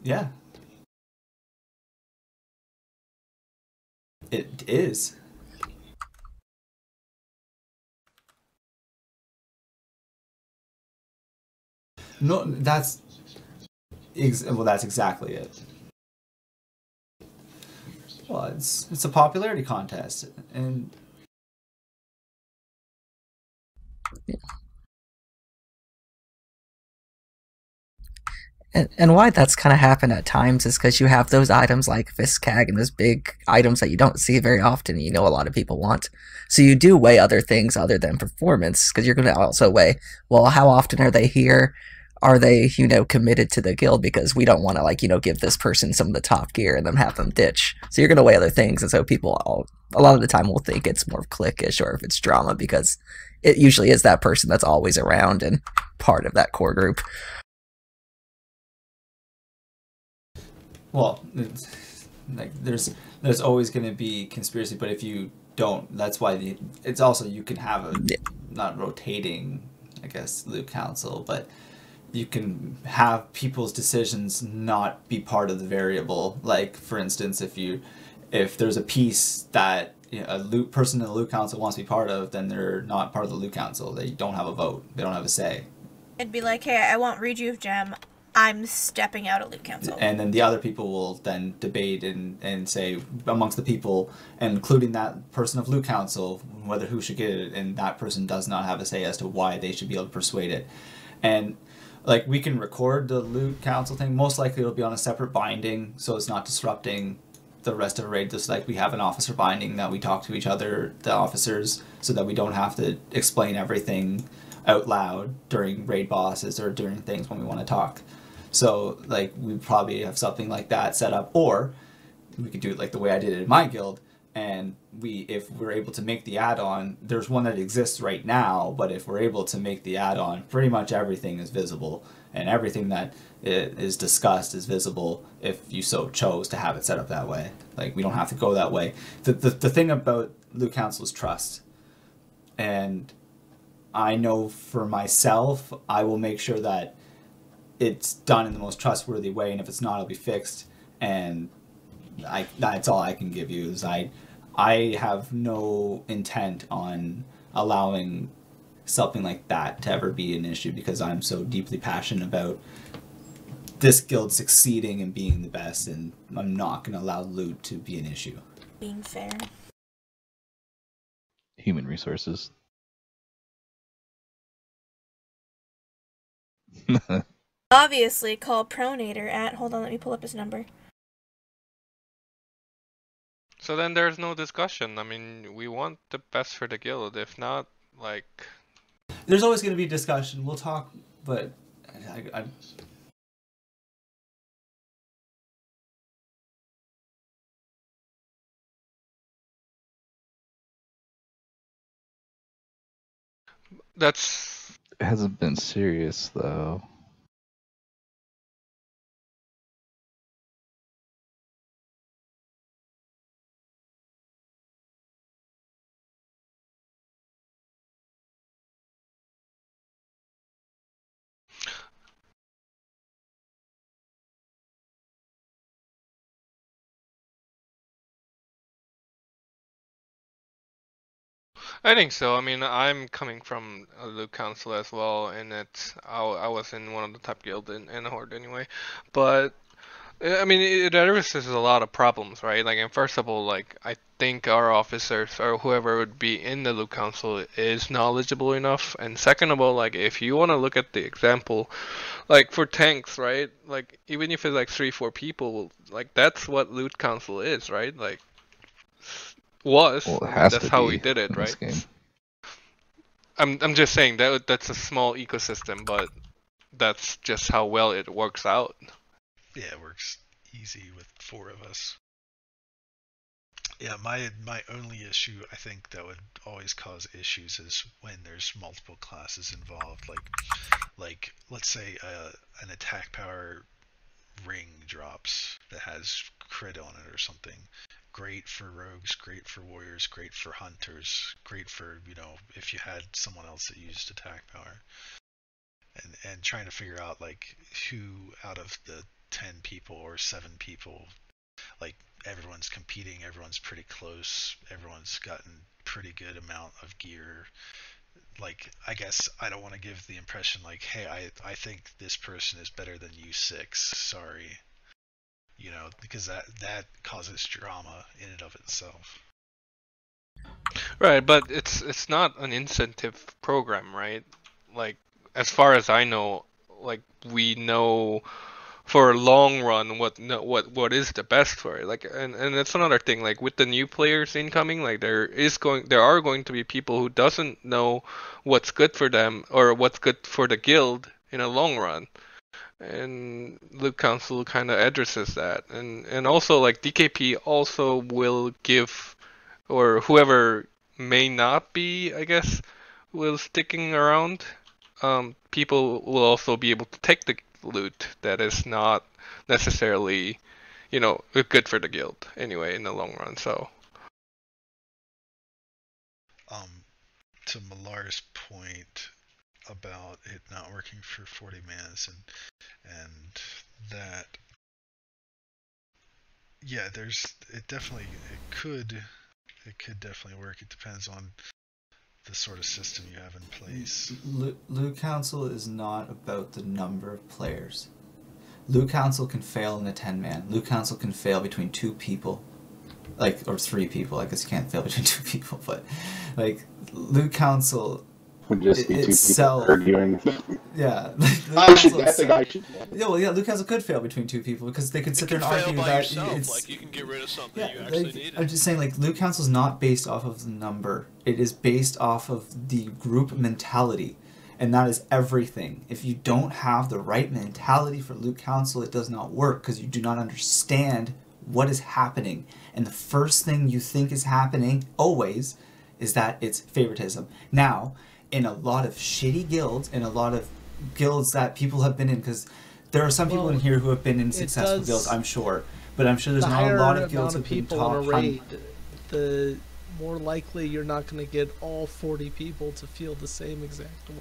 Yeah. It is. No, that's exactly it. Well, it's a popularity contest, and And why that's kind of happened at times is because you have those items like Viscag and those big items that you don't see very often, you know a lot of people want. So you do weigh other things other than performance, because you're going to also weigh, well, how often are they here? Are they, committed to the guild? Because we don't want to, give this person some of the top gear and then have them ditch. So you're going to weigh other things, and so people a lot of the time will think it's more cliquish or if it's drama, because it usually is that person that's always around and part of that core group. Well, there's always going to be conspiracy, but if you don't, that's why it's also, you can have a not rotating, I guess, loot council, but you can have people's decisions not be part of the variable. Like, for instance, if there's a piece that a loot person in the loot council wants to be part of, then they're not part of the loot council. They don't have a vote. They don't have a say. It'd be like, hey, I want Rejuve Gem. I'm stepping out of loot council. And then the other people will then debate and say amongst the people, including that person of loot council, whether who should get it, and that person does not have a say as to why they should be able to persuade it. And like, we can record the loot council thing. Most likely it'll be on a separate binding, so it's not disrupting the rest of the raid. Just like we have an officer binding that we talk to each other, the officers, so that we don't have to explain everything out loud during raid bosses or during things when we want to talk. So, like, we probably have something like that set up, or we could do it like the way I did it in my guild, and if we're able to make the add-on, there's one that exists right now, but if we're able to make the add-on, pretty much everything is visible, and everything that is discussed is visible if you so chose to have it set up that way. Like, we don't have to go that way. The thing about Loot Council is trust, and I know for myself, I will make sure that it's done in the most trustworthy way, and if it's not, it'll be fixed. And that's all I can give you, is I have no intent on allowing something like that to ever be an issue, because I'm so deeply passionate about this guild succeeding and being the best, and I'm not going to allow loot to be an issue. Being fair. Human resources. Obviously, call Pronator at... Hold on, let me pull up his number. So then there's no discussion. I mean, we want the best for the guild. If not, like... There's always going to be discussion. We'll talk, but... I That's... It hasn't been serious, though. I think so. I mean, I'm coming from a loot council as well, and I was in one of the top guild in Horde anyway. But I mean, it addresses a lot of problems, right? Like, and first of all, like, I think our officers or whoever would be in the loot council is knowledgeable enough. And second of all, like, if you want to look at the example, like for tanks, right? Like, even if it's like 3-4 people, like, that's what loot council is, right? Like, was. Well, I mean, that's how we did it, right? Game. I'm just saying that's a small ecosystem, but that's just how well it works out. Yeah, it works easy with 4 of us. Yeah, my only issue, I think, that would always cause issues is when there's multiple classes involved. Like let's say an attack power ring drops that has crit on it or something. Great for rogues, great for warriors, great for hunters, great for, if you had someone else that used attack power. And trying to figure out, like, who out of the 10 people or 7 people, like, everyone's competing, everyone's pretty close, everyone's gotten pretty good amount of gear. Like, I guess I don't want to give the impression like, hey, I think this person is better than you 6, sorry. because that causes drama in and of itself. Right, but it's not an incentive program, right? Like, as far as I know, like, we know for a long run what is the best for it. Like, and that's another thing. Like, with the new players incoming, like, there are going to be people who doesn't know what's good for them or what's good for the guild in a long run. And Loot Council kind of addresses that, and also, like, DKP also will give, or whoever may not be, I guess, will sticking around. People will also be able to take the loot that is not necessarily, good for the guild anyway in the long run. So, to Millar's point about it not working for 40 mans and that, yeah, it could definitely work. It depends on the sort of system you have in place. Loot Council is not about the number of players. Loot Council can fail in a 10-man. Loot Council can fail between 2 people. Or 3 people. I guess you can't fail between 2 people, but Loot Council would just be 2 itself, people arguing. Yeah. I think I should. Yeah, well, yeah, Loot Council could fail between 2 people because they could sit there and argue that it's. Like, you can get rid of something you actually need. I'm just saying, Loot Council is not based off of the number. It is based off of the group mentality, and that is everything. If you don't have the right mentality for Loot Council, it does not work because you do not understand what is happening, and the first thing you think is happening always is that it's favoritism. Now, in a lot of shitty guilds, in a lot of guilds that people have been in, because there are some people in here who have been in successful guilds, I'm sure, but I'm sure there's not a lot of guilds who've been top raid, the more likely you're not going to get all 40 people to feel the same exact way.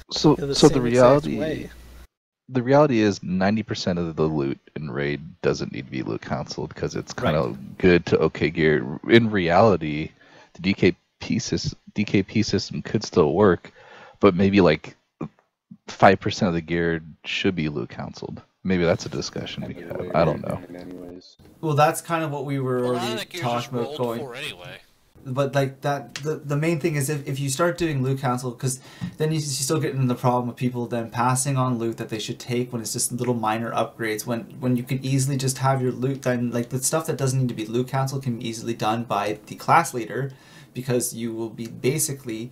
So the reality is 90% of the loot in raid doesn't need to be Loot Council because it's kind of good to okay gear. In reality, the DKP system could still work, but maybe 5% of the gear should be Loot Counciled. Maybe that's a discussion we could have. I don't know. Well, that's kind of what we were already talking about going. But the main thing is if you start doing Loot Council, because then you still get into the problem of people then passing on loot that they should take when it's just little minor upgrades, when you can easily just have your loot done, the stuff that doesn't need to be Loot Council can be easily done by the class leader, because you will be basically,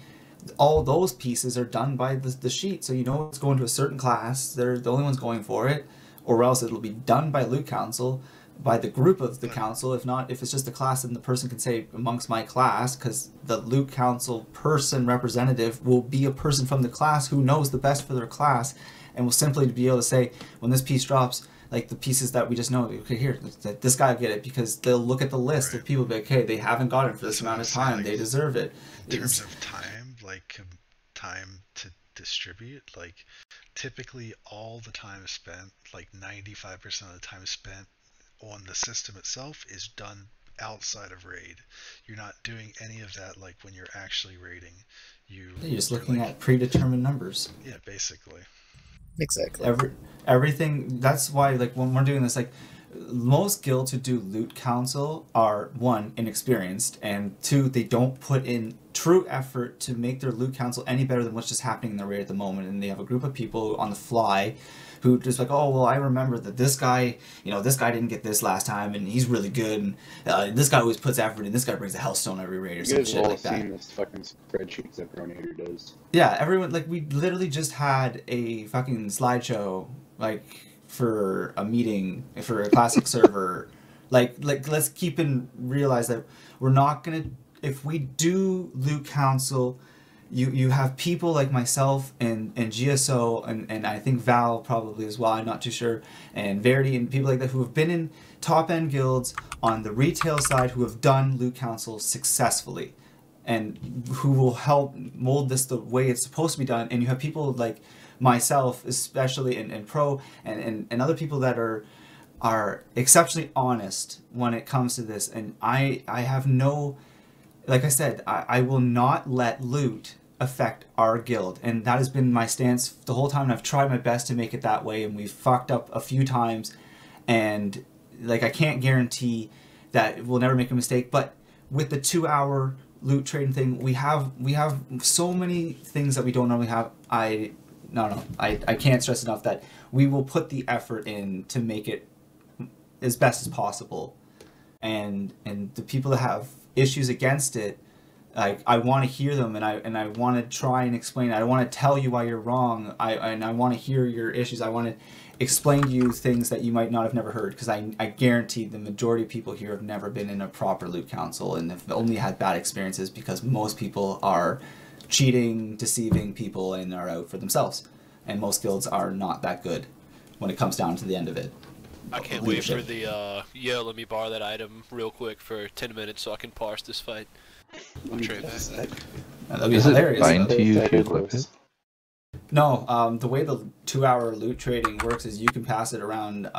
all those pieces are done by the sheet, so you know it's going to a certain class, they're the only ones going for it, or else it'll be done by Loot Council, by the group of the council. If not, if it's just a class, then the person can say amongst my class, because the Loot Council person representative will be a person from the class who knows the best for their class, and will simply be able to say, when this piece drops, the pieces that we just know, okay, here, this guy will get it, because they'll look at the list of people and be like, okay, they haven't got it for this amount of time, they deserve it. In terms of time, time to distribute, typically all the time spent, 95% of the time spent on the system itself is done outside of raid. You're not doing any of that when you're actually raiding. You're just looking at predetermined numbers. Yeah, basically. Exactly. Everything. That's why when we're doing this, most guilds who do Loot Council are 1, inexperienced, and 2, they don't put in true effort to make their Loot Council any better than what's just happening in the raid at the moment, and they have a group of people on the fly who just oh, well, I remember that this guy, this guy didn't get this last time, and he's really good, and this guy always puts effort in, this guy brings a Hellstone every raid, or some shit like that. You guys have all seen this fucking spreadsheets that Pronator does. Yeah, everyone, we literally just had a fucking slideshow, for a meeting, for a classic server. Let's keep and realize that we're not gonna, if we do Loot Council, you have people like myself and GSO and I think Val probably as well, I'm not too sure, and Verity and people like that who have been in top end guilds on the retail side who have done Loot Council successfully, and who will help mold this the way it's supposed to be done. And you have people like myself especially, and Pro and other people that are exceptionally honest when it comes to this. And I have no, like I said, I will not let loot affect our guild, and that has been my stance the whole time, and I've tried my best to make it that way, and we've fucked up a few times, and like I can't guarantee that we'll never make a mistake, but with the 2-hour loot trading thing, we have so many things that we don't normally have. I can't stress enough that we will put the effort in to make it as best as possible, and the people that have issues against it, like, I want to hear them, and I want to try and explain it. I want to tell you why you're wrong. I want to hear your issues. I want to explain to you things that you might not have never heard, because I guarantee the majority of people here have never been in a proper loot council and have only had bad experiences, because most people are cheating, deceiving people, and are out for themselves. And most guilds are not that good when it comes down to the end of it. I can't wait for the, let me borrow that item real quick for 10 minutes so I can parse this fight. I'll trade that. That'd be hilarious. Bind to you to equip it? No, the way the 2-hour loot trading works is you can pass it around.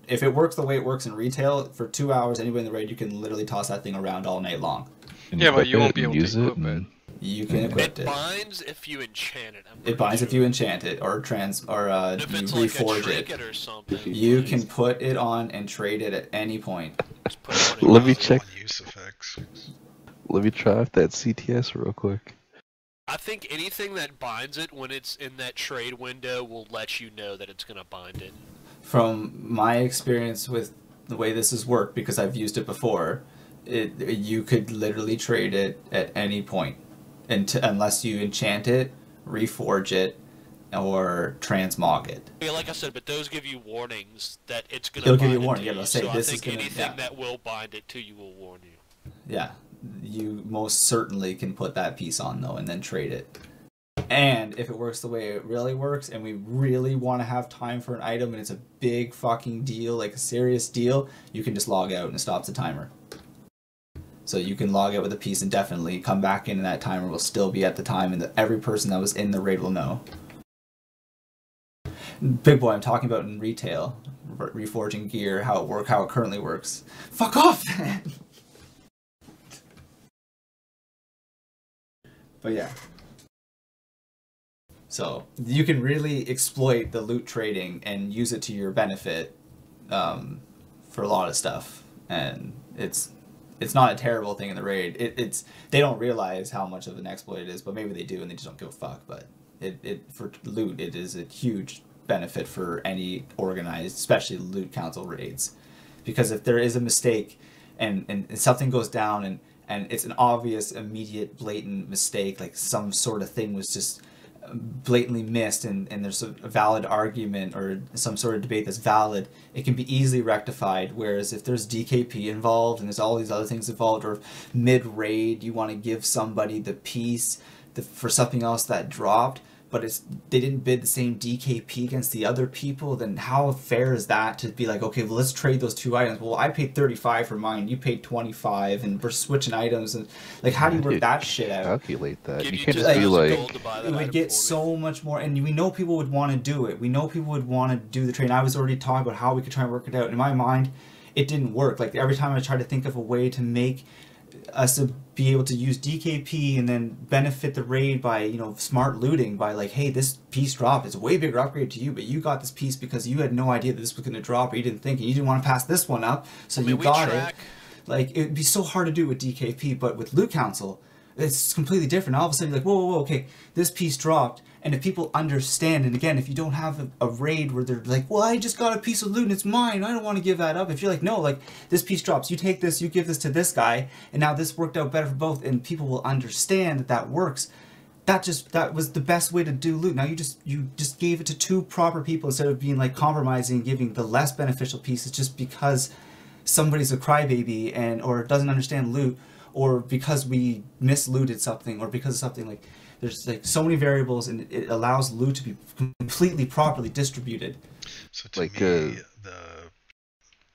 If it works the way it works in retail, for 2 hours, anybody in the raid, you can literally toss that thing around all night long. Yeah, but you won't be able to equip it. You can equip it. It binds if you enchant it. It binds if you enchant it, or you reforge it. Or something, you can put it on and trade it at any point. Let me check. Let me try out that CTS real quick. I think anything that binds it when it's in that trade window will let you know that it's going to bind it. From my experience with the way this has worked, because I've used it before, you could literally trade it at any point, unless you enchant it, reforge it, or transmog it. Yeah, like I said, but those give you warnings that it's going It'll to bind give you a it warning. to Yeah, you. they'll say so this I think is gonna, anything that will bind it to you will warn you. Yeah, you most certainly can put that piece on, though, and then trade it. And if it works the way it really works, and we really want to have time for an item, and it's a big fucking deal, like a serious deal, you can just log out and it stops the timer. So you can log out with a piece indefinitely, come back in, and that timer will still be at the time, and every person that was in the raid will know. Big boy, I'm talking about in retail, reforging gear, how it currently works. Fuck off, man! But yeah. So you can really exploit the loot trading and use it to your benefit for a lot of stuff, and it's not a terrible thing in the raid. They don't realize how much of an exploit it is, but maybe they do and they just don't give a fuck. But for loot, it is a huge benefit for any organized, especially loot council raids, because if there is a mistake and something goes down and it's an obvious, immediate, blatant mistake, like some sort of thing was just blatantly missed, and there's a valid argument or some sort of debate that's valid, it can be easily rectified. Whereas if there's DKP involved and there's all these other things involved, or mid-raid you want to give somebody the piece for something else that dropped, but they didn't bid the same DKP against the other people, then how fair is that to be like, okay, well, let's trade those two items. Well, I paid 35 for mine, you paid 25, and we're switching items, and like, how do you work that shit out? Calculate that. You can't just be like, it would get so much more, and we know people would want to do it. We know people would want to do the trade. I was already talking about how we could try and work it out. In my mind, it didn't work. Like, every time I tried to think of a way to make us to be able to use DKP and then benefit the raid by, smart looting, by like, hey, this piece dropped, it's a way bigger upgrade to you, but you got this piece because you had no idea that this was going to drop, or you didn't think, and you didn't want to pass this one up, so you got it. Like, it would be so hard to do with DKP, but with Loot Council, it's completely different. All of a sudden, you're like, whoa, okay, this piece dropped. And if people understand, and again, if you don't have a raid where they're like, well, I just got a piece of loot and it's mine, I don't want to give that up. If you're like, no, like, this piece drops, you take this, you give this to this guy, and now this worked out better for both, and people will understand that works. That was the best way to do loot. Now you just gave it to two proper people instead of being like compromising and giving the less beneficial pieces just because somebody's a crybaby or doesn't understand loot, or because we mislooted something, or because of something like. There's like so many variables, and it allows loot to be completely properly distributed. So to me,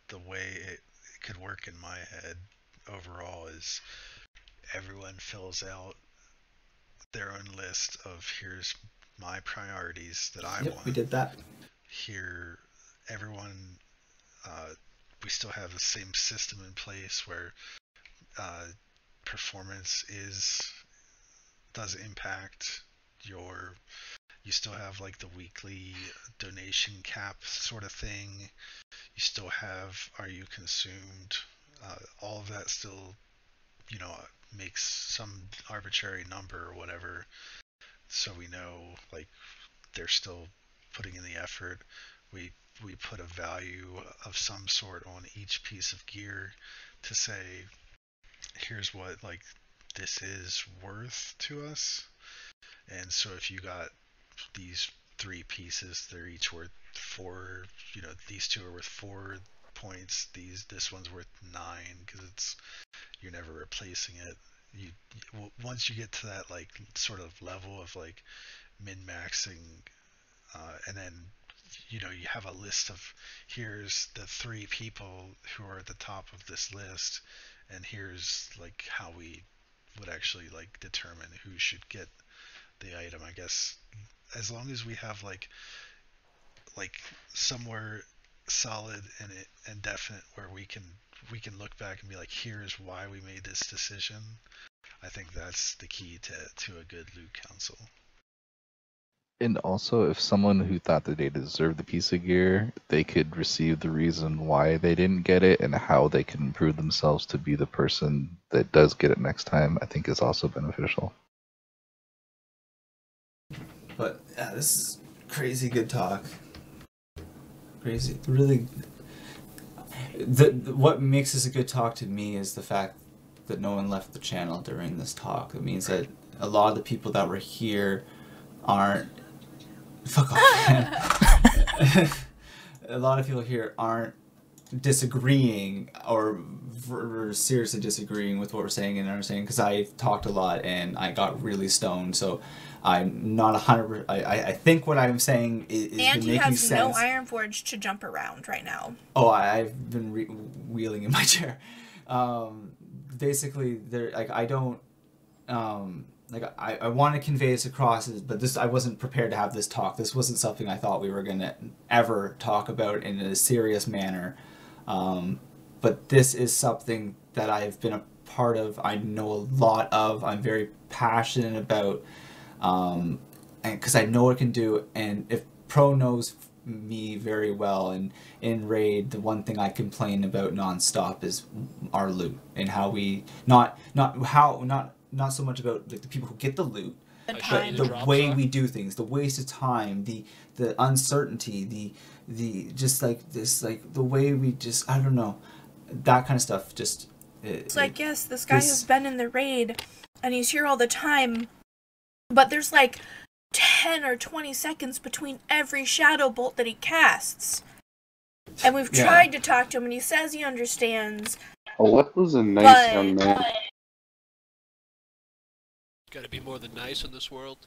the way it could work in my head overall is everyone fills out their own list of, here's my priorities that I want. We did that. Here, everyone, we still have the same system in place where performance does impact you still have like the weekly donation cap sort of thing. You still have Are You Consumed? All of that still, makes some arbitrary number or whatever, so we know like they're still putting in the effort. We put a value of some sort on each piece of gear to say, here's what like this is worth to us. And so if you got these 3 pieces, they're each worth 4. These 2 are worth 4 points. This one's worth 9 because you're never replacing it. Once you get to that like sort of level of like min-maxing, and then you have a list of, here's the 3 people who are at the top of this list, and here's like how we would actually like determine who should get the item. I guess as long as we have like somewhere solid and definite where we can look back and be like, here's why we made this decision. I think that's the key to a good loot council. And also, if someone who thought that they deserved the piece of gear, they could receive the reason why they didn't get it and how they can improve themselves to be the person that does get it next time, I think is also beneficial. But yeah, this is crazy good talk. Crazy, really. What makes this a good talk to me is the fact that no one left the channel during this talk. It means that a lot of the people that were here aren't. Fuck off, man. A lot of people here aren't disagreeing or seriously disagreeing with what we're saying and understanding, because I talked a lot and I got really stoned, so I'm not 100%. I think what I'm saying is and he making has sense. no Iron Forge to jump around right now. Oh, I've been wheeling in my chair. Basically, I don't. I want to convey this across, but I wasn't prepared to have this talk. This wasn't something I thought we were going to ever talk about in a serious manner. But this is something that I've been a part of. I know a lot of. I'm very passionate about, and because I know what it can do. And if Pro knows me very well, and in Raid, the one thing I complain about nonstop is our loot and how we not so much about like the people who get the loot, but the way we do things, the waste of time, the uncertainty, the just like this, like the way we just, I don't know, that kind of stuff. Just it's like, yes, this guy has been in the raid and he's here all the time, but there's like 10 or 20 seconds between every shadow bolt that he casts, and we've tried to talk to him and he says he understands. Aleppo's a nice young man. Gotta be more than nice in this world.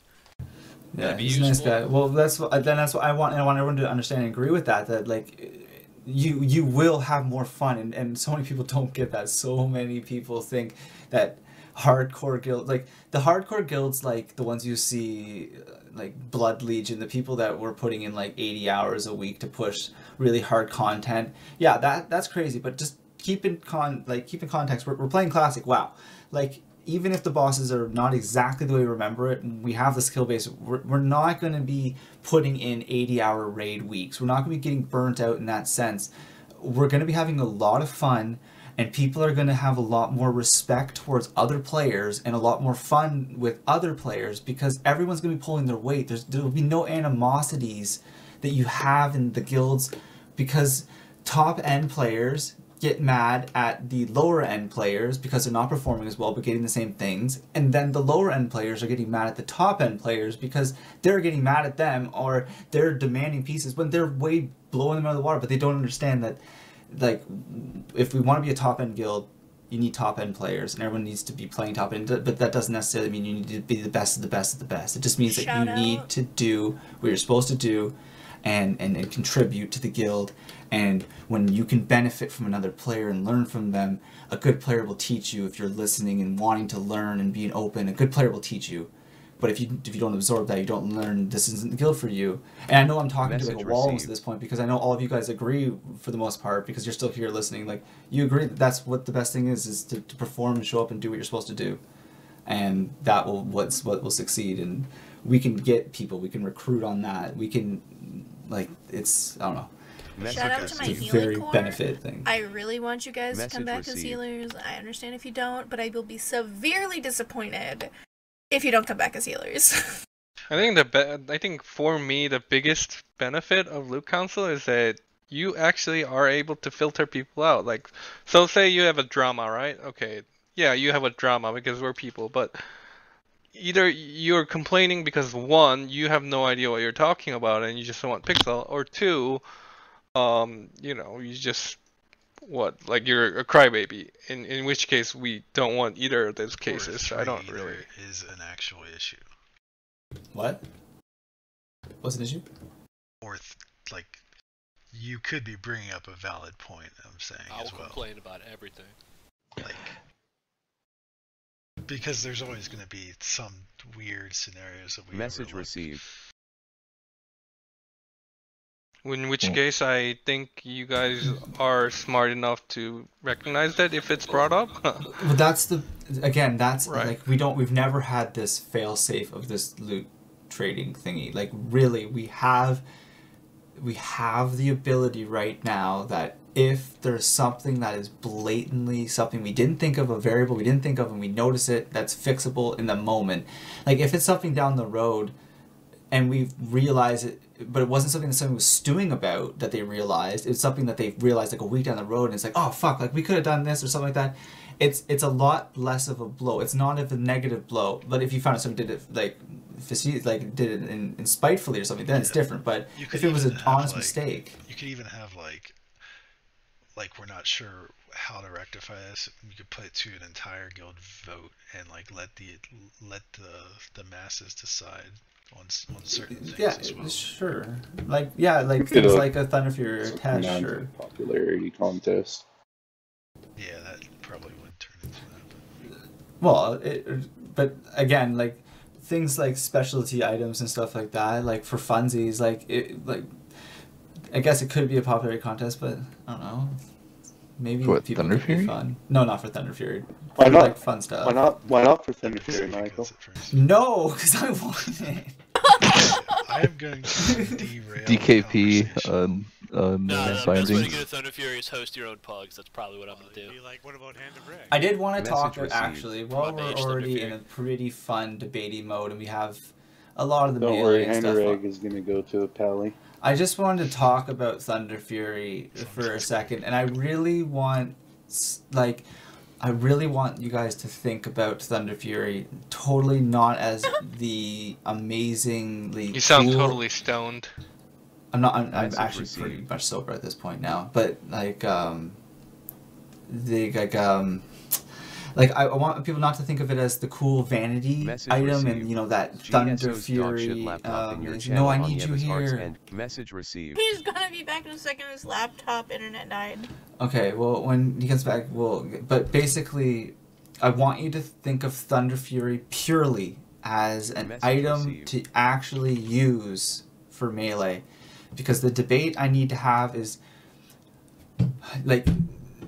Yeah, he's a nice guy. Well, that's what I want, and I want everyone to understand and agree with that. That like, you will have more fun, and so many people don't get that. So many people think that hardcore guilds, like the hardcore guilds, like the ones you see, like Blood Legion, the people that were putting in like 80 hours a week to push really hard content. Yeah, that's crazy. But just keep in context. We're playing classic WoW, like. Even if the bosses are not exactly the way we remember it, and we have the skill base, we're not going to be putting in 80-hour raid weeks. We're not going to be getting burnt out in that sense. We're going to be having a lot of fun, and people are going to have a lot more respect towards other players and a lot more fun with other players, because everyone's going to be pulling their weight. There will be no animosities that you have in the guilds, because top-end players get mad at the lower end players because they're not performing as well but getting the same things, and then the lower end players are getting mad at the top end players because they're getting mad at them, or they're demanding pieces when they're way blowing them out of the water. But they don't understand that, like, if we want to be a top end guild, you need top end players, and everyone needs to be playing top end, but that doesn't necessarily mean you need to be the best of the best of the best. It just means that you need to do what you're supposed to do and contribute to the guild. And when you can benefit from another player and learn from them, a good player will teach you. If you're listening and wanting to learn and being open, a good player will teach you. But if you don't absorb that, you don't learn, this isn't the guild for you. And I know I'm talking to like a wall at this point, because I know all of you guys agree for the most part, because you're still here listening. Like, you agree that that's what the best thing is to perform and show up and do what you're supposed to do. And that will what will succeed. And we can get people, we can recruit on that. We can, like, it's, I don't know. Shout out to my It's a healing very core. benefit thing. I really want you guys to Message come back as received. healers. I understand if you don't, but I will be severely disappointed if you don't come back as healers. I think for me the biggest benefit of Loot Council is that you actually are able to filter people out. Like, so say you have a drama, right? Okay, yeah, you have a drama because we're people, but either you're complaining because one, you have no idea what you're talking about and you just want pixel, or two, you just like you're a crybaby. In which case we don't want either of those cases. So I don't really. Is an actual issue. What? What's an issue? Or like, you could be bringing up a valid point. I'm saying as well. I'll complain about everything. Like, because there's always going to be some weird scenarios that we Message overlook. received. In which case, I think you guys are smart enough to recognize that if it's brought up. Well, that's Right. like we've never had this fail safe of this loot trading thingy. Like really, we have the ability right now that if there's something that is blatantly something we didn't think of, a variable we didn't think of, and we notice it, that's fixable in the moment. Like if it's something down the road and we realize it, but it wasn't something that someone was stewing about that they realized. It's something that they realized like a week down the road, and it's like, oh fuck, like we could have done this or something like that. It's a lot less of a blow. It's not of a negative blow. But if you found out someone did it did it in spitefully or something, then it's different. But if it was an honest mistake, you could even have like we're not sure how to rectify this. You could put it to an entire guild vote and like let the masses decide on certain things as well. Sure. Like things like a Thunder Fury or Test, sure. Popularity contest. Yeah, that probably would turn into that. Well, but again, like things like specialty items and stuff like that, like for funsies, I guess it could be a popularity contest, but I don't know. Maybe For what, people Thunder could be Fury? fun. No, not for Thunder Fury. Why For, not? like fun stuff. Why not for Thunder Fury, Michael? No, because I want it. I am going to derail DKP No, the best way to findings. get a Thunder Fury is host your own pugs. That's probably what I'm gonna do. Be like, what about Hand of Ray? I did want to talk Message actually. While we're Probation already in a pretty fun debating mode, and we have a lot of the Don't melee worry, and Hand of stuff. Egg is gonna go to a pally. I just wanted to talk about Thunder Fury for a second, and I really want you guys to think about Thunder Fury totally not as the amazingly. You sound cool... totally stoned. I'm not. I'm actually pretty much sober at this point now, but I want people not to think of it as the cool vanity Message item, received. and that GSO's Thunder dog Fury. shit laptop in your No, channel I on need you Yeva's Hearts here. and message received. He's gonna be back in a second. His laptop internet died. Okay, well, when he gets back, but basically, I want you to think of Thunder Fury purely as an item to actually use for melee. Because the debate I need to have is, like,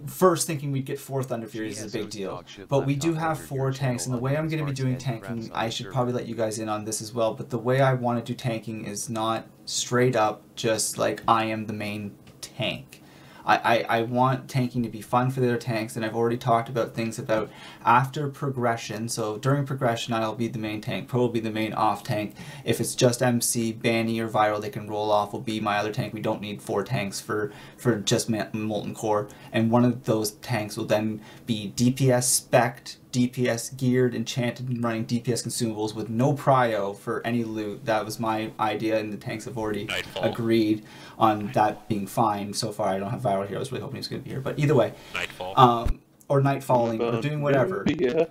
first thinking we'd get 4 Thunder Furies is a big deal. But we do have 4 tanks, and the way I'm going to be doing tanking, I should probably let you guys in on this as well, but the way I want to do tanking is not straight up just like I am the main tank. I want tanking to be fun for the other tanks, and I've already talked about things about after progression. So during progression, I'll be the main tank. Pro will be the main off tank. If it's just MC, Banny, or Viral, they can roll off, will be my other tank. We don't need 4 tanks for just Molten Core. And one of those tanks will then be DPS spec'd, DPS geared, enchanted, and running DPS consumables with no prio for any loot. That was my idea, and the tanks have already agreed on that being fine. So far, I don't have Viral here. I was really hoping he was going to be here. But either way, or Nightfalling, or doing whatever. Yeah.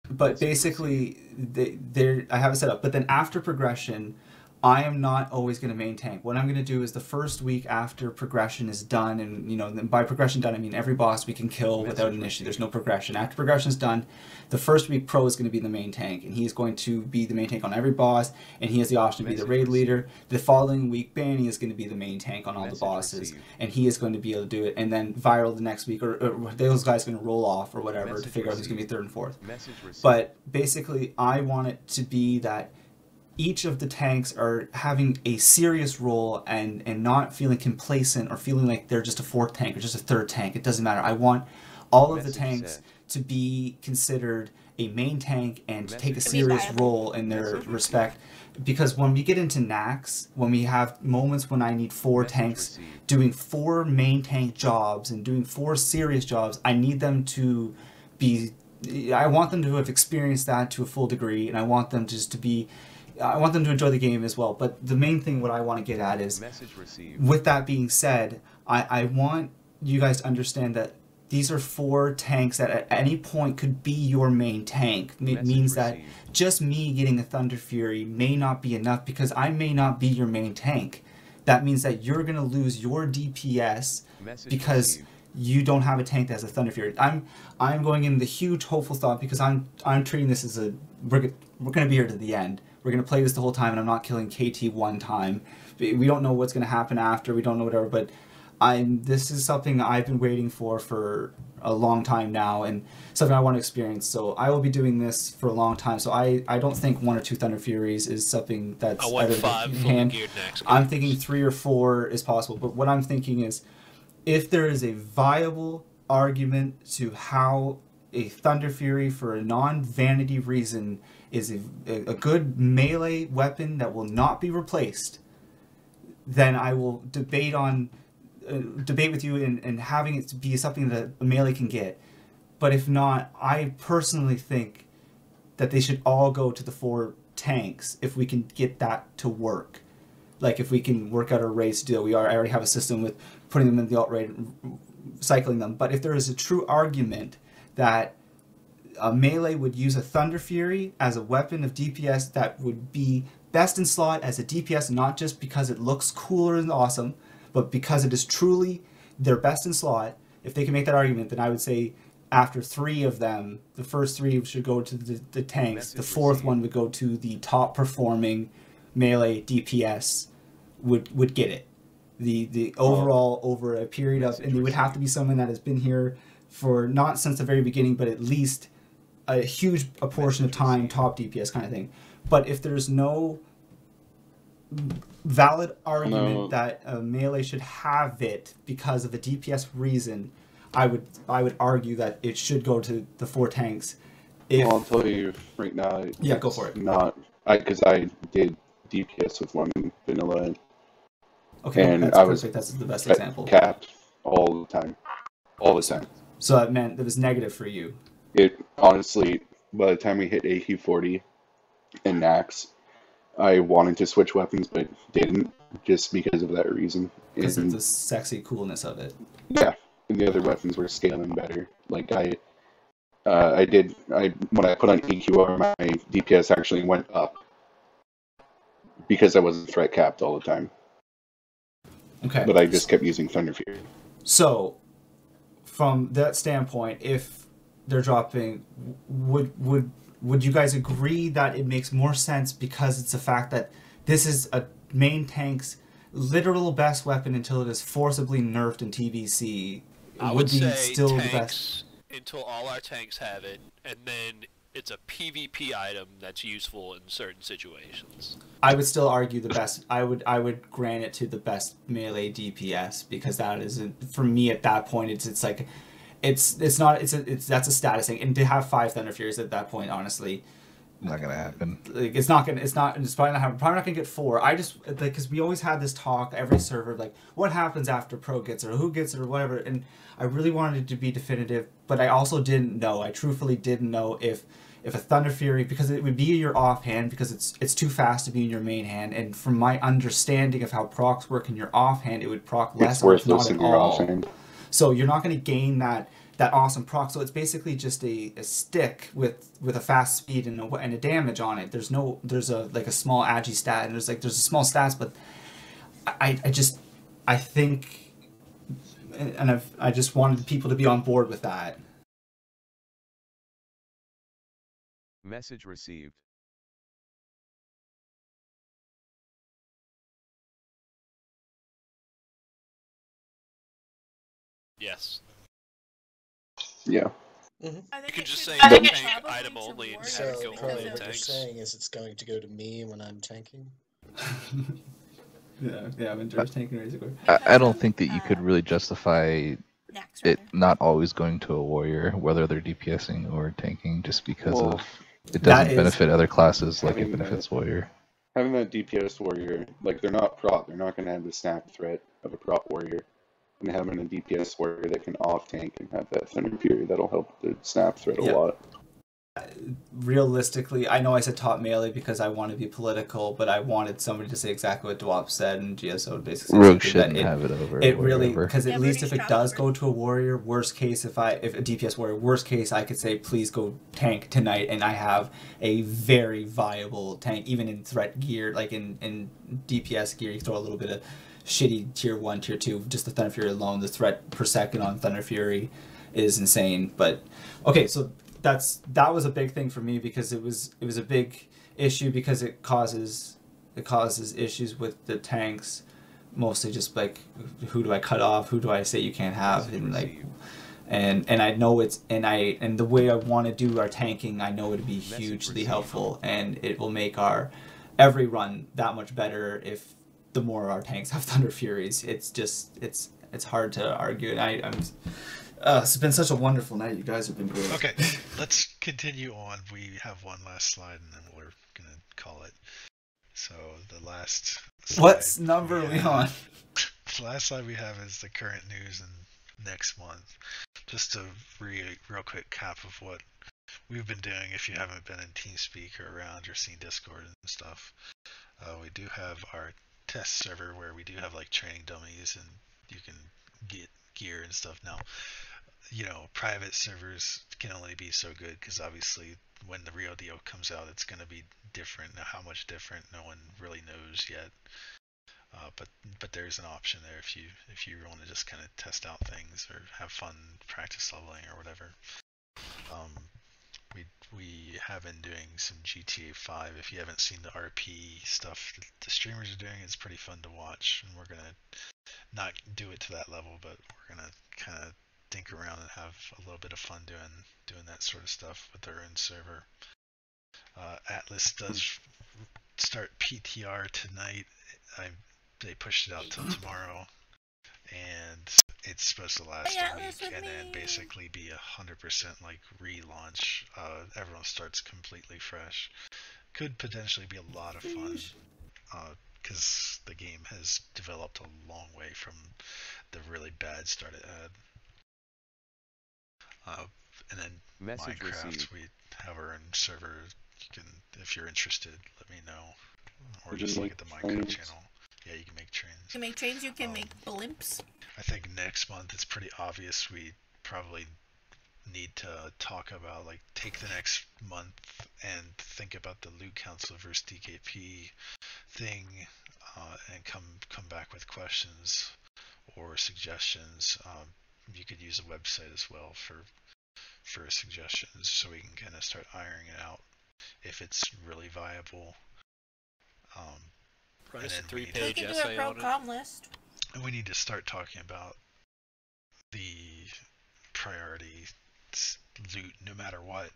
But basically, I have it set up. But then after progression, I am not always going to main tank. What I'm going to do is the first week after progression is done, and by progression done, I mean every boss we can kill without an issue. There's no progression. After progression is done, the first week Pro is going to be the main tank, and he's going to be the main tank on every boss, and he has the option to be the raid leader. The following week, Banny is going to be the main tank on all the bosses, and he is going to be able to do it. And then Viral the next week, or those guys are going to roll off or whatever to figure out who's going to be 3rd and 4th. But basically, I want it to be that each of the tanks are having a serious role and not feeling complacent or feeling like they're just a fourth tank or just a third tank. It doesn't matter. I want all of the tanks to be considered a main tank and to take a serious role in their respect. Because when we get into Nax, when we have moments when I need 4 tanks doing 4 main tank jobs and doing 4 serious jobs, I need them to be... I want them to have experienced that to a full degree, and I want them just to be... I want them to enjoy the game as well. But the main thing what I want to get at is, with that being said, I want you guys to understand that these are 4 tanks that at any point could be your main tank. It means that just me getting a Thunder Fury may not be enough because I may not be your main tank. That means that you're going to lose your DPS because you don't have a tank that has a Thunder Fury. I'm going in the huge hopeful thought because I'm treating this as a... We're going to be here to the end. We're going to play this the whole time, and I'm not killing KT one time. We don't know what's going to happen after. We don't know whatever, but this is something I've been waiting for a long time now, and something I want to experience. So I will be doing this for a long time. So I don't think 1 or 2 Thunder Furies is something that's out of the hand. I'm thinking 3 or 4 is possible. But what I'm thinking is, if there is a viable argument to how a Thunder Fury for a non-vanity reason is a good melee weapon that will not be replaced, then I will debate with you and having it to be something that a melee can get. But if not, I personally think that they should all go to the 4 tanks if we can get that to work. Like if we can work out a race deal. I already have a system with putting them in the alt raid and cycling them. But if there is a true argument that a melee would use a Thunder Fury as a weapon of DPS that would be best in slot as a DPS, not just because it looks cooler and awesome, but because it is truly their best in slot, if they can make that argument, then I would say after 3 of them, the first 3 should go to the tanks. The 4th one would go to the top performing melee DPS would get it. The overall over a period of, and it would have to be someone that has been here for not since the very beginning, but at least a huge portion of time, top DPS kind of thing. But if there's no valid argument that a melee should have it because of a DPS reason, I would argue that it should go to the 4 tanks. I'll tell you right now. Yeah, go for it. Because I did DPS with one in vanilla. Okay, and that's perfect. That's the best example. Capped all the time. So that meant it was negative for you. It honestly, by the time we hit AQ40 and Nax, I wanted to switch weapons but didn't, just because of that reason. Because of the sexy coolness of it. Yeah, and the other weapons were scaling better. Like when I put on EQR, my DPS actually went up because I wasn't threat capped all the time. Okay. But I just kept using Thunder Fury. So, from that standpoint, if they're dropping, would you guys agree that it makes more sense because it's the fact that this is a main tank's literal best weapon until it is forcibly nerfed in TVC? I would be say still tanks the best until all our tanks have it, and then it's a PvP item that's useful in certain situations. I would still argue the best. I would grant it to the best melee DPS because that is for me at that point. It's like that's a status thing, and to have 5 Thunder Furies at that point, honestly, not gonna happen. Like it's probably not gonna get 4. I just because we always had this talk every server like what happens after Pro gets it or who gets it or whatever, and I really wanted it to be definitive, but I also didn't know. I truthfully didn't know if a Thunder Fury, because it would be your offhand because it's too fast to be in your main hand, and from my understanding of how procs work in your offhand, it would proc less. It's worthless in your offhand. So you're not going to gain that awesome proc. So it's basically just a stick with a fast speed and a damage on it. There's a small agi stat, and there's a small stats, but I think, and I just wanted people to be on board with that. Message received. Yes. Yeah. Mm-hmm. You can just say I think tank item only and have it go Pro, only in what you're tanks. saying is it's going to go to me when I'm tanking? Yeah, I'm Endurance tanking Razor Core. I don't think that you could really justify it not always going to a warrior, whether they're DPSing or tanking, just because of it doesn't benefit other classes like it benefits warrior. Having that DPS warrior, like they're not prop, they're not going to have the snap threat of a prop warrior. And having a DPS warrior that can off tank and have that Thunder Fury, that'll help the snap threat a lot. Realistically, I know I said top melee because I want to be political, but I wanted somebody to say exactly what Dwop said, and GSO basically Rogue said shouldn't that have it over it a really, warrior. because at least if it does go to a warrior, worst case, if a DPS warrior, worst case, I could say please go tank tonight, and I have a very viable tank, even in threat gear, like in DPS gear, you throw a little bit of shitty tier 1, tier 2, just the Thunder Fury alone, the threat per second on Thunder Fury is insane. But okay, so that was a big thing for me because it was a big issue because it causes issues with the tanks, mostly just like who do I cut off, who do I say you can't have, and like and I know it's and the way I want to do our tanking, I know it'd be hugely helpful, and it will make our every run that much better if the more our tanks have Thunder Furies. It's just it's hard to argue, and it's been such a wonderful night. You guys have been great. Okay, let's continue on. We have one last slide, and then we're gonna call it. So the last slide What number are we on? The last slide we have is the current news and next month. Just a real quick cap of what we've been doing. If you haven't been in TeamSpeak or around or seen Discord and stuff, we do have our test server where we do have like training dummies and you can get gear and stuff. Now, you know, private servers can only be so good because obviously when the real deal comes out, it's going to be different. Now, how much different, no one really knows yet. But there's an option there if you want to just kind of test out things or have fun practice leveling or whatever. We have been doing some GTA 5. If you haven't seen the RP stuff that the streamers are doing, it's pretty fun to watch. And we're gonna not do it to that level, but we're gonna kind of think around and have a little bit of fun doing that sort of stuff with their own server. Atlas does start PTR tonight. They pushed it out till tomorrow, and it's supposed to last a week and then basically be 100% like relaunch. Everyone starts completely fresh. Could potentially be a lot of fun because the game has developed a long way from the really bad start it had. And then Message Minecraft, received. we have our own server. You can, if you're interested, let me know, or You just can look make at the Minecraft trains. channel. Yeah, you can make trains. You can make trains, you can make blimps. I think next month it's pretty obvious we probably need to talk about, like, take the next month and think about the Loot Council versus DKP thing, and come back with questions or suggestions. You could use a website as well for suggestions, so we can kind of start ironing it out if it's really viable. Price a We 3-page can do a essay pro on it. com list. And we need to start talking about the priority loot. No matter what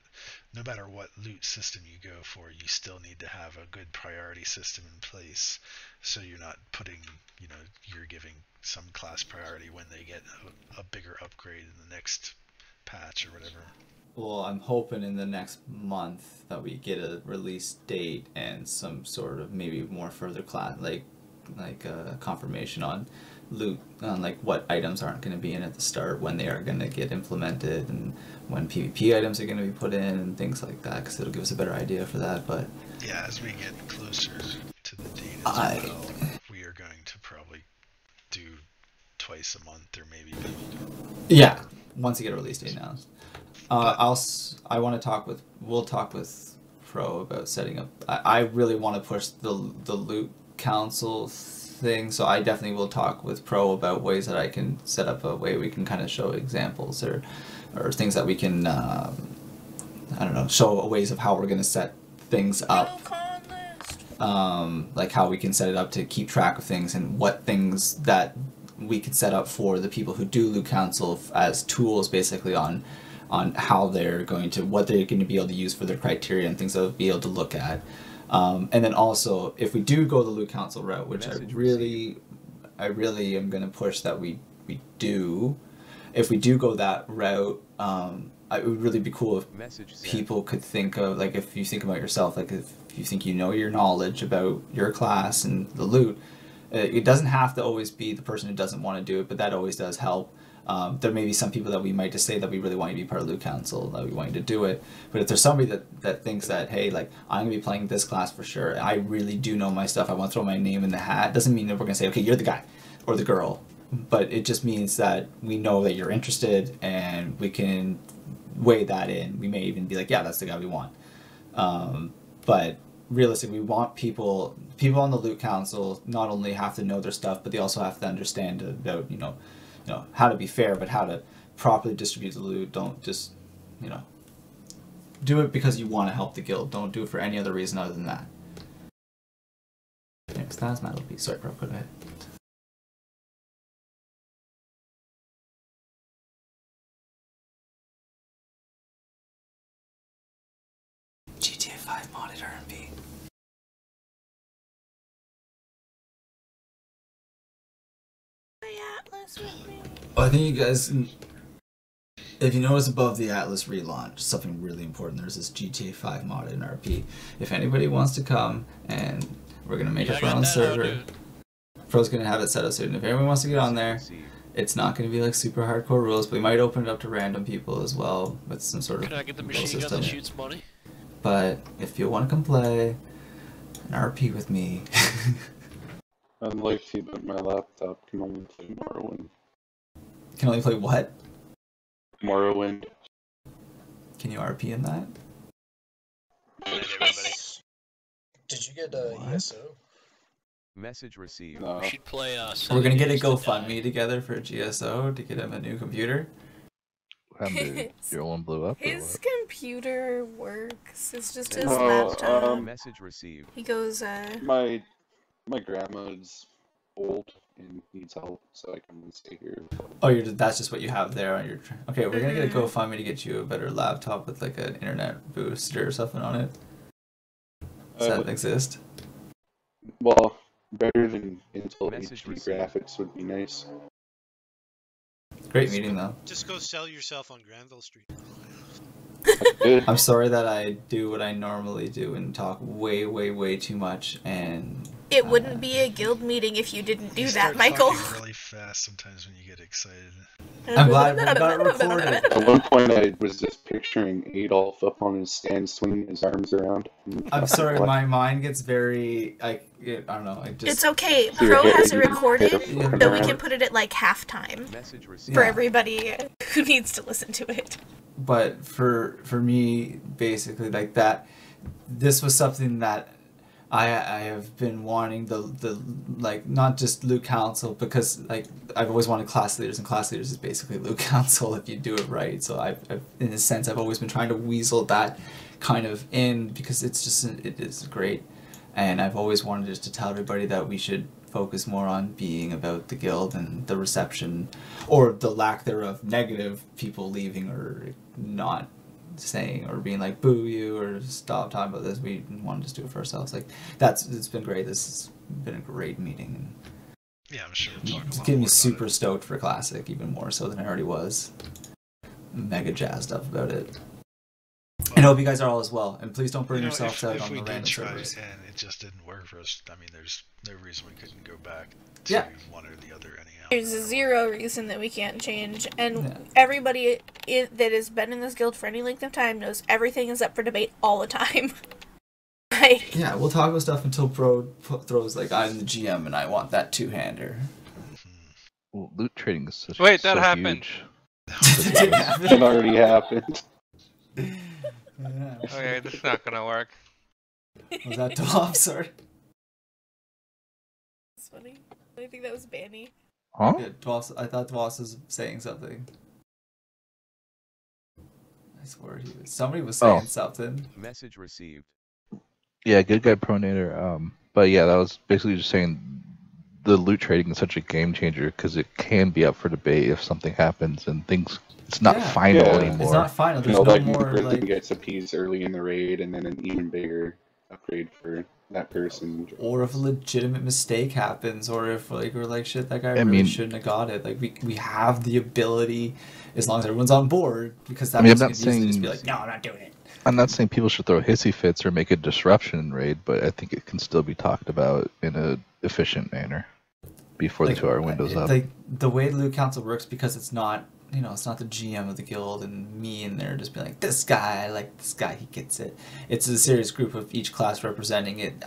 loot system you go for, you still need to have a good priority system in place, so you're not putting, you're giving some class priority when they get a bigger upgrade in the next patch or whatever. Well, I'm hoping in the next month that we get a release date and some sort of maybe more further class, like confirmation on loot, on like what items aren't going to be in at the start, when they are going to get implemented, and when PvP items are going to be put in and things like that, because it'll give us a better idea for that. But yeah, as we get closer to the date as well, we are going to probably do twice a month or maybe build. Yeah, once you get a release date announced. We'll talk with Pro about setting up. I really want to push the Loot Council thing, so I definitely will talk with Pro about ways that I can set up a way we can kind of show examples or things that we can, show ways of how we're going to set things up. Like how we can set it up to keep track of things and what things that we could set up for the people who do Loot Council as tools basically on how they're going to, what they're going to be able to use for their criteria and things they'll be able to look at. And then also, if we do go the Loot Council route, which I really am going to push that we do, if we do go that route, it would really be cool if people could think of, like, if you think about yourself, like if you think you know your knowledge about your class and the loot, it doesn't have to always be the person who doesn't want to do it, but that always does help. There may be some people that we might just say that we really want you to be part of Loot Council, that we want you to do it. But if there's somebody that thinks that, hey, like, I'm going to be playing this class for sure, I really do know my stuff, I want to throw my name in the hat, doesn't mean that we're going to say, okay, you're the guy or the girl. But it just means that we know that you're interested and we can weigh that in. We may even be like, yeah, that's the guy we want. But realistically, we want people on the Loot Council not only have to know their stuff, but they also have to understand about, you know, how to be fair, but how to properly distribute the loot. Don't just, do it because you want to help the guild. Don't do it for any other reason other than that. Thanks, that's my little piece. Sorry, bro, go ahead. GTA 5 modded RMP. Well, I think you guys, if you notice above the Atlas relaunch, something really important, there's this GTA 5 modded RP. If anybody wants to come, and we're going to make a Pro server, Pro's going to have it set up soon. If anyone wants to get on there, it's not going to be like super hardcore rules, but we might open it up to random people as well with some sort of Can I get the machine gun that shoots money? But if you want to come play an RP with me... I'd like to, but my laptop can only play Morrowind. Can only play what? Morrowind. Can you RP in that? Did you get ESO? Message received. No. We should play. We're gonna get a GoFundMe together for GSO to get him a new computer. Your one blew up? His computer works. It's just his laptop. Message received. He goes. My grandma's old and needs help, so I can stay here. Oh, that's just what you have there on your... Okay, we're gonna get a GoFundMe to get you a better laptop with like an internet booster or something on it. Does that exist? Well, better than Intel HD graphics would be nice. Great meeting though. Just go sell yourself on Granville Street. I'm sorry that I do what I normally do and talk way, way, way too much, and... It wouldn't be a guild meeting if you didn't do that, Michael. You start really fast sometimes when you get excited. I'm glad we got it recorded. At one point I was just picturing Adolf up on his stand swinging his arms around. I'm sorry, my mind gets very... I don't know. It's okay. Pro has it recorded, so we can put it at like halftime for everybody who needs to listen to it. But for me, basically, like that, this was something that I have been wanting the like, not just Loot Council, because like I've always wanted class leaders, and class leaders is basically Loot Council if you do it right. So I've in a sense I've always been trying to weasel that kind of in, because it is great, and I've always wanted just to tell everybody that we should focus more on being about the guild and the reception, or the lack thereof, negative people leaving or not saying or being like boo you or stop talking about this. We want to just do it for ourselves. Like it's been great. This has been a great meeting, and yeah, I'm sure it's getting me super stoked for Classic, even more so than I already was. Mega jazzed up about it. And I hope you guys are all as well. And please don't burn yourselves out on the random servers. And it just didn't work for us, I mean, there's no reason we couldn't go back to one or the other anyhow. There's zero reason that we can't change. And everybody that has been in this guild for any length of time knows everything is up for debate all the time. Like, yeah, we'll talk about stuff until Pro throws like, I'm the GM and I want that two-hander. Well, loot trading is such Wait, that happened. It already happened. Okay, this is not gonna work. Was that Dwarf? Sorry. That's funny. I think that was Banny. Huh? Yeah, Dwarf, I thought Dwarf was saying something. I swear somebody was saying something. Message received. Yeah, good guy Pronator. But yeah, that was basically just saying the loot trading is such a game changer because it can be up for debate if something happens and things. It's not final anymore. It's not final. There's You know, no like more the person like. gets a piece early in the raid, and then an even bigger upgrade for that person. Or if a legitimate mistake happens, or if we're like shit, that guy really shouldn't have got it. Like we have the ability, as long as everyone's on board, because that person can easily just be like, no, I'm not doing it. I'm not saying people should throw hissy fits or make a disruption in raid, but I think it can still be talked about in a efficient manner before the 2-hour window's up. Like the way the loot council works, because it's not, it's not the GM of the guild and me in there just being like, this guy, I like this guy, he gets it. It's a serious group of each class representing it.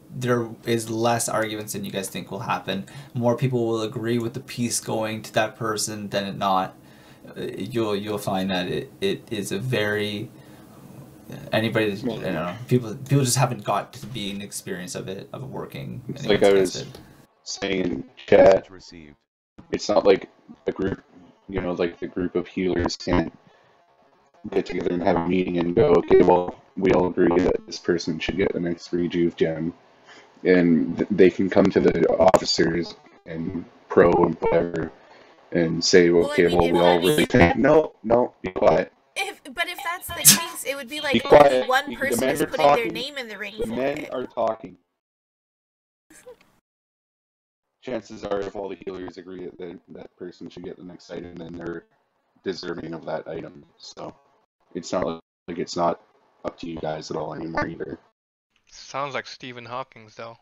There is less arguments than you guys think will happen. More people will agree with the piece going to that person than it not. You'll find that it is a very anybody that, I don't know, people just haven't got to be an experience of it working. It's like I was saying in chat. It's not like a group, like the group of healers can't get together and have a meeting and go, okay, well, we all agree that this person should get the next rejuve gem, and they can come to the officers and pro and whatever and say, okay, well, we all really think, no, be quiet. But if that's the case, it would be like quiet. only one person is putting their name in the ring The for men it. are talking. Chances are, if all the healers agree that that person should get the next item, then they're deserving of that item. So it's not like it's not up to you guys at all anymore either. Sounds like Stephen Hawking's though.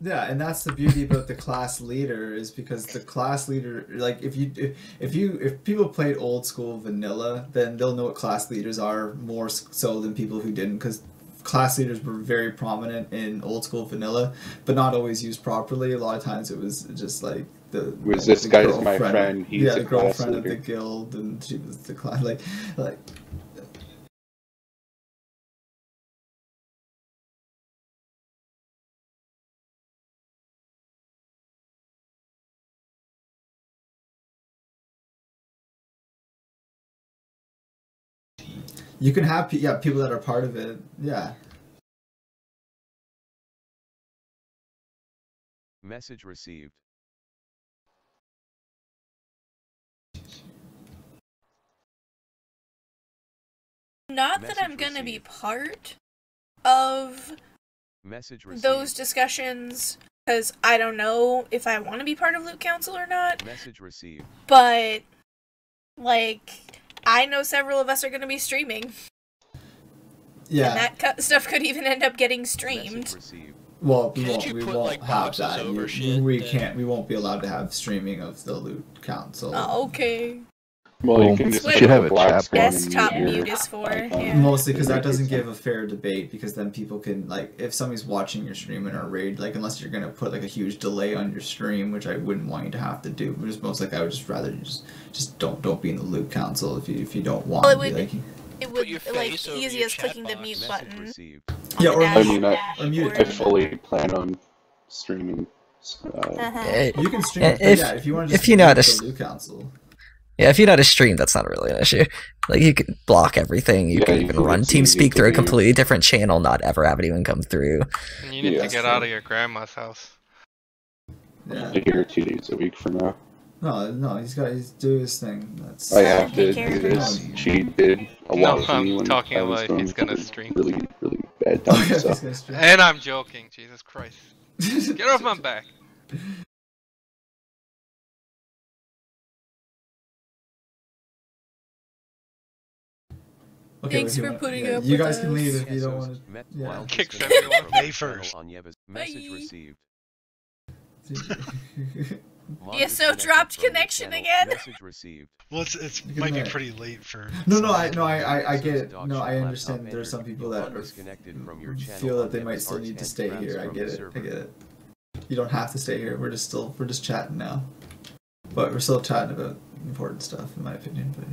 Yeah, and that's the beauty about the class leader, is because the class leader, like if people played old school vanilla, then they'll know what class leaders are more so than people who didn't, because class leaders were very prominent in old school vanilla, but not always used properly. A lot of times it was just like this guy's my friend, he's the a class girlfriend of leader. the guild, and she was the class like. You can have people that are part of it. Yeah. Message received. Not that I'm gonna be part of those discussions, because I don't know if I want to be part of Loot Council or not. Message received. But, like, I know several of us are going to be streaming. Yeah. And that stuff could even end up getting streamed. Well, we won't have that. We won't be allowed to have streaming of the Loot Council. Oh, okay. Well, you can just should have a chat desktop mute is for. Yeah. Mostly because that doesn't give a fair debate, because then people can, like, if somebody's watching your stream in a raid, like, unless you're going to put, like, a huge delay on your stream, which I wouldn't want you to have to do, but just most, like, I would just rather you just don't be in the Loot Council if you don't want to be, like... It would be, like, easy as clicking the mute button. Yeah, or I fully plan on streaming. You can stream, if you want to just the Loot Council. Yeah, if you know how to stream, that's not really an issue. Like, you can block everything. You can even run TeamSpeak through a completely different channel, not ever have it even come through. And you need to get out of your grandma's house. Yeah. Like here 2 days a week from now. No, he's doing his thing. That's. I have to do this. She did a lot of me when talking I was about going he's gonna through stream. really bad times. So. And I'm joking. Jesus Christ. Get off my back. Okay, thanks for putting up you with guys us. can leave if you don't want to. Yeah. Kicks everyone. May 1st. Message received. Yeah, so dropped connection again. Message received. Well, it might be pretty late for. I get it. No, I understand. There's some people that feel that they might still need to stay here. I get it. You don't have to stay here. We're just chatting now, but we're still chatting about important stuff, in my opinion. But